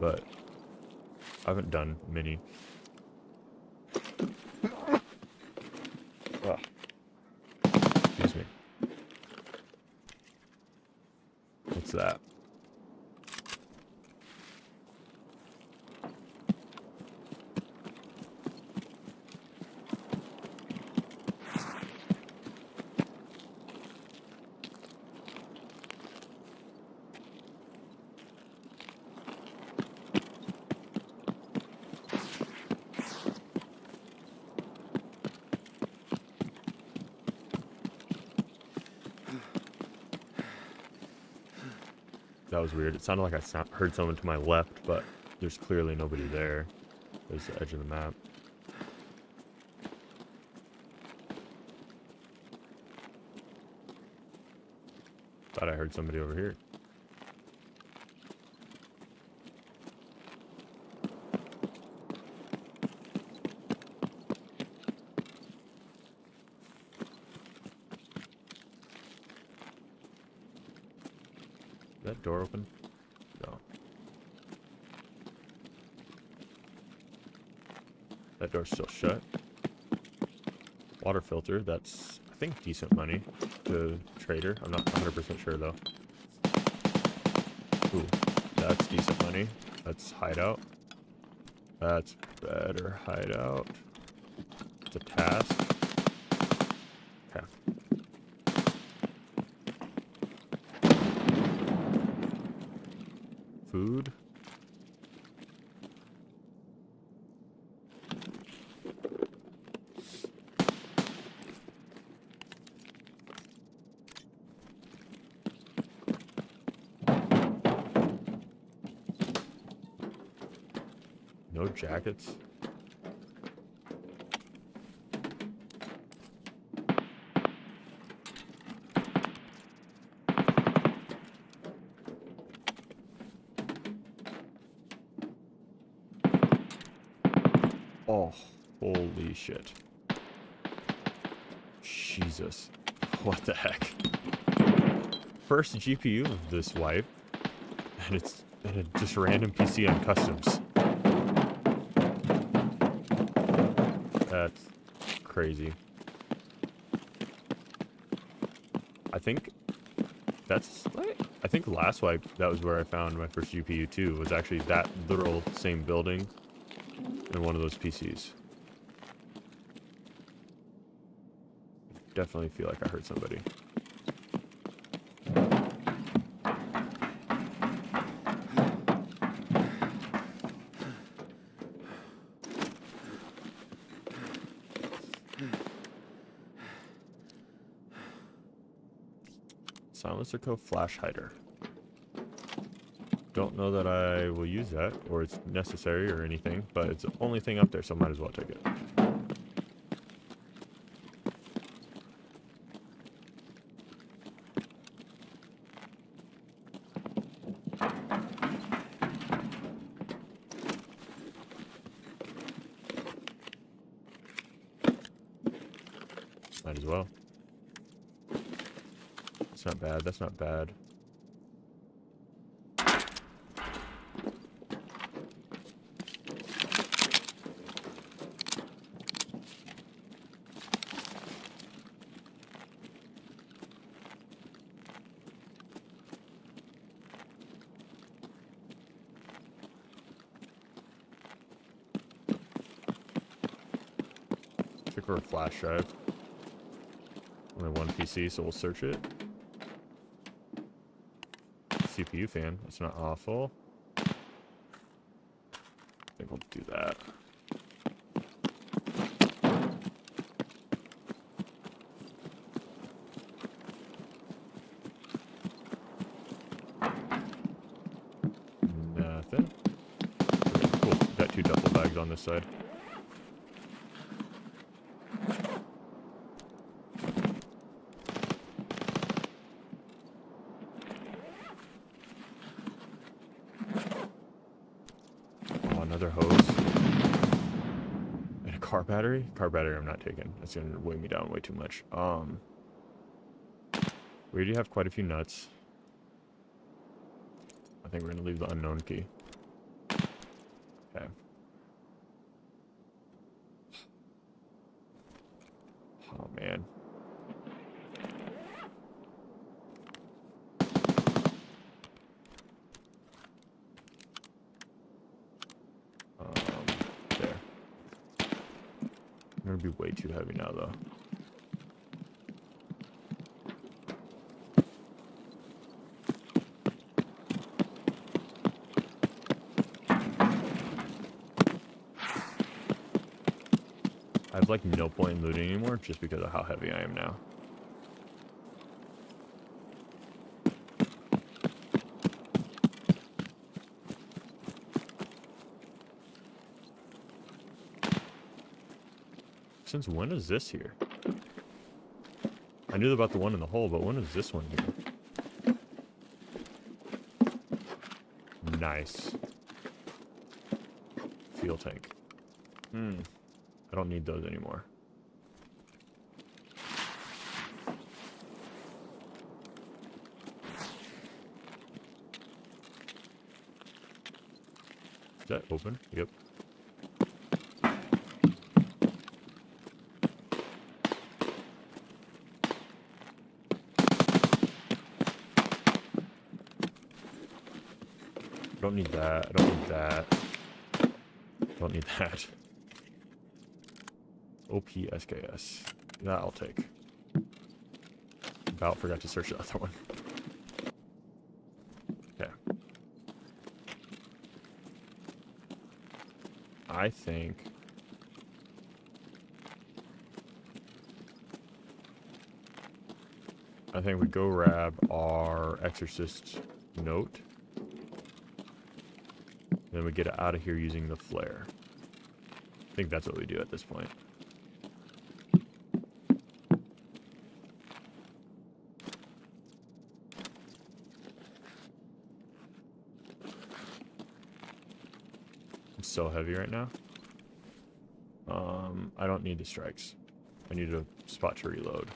Speaker 1: but I haven't done many. Ugh. Excuse me. What's that? That was weird. It sounded like I heard someone to my left, but there's clearly nobody there. There's the edge of the map. Thought I heard somebody over here. Is that door open? No. That door's still shut. Water filter, that's, I think, decent money to trader. I'm not 100% sure, though. Ooh, that's decent money. That's hideout. That's better hideout. It's a task. Okay. Food. No jackets. Oh, holy shit. Jesus. What the heck? first GPU of this wipe, and it's just a random PC on customs. That's crazy. I think last wipe, that was where I found my first GPU too, was actually that literal same building in one of those PCs. Definitely feel like I heard somebody. Silencer Co. Flash Hider. Don't know that I will use that, or it's necessary or anything, but it's the only thing up there, so might as well take it. Might as well. That's not bad, that's not bad. Check for a flash drive. Only one PC, so we'll search it. CPU fan, that's not awful. I think we'll do that. Nothing. Okay, cool. Got 2 duffel bags on this side. Another hose. And a car battery? Car battery I'm not taking. That's gonna weigh me down way too much. We already have quite a few nuts. I think we're gonna leave the unknown key. Okay. Oh man. There. I'm gonna be way too heavy now, though. I have like no point in looting anymore just because of how heavy I am now. Since when is this here? I knew about the one in the hole, but when is this one here? Nice. Fuel tank. I don't need those anymore. Is that open? Yep. I don't need that. I don't need that. Don't need that. OPSKS. That I'll take. About forgot to search the other one. Okay. I think we go grab our exorcist note. Then we get out of here using the flare. I think that's what we do at this point. I'm so heavy right now. I don't need the strikes. I need a spot to reload.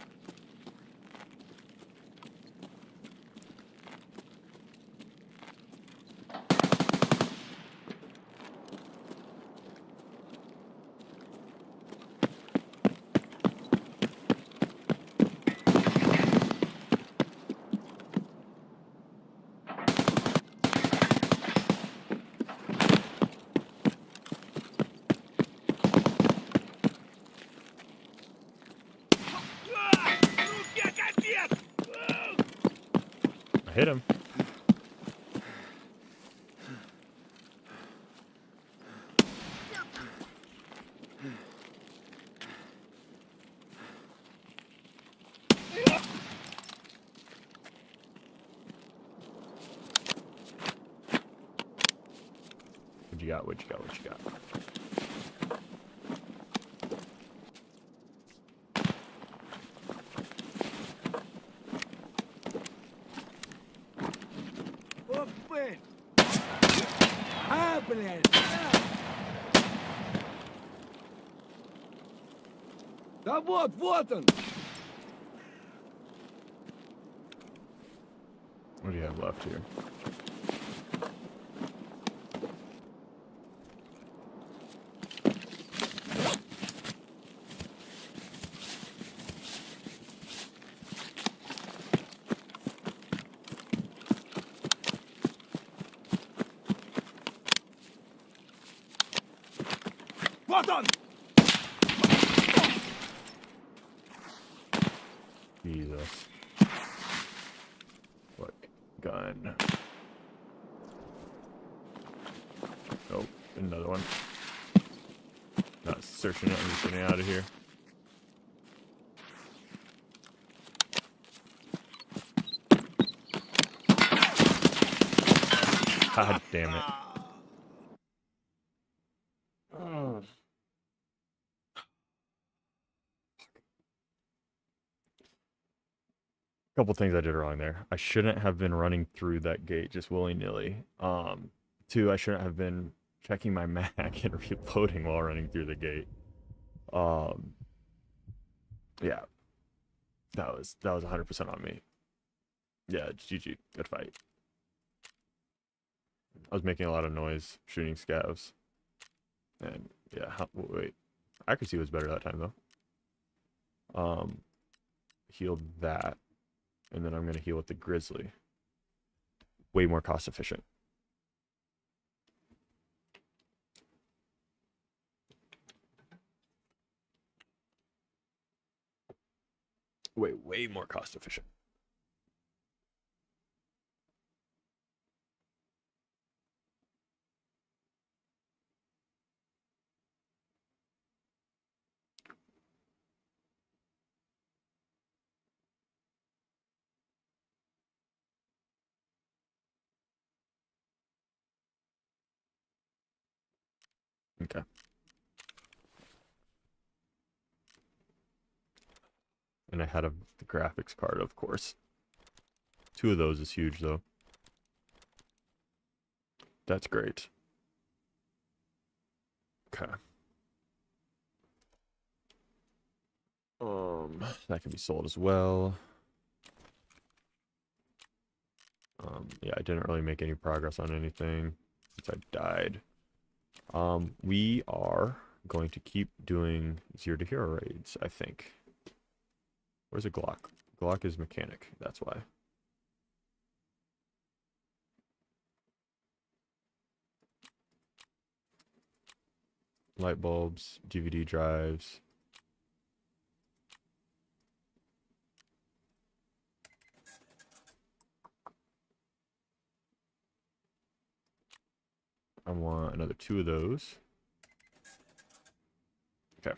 Speaker 1: hit him. What you got? What you got? What you got?
Speaker 2: Да вот он!
Speaker 1: What do you have left here?
Speaker 2: Вот он!
Speaker 1: Jesus. What gun? Oh, another one. Not searching it, I'm just getting out of here. God damn it. Couple things I did wrong there. I shouldn't have been running through that gate just willy-nilly. Two, I shouldn't have been checking my mag and reloading while running through the gate. Yeah. That was 100% on me. Yeah, GG. Good fight. I was making a lot of noise shooting scavs. And yeah, wait. Accuracy was better that time though. Healed that. And then I'm going to heal with the Grizzly. Way more cost efficient. Way more cost efficient. Okay. And I had the graphics card, of course. 2 of those is huge, though. That's great. Okay. That can be sold as well. Yeah, I didn't really make any progress on anything since I died. We are going to keep doing 0 to hero raids, I think. Where's a Glock? Glock is mechanic, that's why. Light bulbs, DVD drives. I want another 2 of those. Okay.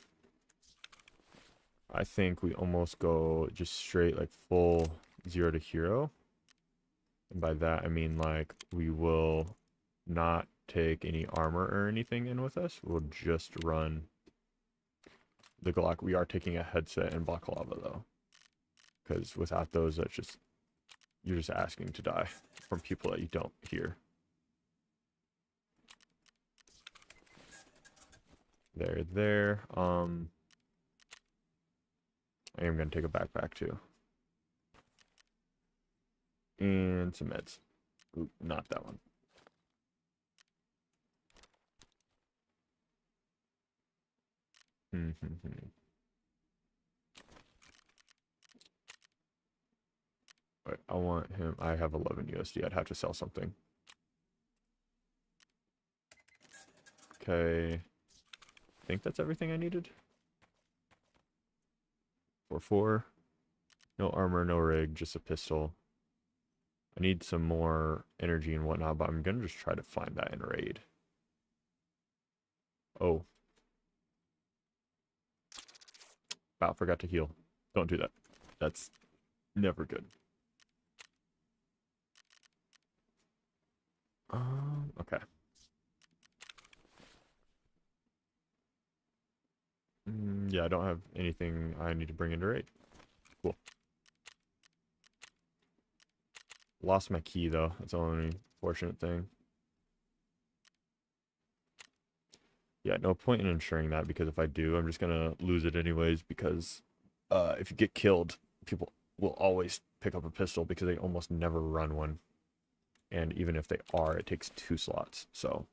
Speaker 1: I think we almost go just straight like full 0 to hero. And by that I mean like we will not take any armor or anything in with us. We'll just run the Glock. We are taking a headset and baklava though. Because without those, that's just, you're just asking to die from people that you don't hear. There. I am going to take a backpack too. And some meds. Oop, not that one. Right, I want him. I have 11 USD. I'd have to sell something. Okay. I think that's everything I needed. 4-4. No armor, no rig, just a pistol. I need some more energy and whatnot, but I'm gonna just try to find that in raid. Oh. Wow, forgot to heal. Don't do that. That's never good. Okay. Yeah, I don't have anything I need to bring into raid. Cool. Lost my key, though. That's the only fortunate thing. Yeah, no point in ensuring that, because if I do, I'm just gonna lose it anyways, because if you get killed, people will always pick up a pistol because they almost never run one. And even if they are, it takes 2 slots. So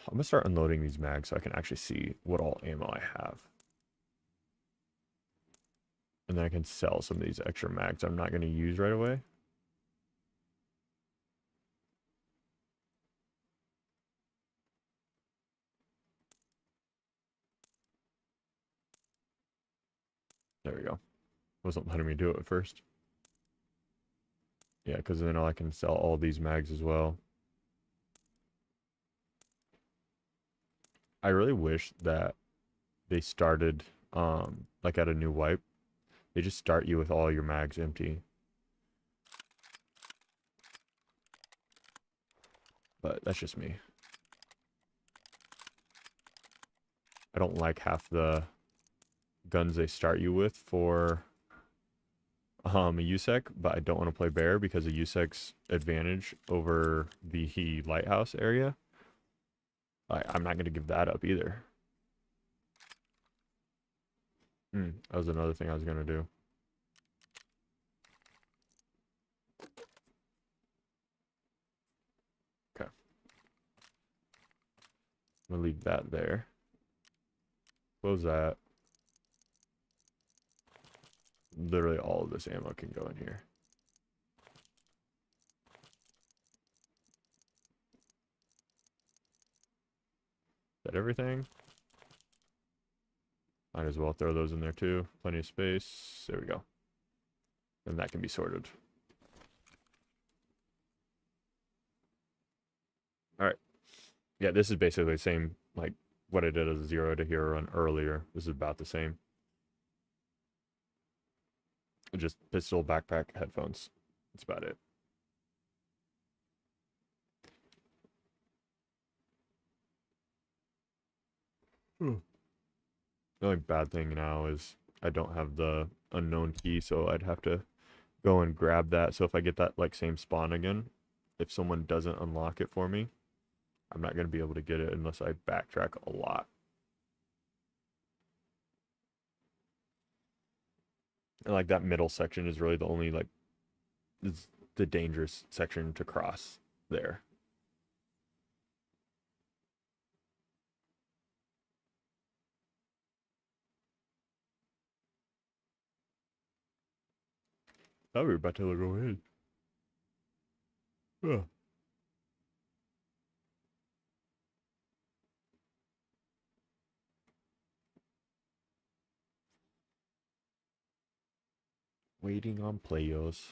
Speaker 1: I'm gonna start unloading these mags so I can actually see what all ammo I have. And then I can sell some of these extra mags I'm not gonna use right away. There we go. Wasn't letting me do it at first. Yeah, because then I can sell all these mags as well. I really wish that they started like at a new wipe. They just start you with all your mags empty. But that's just me. I don't like half the guns they start you with for a USEC, but I don't want to play bear because of USEC's advantage over the lighthouse area. I'm not going to give that up either. That was another thing I was going to do. Okay. I'm going to leave that there. Close that. Literally all of this ammo can go in here. Is that everything? Might as well throw those in there too. Plenty of space. There we go. And that can be sorted. Alright. Yeah, this is basically the same, like, what I did as a 0 to hero run earlier. This is about the same. Just pistol, backpack, headphones. That's about it. The only bad thing now is I don't have the unknown key, so I'd have to go and grab that. So if I get that like same spawn again, if someone doesn't unlock it for me, I'm not going to be able to get it unless I backtrack a lot. And like that middle section is really the only like is the dangerous section to cross there. Thought we were about to go ahead. Oh. Waiting on players.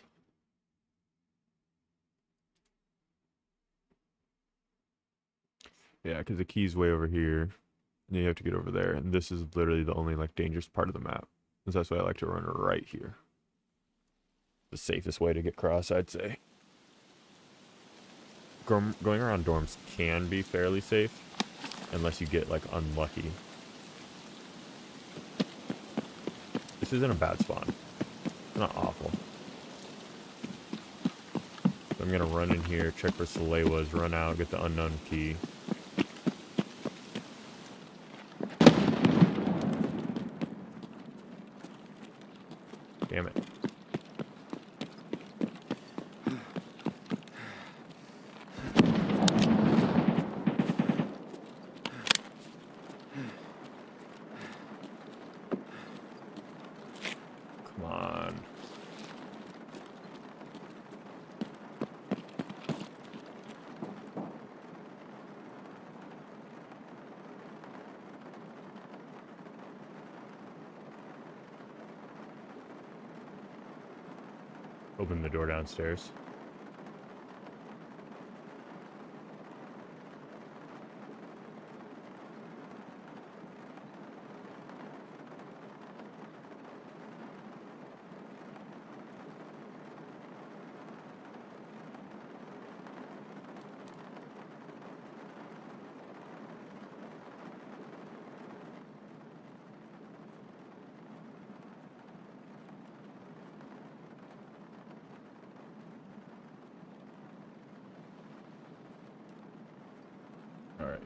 Speaker 1: Yeah, because the key's way over here. And you have to get over there. And this is literally the only like dangerous part of the map. So that's why I like to run right here. The safest way to get across, I'd say. Going around dorms can be fairly safe. Unless you get like unlucky. This isn't a bad spawn. It's not awful. So I'm gonna run in here, check for Salewas, run out, get the unknown key. Damn it. Come on. Open the door downstairs. All right.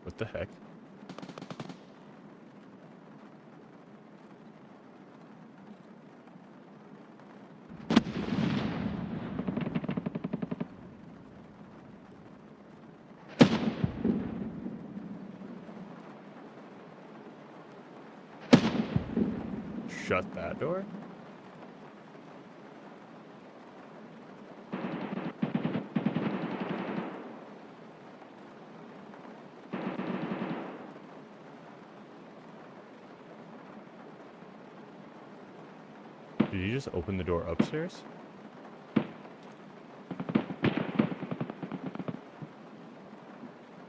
Speaker 1: What the heck? Shut that door? Did you just open the door upstairs?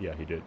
Speaker 1: Yeah, he did.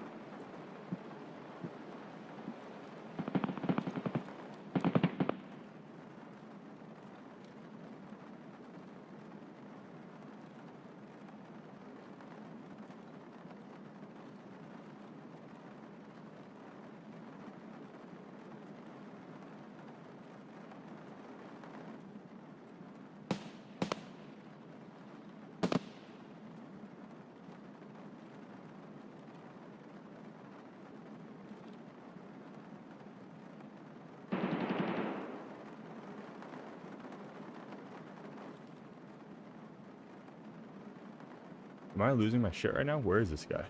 Speaker 1: Am I losing my shit right now? Where is this guy?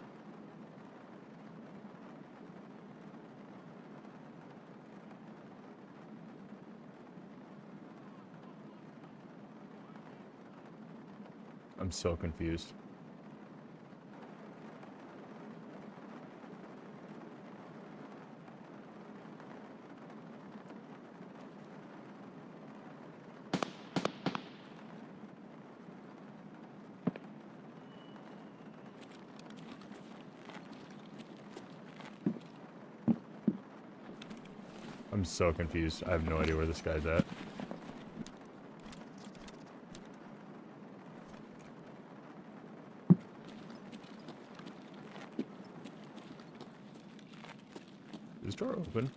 Speaker 1: I'm so confused. I'm so confused. I have no idea where this guy's at. Is this door open?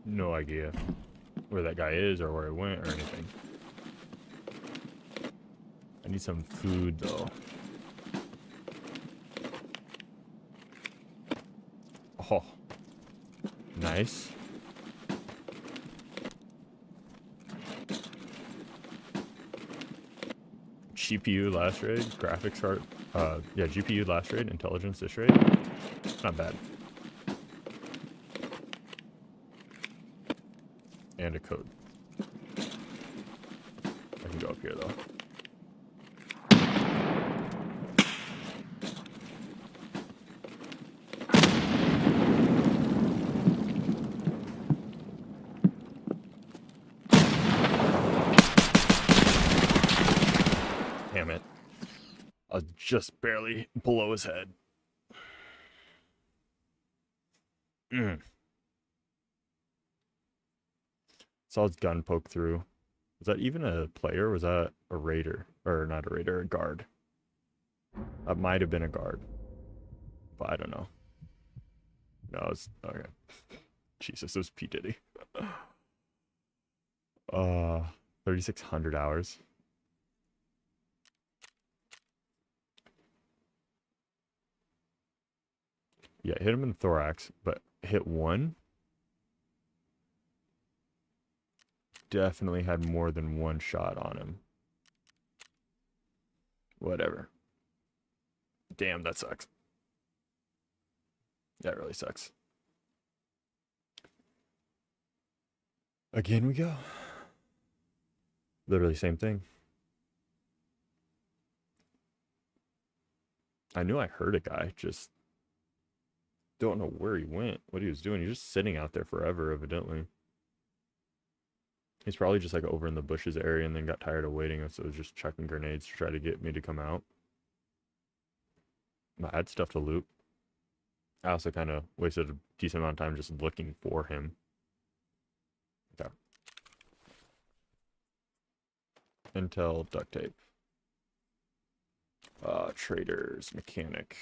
Speaker 1: No idea where that guy is or where he went or anything. I need some food though. Oh, nice. GPU last raid, graphics card, yeah, GPU last raid, intelligence this raid. Not bad. And a code. I can go up here though. Damn it. I was just barely below his head. Saw his gun poke through. Was that even a player? Or was that a raider? Or not a raider, a guard. That might have been a guard. But I don't know. No, it's okay. Jesus, it was P. Diddy. 3,600 hours. Yeah, hit him in the thorax, but hit one. Definitely had more than one shot on him. Whatever. Damn, that sucks. That really sucks. Again we go. Literally same thing. I knew I heard a guy, just don't know where he went, what he was doing. He's just sitting out there forever, evidently. He's probably just like over in the bushes area and then got tired of waiting, so was just chucking grenades to try to get me to come out. I had stuff to loot. I also kind of wasted a decent amount of time just looking for him. Okay. Intel, duct tape. Traders, mechanic.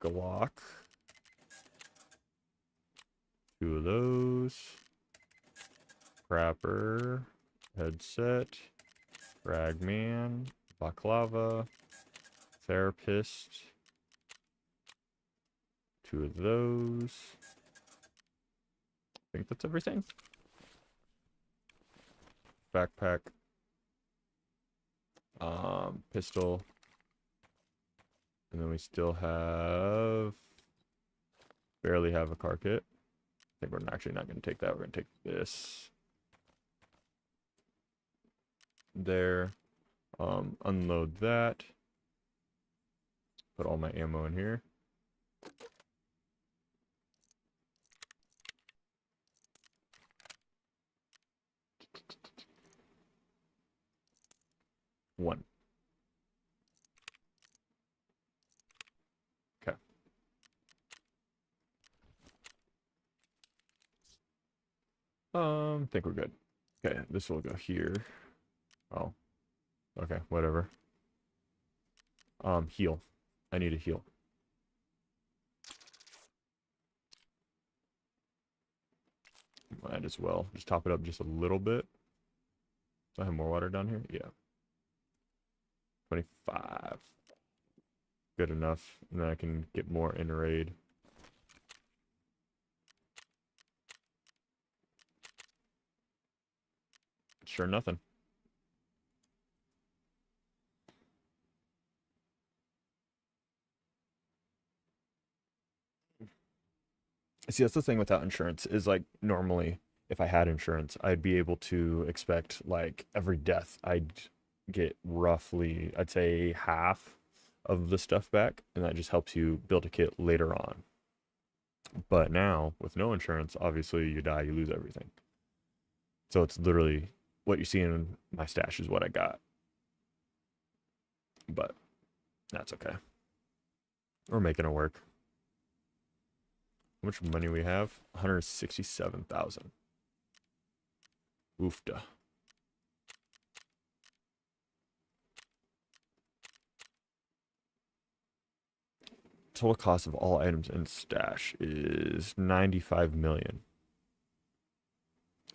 Speaker 1: Glock. 2 of those. Crapper. Headset. Ragman. Baklava. Therapist. 2 of those. I think that's everything. Backpack. Pistol. And then we still have... barely have a car kit. I think we're actually not going to take that. We're going to take this. There. Unload that. Put all my ammo in here. One. Okay. I think we're good. Okay, this will go here. Oh. Okay, whatever. Heal. I need a heal. Might as well. Just top it up just a little bit. Do I have more water down here? Yeah. 25. Good enough. And then I can get more in raid. Sure, nothing. See, that's the thing without insurance is like normally if I had insurance, I'd be able to expect like every death I'd get roughly, I'd say half of the stuff back, and that just helps you build a kit later on. But now with no insurance, obviously you die, you lose everything. So it's literally what you see in my stash is what I got. But that's okay. We're making it work. How much money we have? 167,000. Oofda. Total cost of all items in stash is 95 million.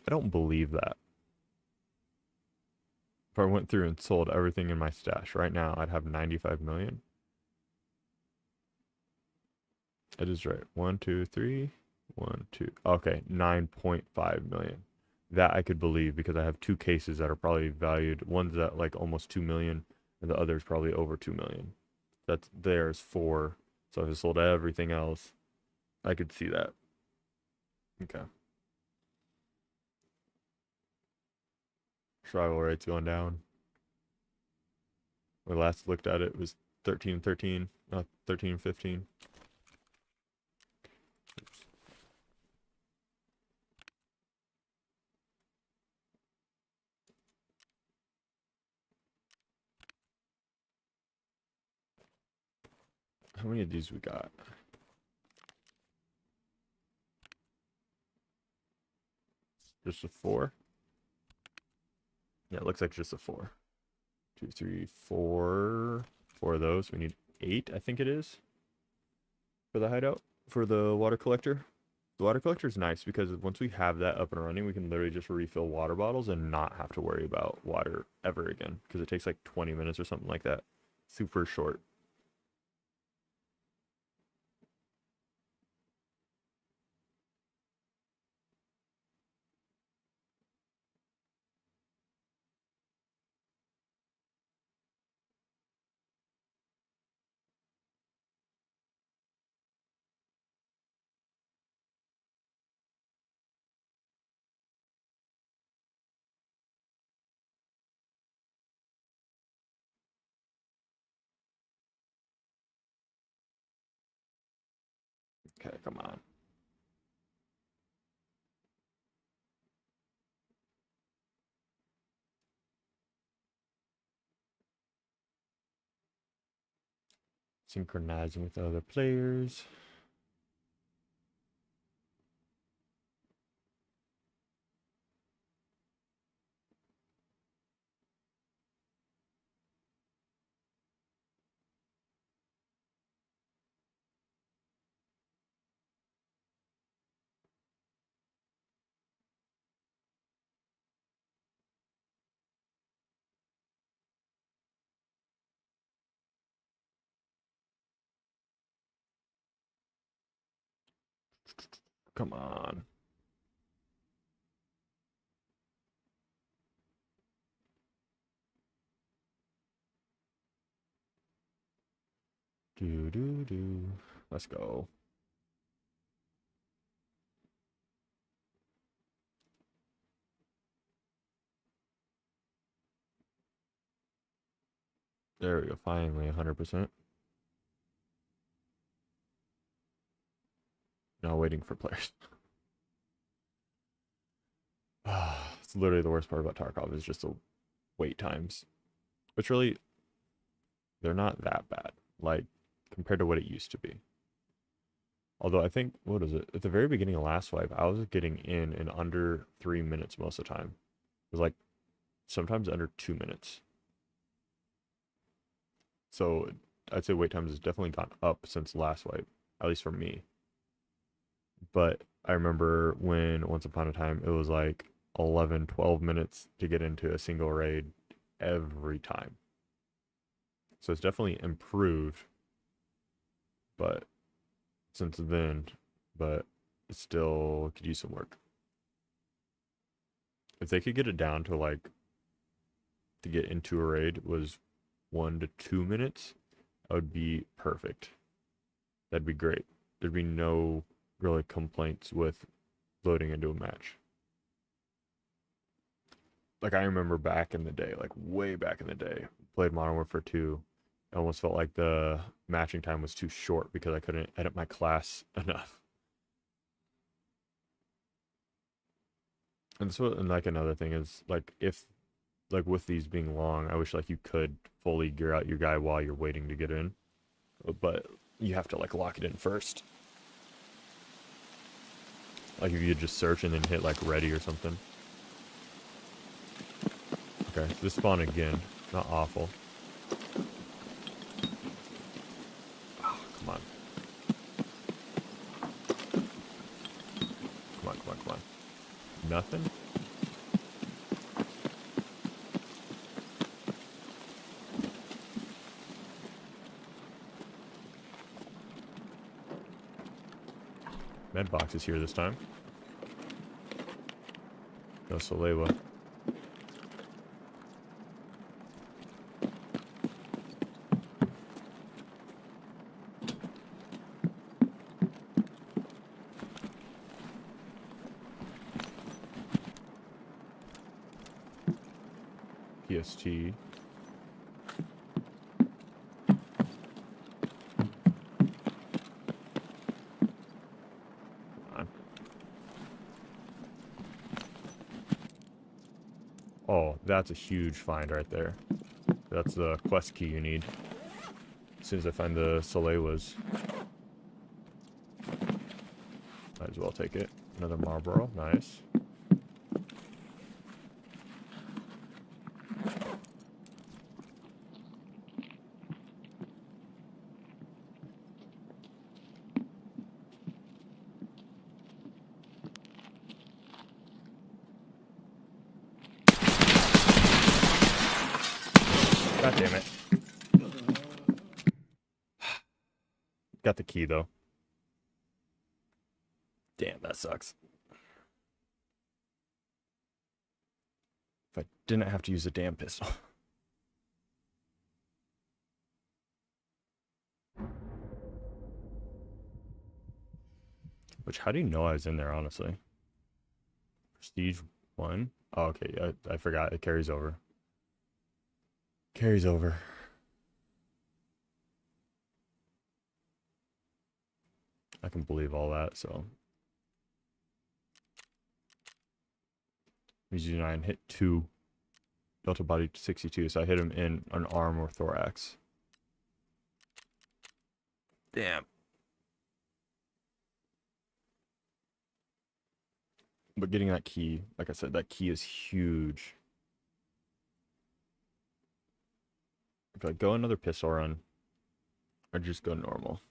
Speaker 1: I don't believe that. If I went through and sold everything in my stash right now, I'd have 95 million. That is right. 1, 2, 3. 1, 2. Okay, 9.5 million. That I could believe because I have 2 cases that are probably valued. One's at like almost 2 million, and the other's probably over 2 million. That's there's 4. So if I sold everything else, I could see that. Okay. Survival rate's going down. When I last looked at it, it was 13, 15. Oops. How many of these we got? Just a 4? Yeah, it looks like just a 4. 2, 3, 4. 4 of those. We need 8, I think it is, for the hideout, for the water collector. The water collector is nice because once we have that up and running, we can literally just refill water bottles and not have to worry about water ever again, because it takes like 20 minutes or something like that. Super short. Okay, come on. Synchronizing with other players. Come on. Do do do. Let's go. There we go. Finally, 100%. Now waiting for players. It's literally the worst part about Tarkov is just the wait times, which really, they're not that bad, like compared to what it used to be. Although I think, what is it? At the very beginning of last wipe, I was getting in under 3 minutes most of the time. It was like sometimes under 2 minutes. So I'd say wait times has definitely gone up since last wipe, at least for me. But I remember when once upon a time it was like 11, 12 minutes to get into a single raid every time. So it's definitely improved, but since then, but it still could use some work. If they could get it down to like to get into a raid was 1 to 2 minutes, that would be perfect. That'd be great. There'd be no really complaints with loading into a match. Like I remember back in the day, like way back in the day, played Modern Warfare 2. I almost felt like the matching time was too short because I couldn't edit my class enough. And so, and like another thing is like if like with these being long, I wish like you could fully gear out your guy while you're waiting to get in, but you have to like lock it in first. Like if you just search and then hit like ready or something. Okay, this spawn again. Not awful. Oh, come on. Come on, come on, come on. Nothing? Med box is here this time. No Salewa. PST. Oh, that's a huge find right there. That's the quest key you need. As soon as I find the Salewas. Might as well take it. Another Marlboro, nice. Got the key though. Damn, that sucks. If I didn't have to use a damn pistol. Which, how do you know I was in there, honestly? Prestige 1? Oh, okay, I forgot. It carries over. Carries over. I can believe all that, so. Prestige 9 hit 2. Delta body 62, so I hit him in an arm or thorax. Damn. But getting that key, like I said, that key is huge. If I go another pistol run, or just go normal.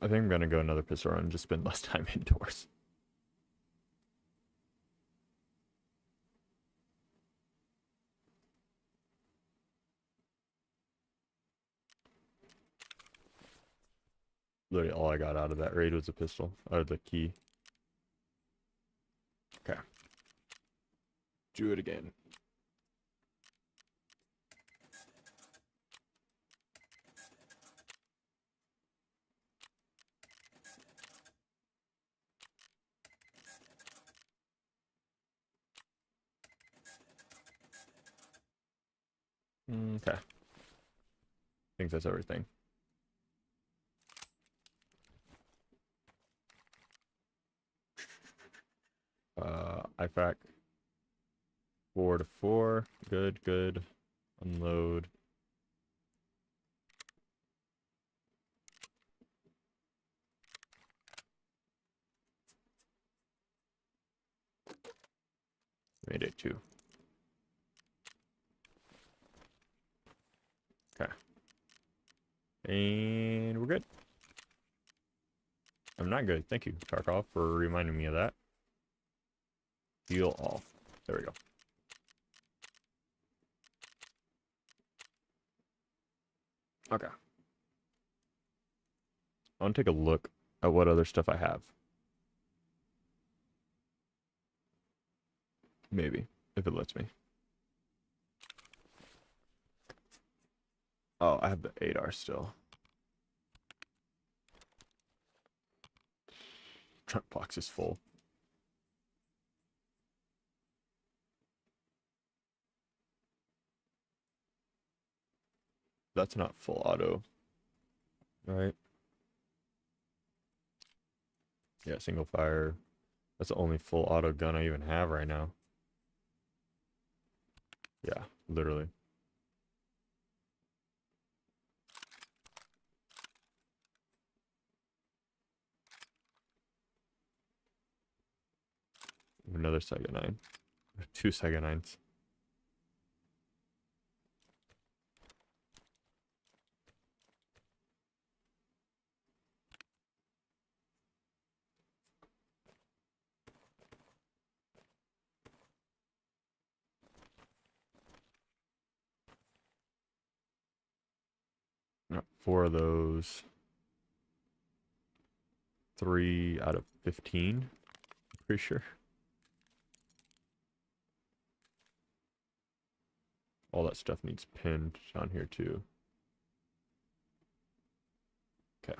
Speaker 1: I think I'm gonna go another pistol run and just spend less time indoors. Literally all I got out of that raid was a pistol, or the key. Okay. Do it again. Okay. I think that's everything. IFAC 4 to 4. Good, good. Unload. Made it 2. Okay. And we're good. I'm not good. Thank you, Tarkov, for reminding me of that. Heal all. There we go. Okay. I want to take a look at what other stuff I have. Maybe, if it lets me. Oh, I have the 8R still. Trunk box is full. That's not full auto, right? Yeah, single fire. That's the only full auto gun I even have right now. Yeah, literally. Another Sega 9. 2 Sega 9s. Got 4 of those. 3 out of 15. Pretty sure. All that stuff needs pinned down here too. Okay.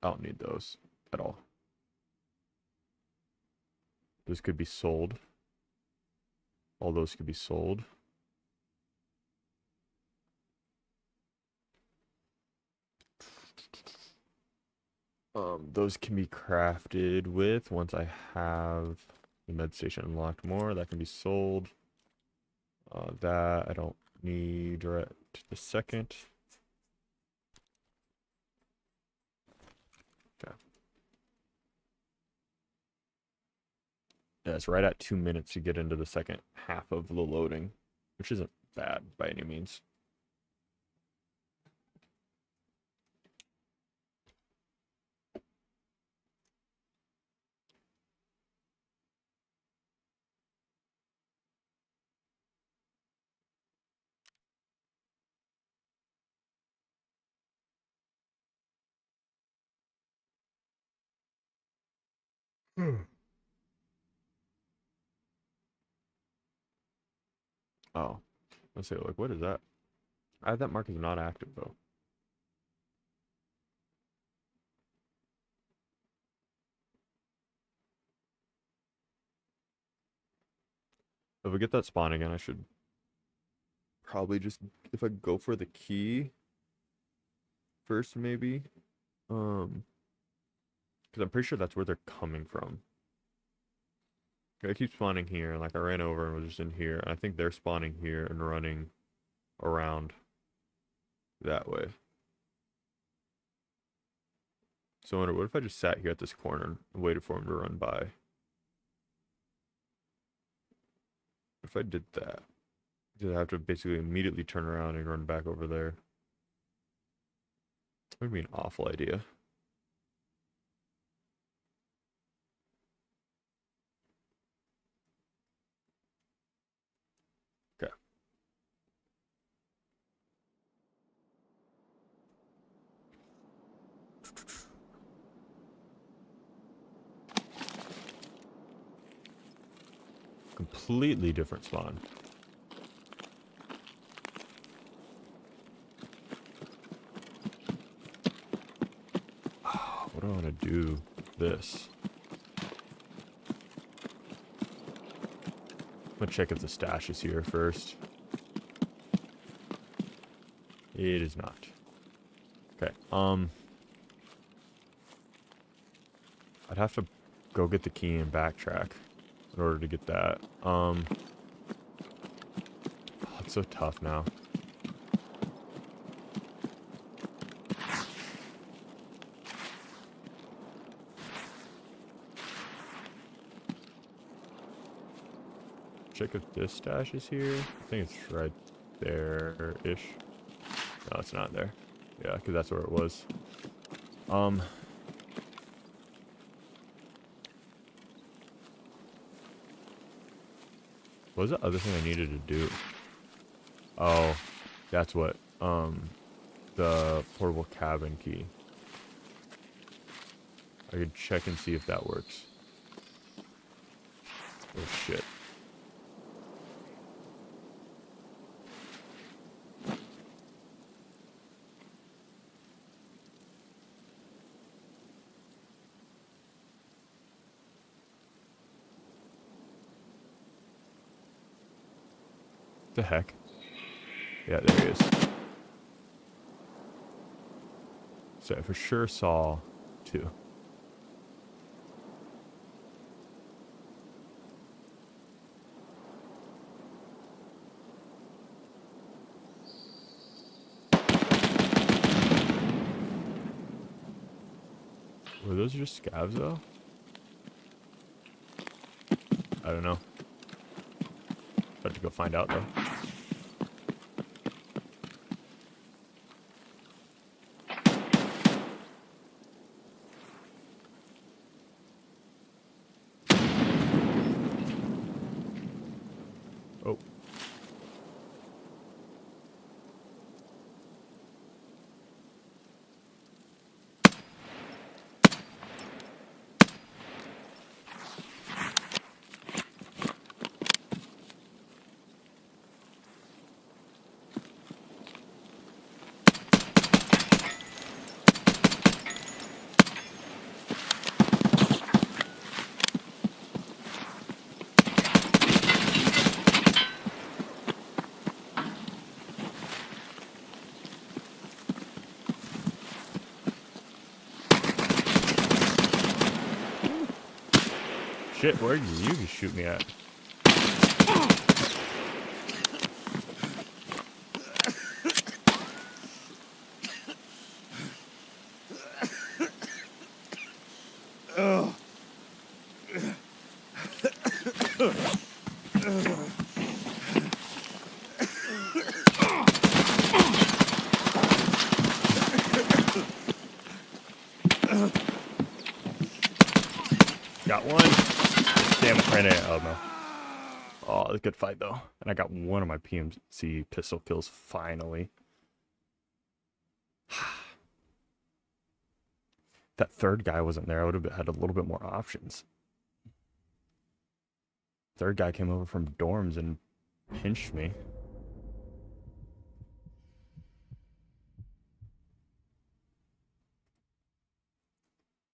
Speaker 1: I don't need those at all. Those could be sold. All those could be sold. Those can be crafted with once I have the med station unlocked more. That can be sold. That I don't need right this second. Okay. Yeah, it's right at 2 minutes to get into the second half of the loading, which isn't bad by any means. Oh, let's see. Like, what is that? I have that mark as not active though. If we get that spawn again, I should probably just, if I go for the key first, maybe. Because I'm pretty sure that's where they're coming from. I keep spawning here, like I ran over and was just in here. I think they're spawning here and running around that way. So I wonder, what if I just sat here at this corner and waited for him to run by? If I did that, did I have to basically immediately turn around and run back over there? That would be an awful idea. Okay. Completely different spawn. What do I want to do with this? I'm gonna check if the stash is here first. It is not. Okay. I'd have to go get the key and backtrack in order to get that. Oh, it's so tough now. Check if this stash is here. I think it's right there-ish. No, it's not there. Yeah, because that's where it was. What was the other thing I needed to do? Oh, that's what. The portable cabin key. I could check and see if that works. Oh shit. The heck? Yeah, there he is. So I for sure saw two. Were those just scavs though? I don't know. About to go find out though. Oh. Shit, where did you just shoot me at? Got one. Damn it, ran out. Oh no. Oh, it was a good fight though. And I got one of my PMC pistol kills finally. That third guy wasn't there, I would have had a little bit more options. Third guy came over from dorms and pinched me.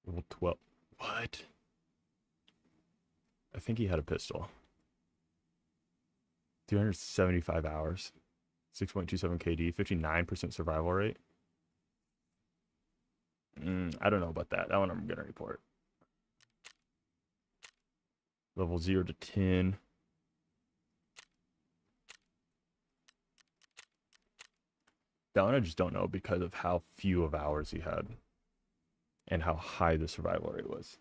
Speaker 1: Level 12. What? I think he had a pistol. 375 hours. 6.27 KD. 59% survival rate. I don't know about that. That one I'm going to report. Level 0 to 10. That one I just don't know because of how few of hours he had. And how high the survival rate was.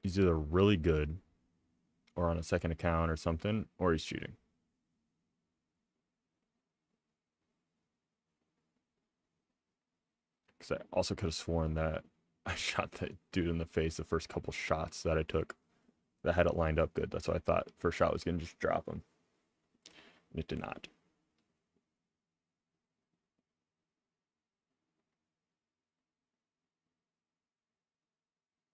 Speaker 1: He's either really good or on a second account or something, or he's cheating. Because I also could have sworn that I shot that dude in the face the first couple shots that I took that had it lined up good. That's why I thought first shot was going to just drop him. And it did not.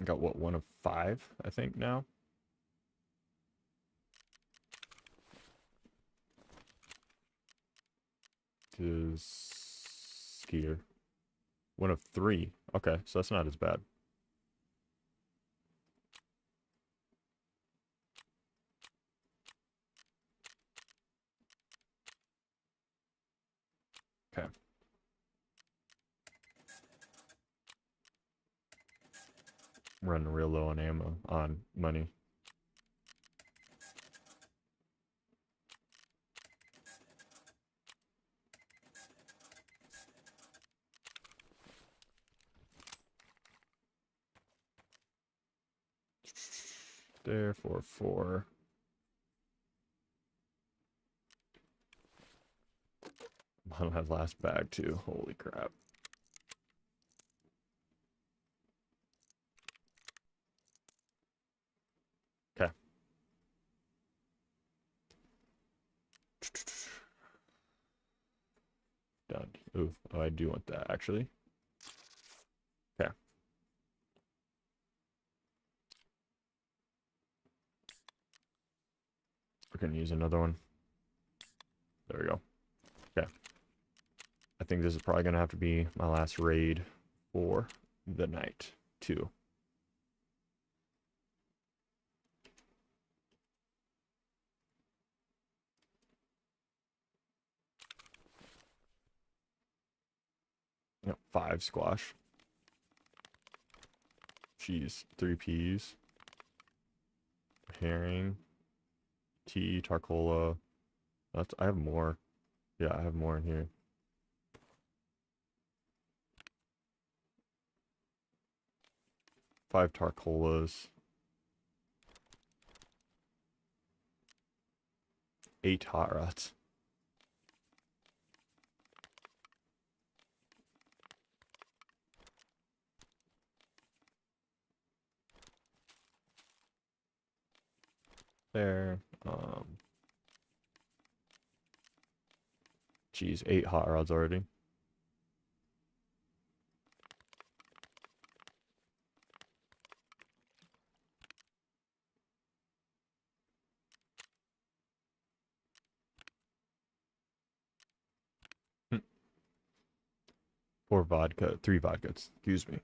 Speaker 1: I got what, 1 of 5, I think now? Is skier. 1 of 3. Okay, so that's not as bad. Okay. I'm running real low on ammo, on money. There, 4. I'm on my last bag too. Holy crap. Okay. Done. Ooh, oh, I do want that actually. Okay. We're gonna use another one. There we go. Okay. I think this is probably gonna have to be my last raid for the night too. Yep, 5 squash. Cheese, 3 peas. Herring. Tea, tarcola. That's, I have more. Yeah, I have more in here. Five tarcolas. 8 hot rods. There. Geez, 8 hot rods already. Hmm. 4 vodka, 3 vodkas. Excuse me.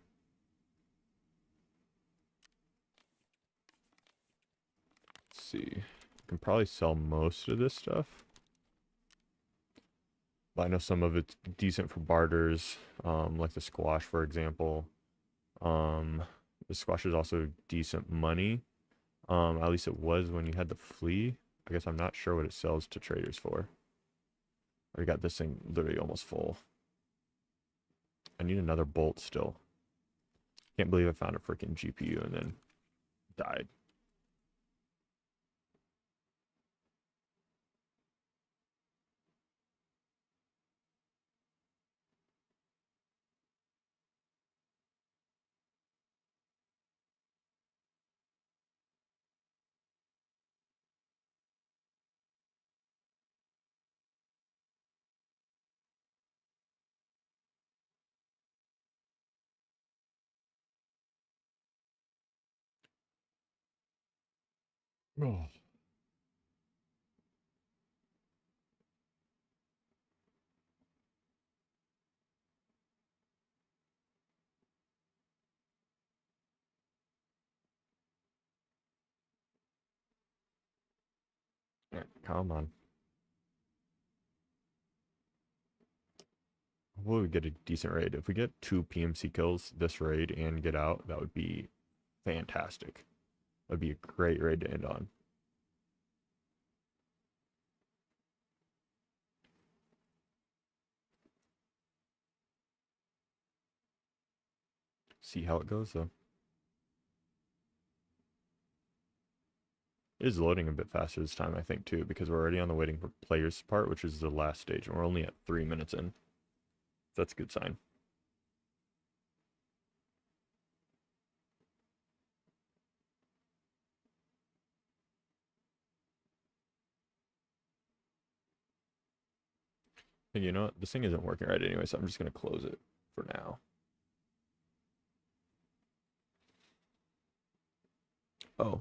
Speaker 1: Let's see. I can probably sell most of this stuff. But I know some of it's decent for barters, like the squash, for example. The squash is also decent money. At least it was when you had the flea. I guess I'm not sure what it sells to traders for. I got this thing literally almost full. I need another bolt still. Can't believe I found a freaking GPU and then died. Oh. Yeah, come on. Hopefully we get a decent raid. If we get 2 PMC kills this raid and get out, that would be fantastic. That'd be a great raid to end on. See how it goes though. It is loading a bit faster this time, I think, too, because we're already on the waiting for players part, which is the last stage, and we're only at 3 minutes in. That's a good sign. And you know what? This thing isn't working right anyway, so I'm just going to close it for now. Oh.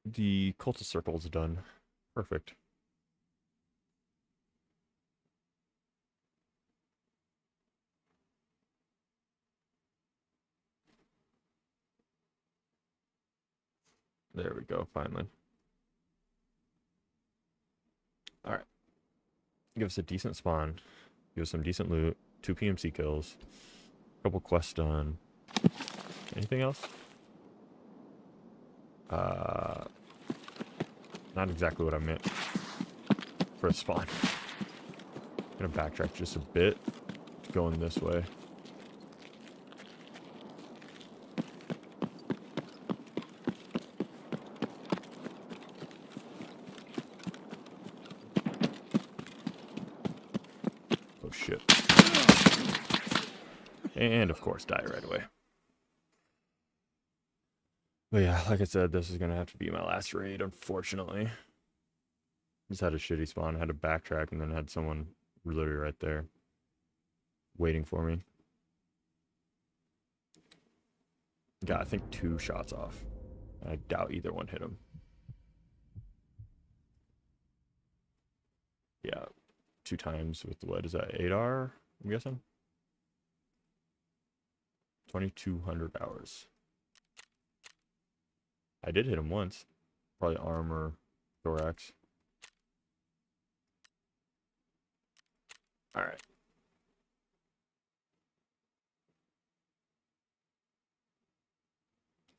Speaker 1: The cultist circle is done. Perfect. There we go, finally. Alright. Give us a decent spawn. Give us some decent loot. 2 PMC kills. A couple quests done. Anything else? Not exactly what I meant for a spawn. I'm gonna backtrack just a bit, going this way. Oh shit. And of course die right away. But yeah, like I said, this is gonna have to be my last raid, unfortunately. Just had a shitty spawn, I had to backtrack, and then had someone literally right there waiting for me. Got, I think, 2 shots off. I doubt either one hit him. Yeah, 2 times with what is that, 8R, I'm guessing? 2,200 hours. I did hit him once. Probably arm or thorax. Alright.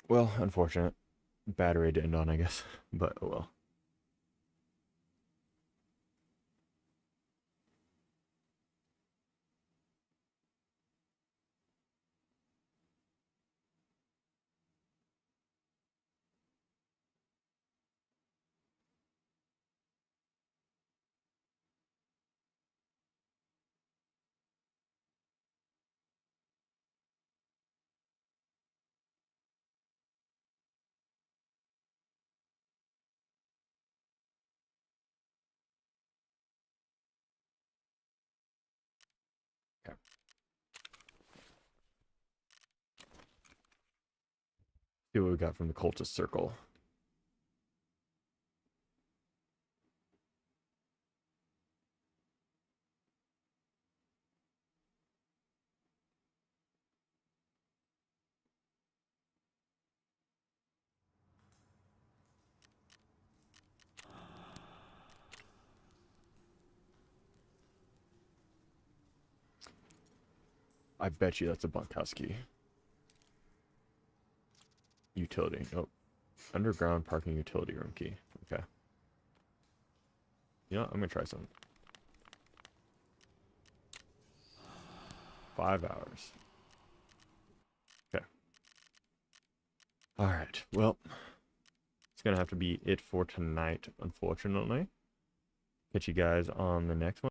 Speaker 1: Well, unfortunate. Bad raid to end on, I guess. But, oh well. Okay. See what we got from the cultist circle. I bet you that's a bunkhouse key. Utility. Oh. Underground parking utility room key. Okay. You know what? I'm gonna try something. 5 hours. Okay. Alright. Well, it's gonna have to be it for tonight, unfortunately. Catch you guys on the next one.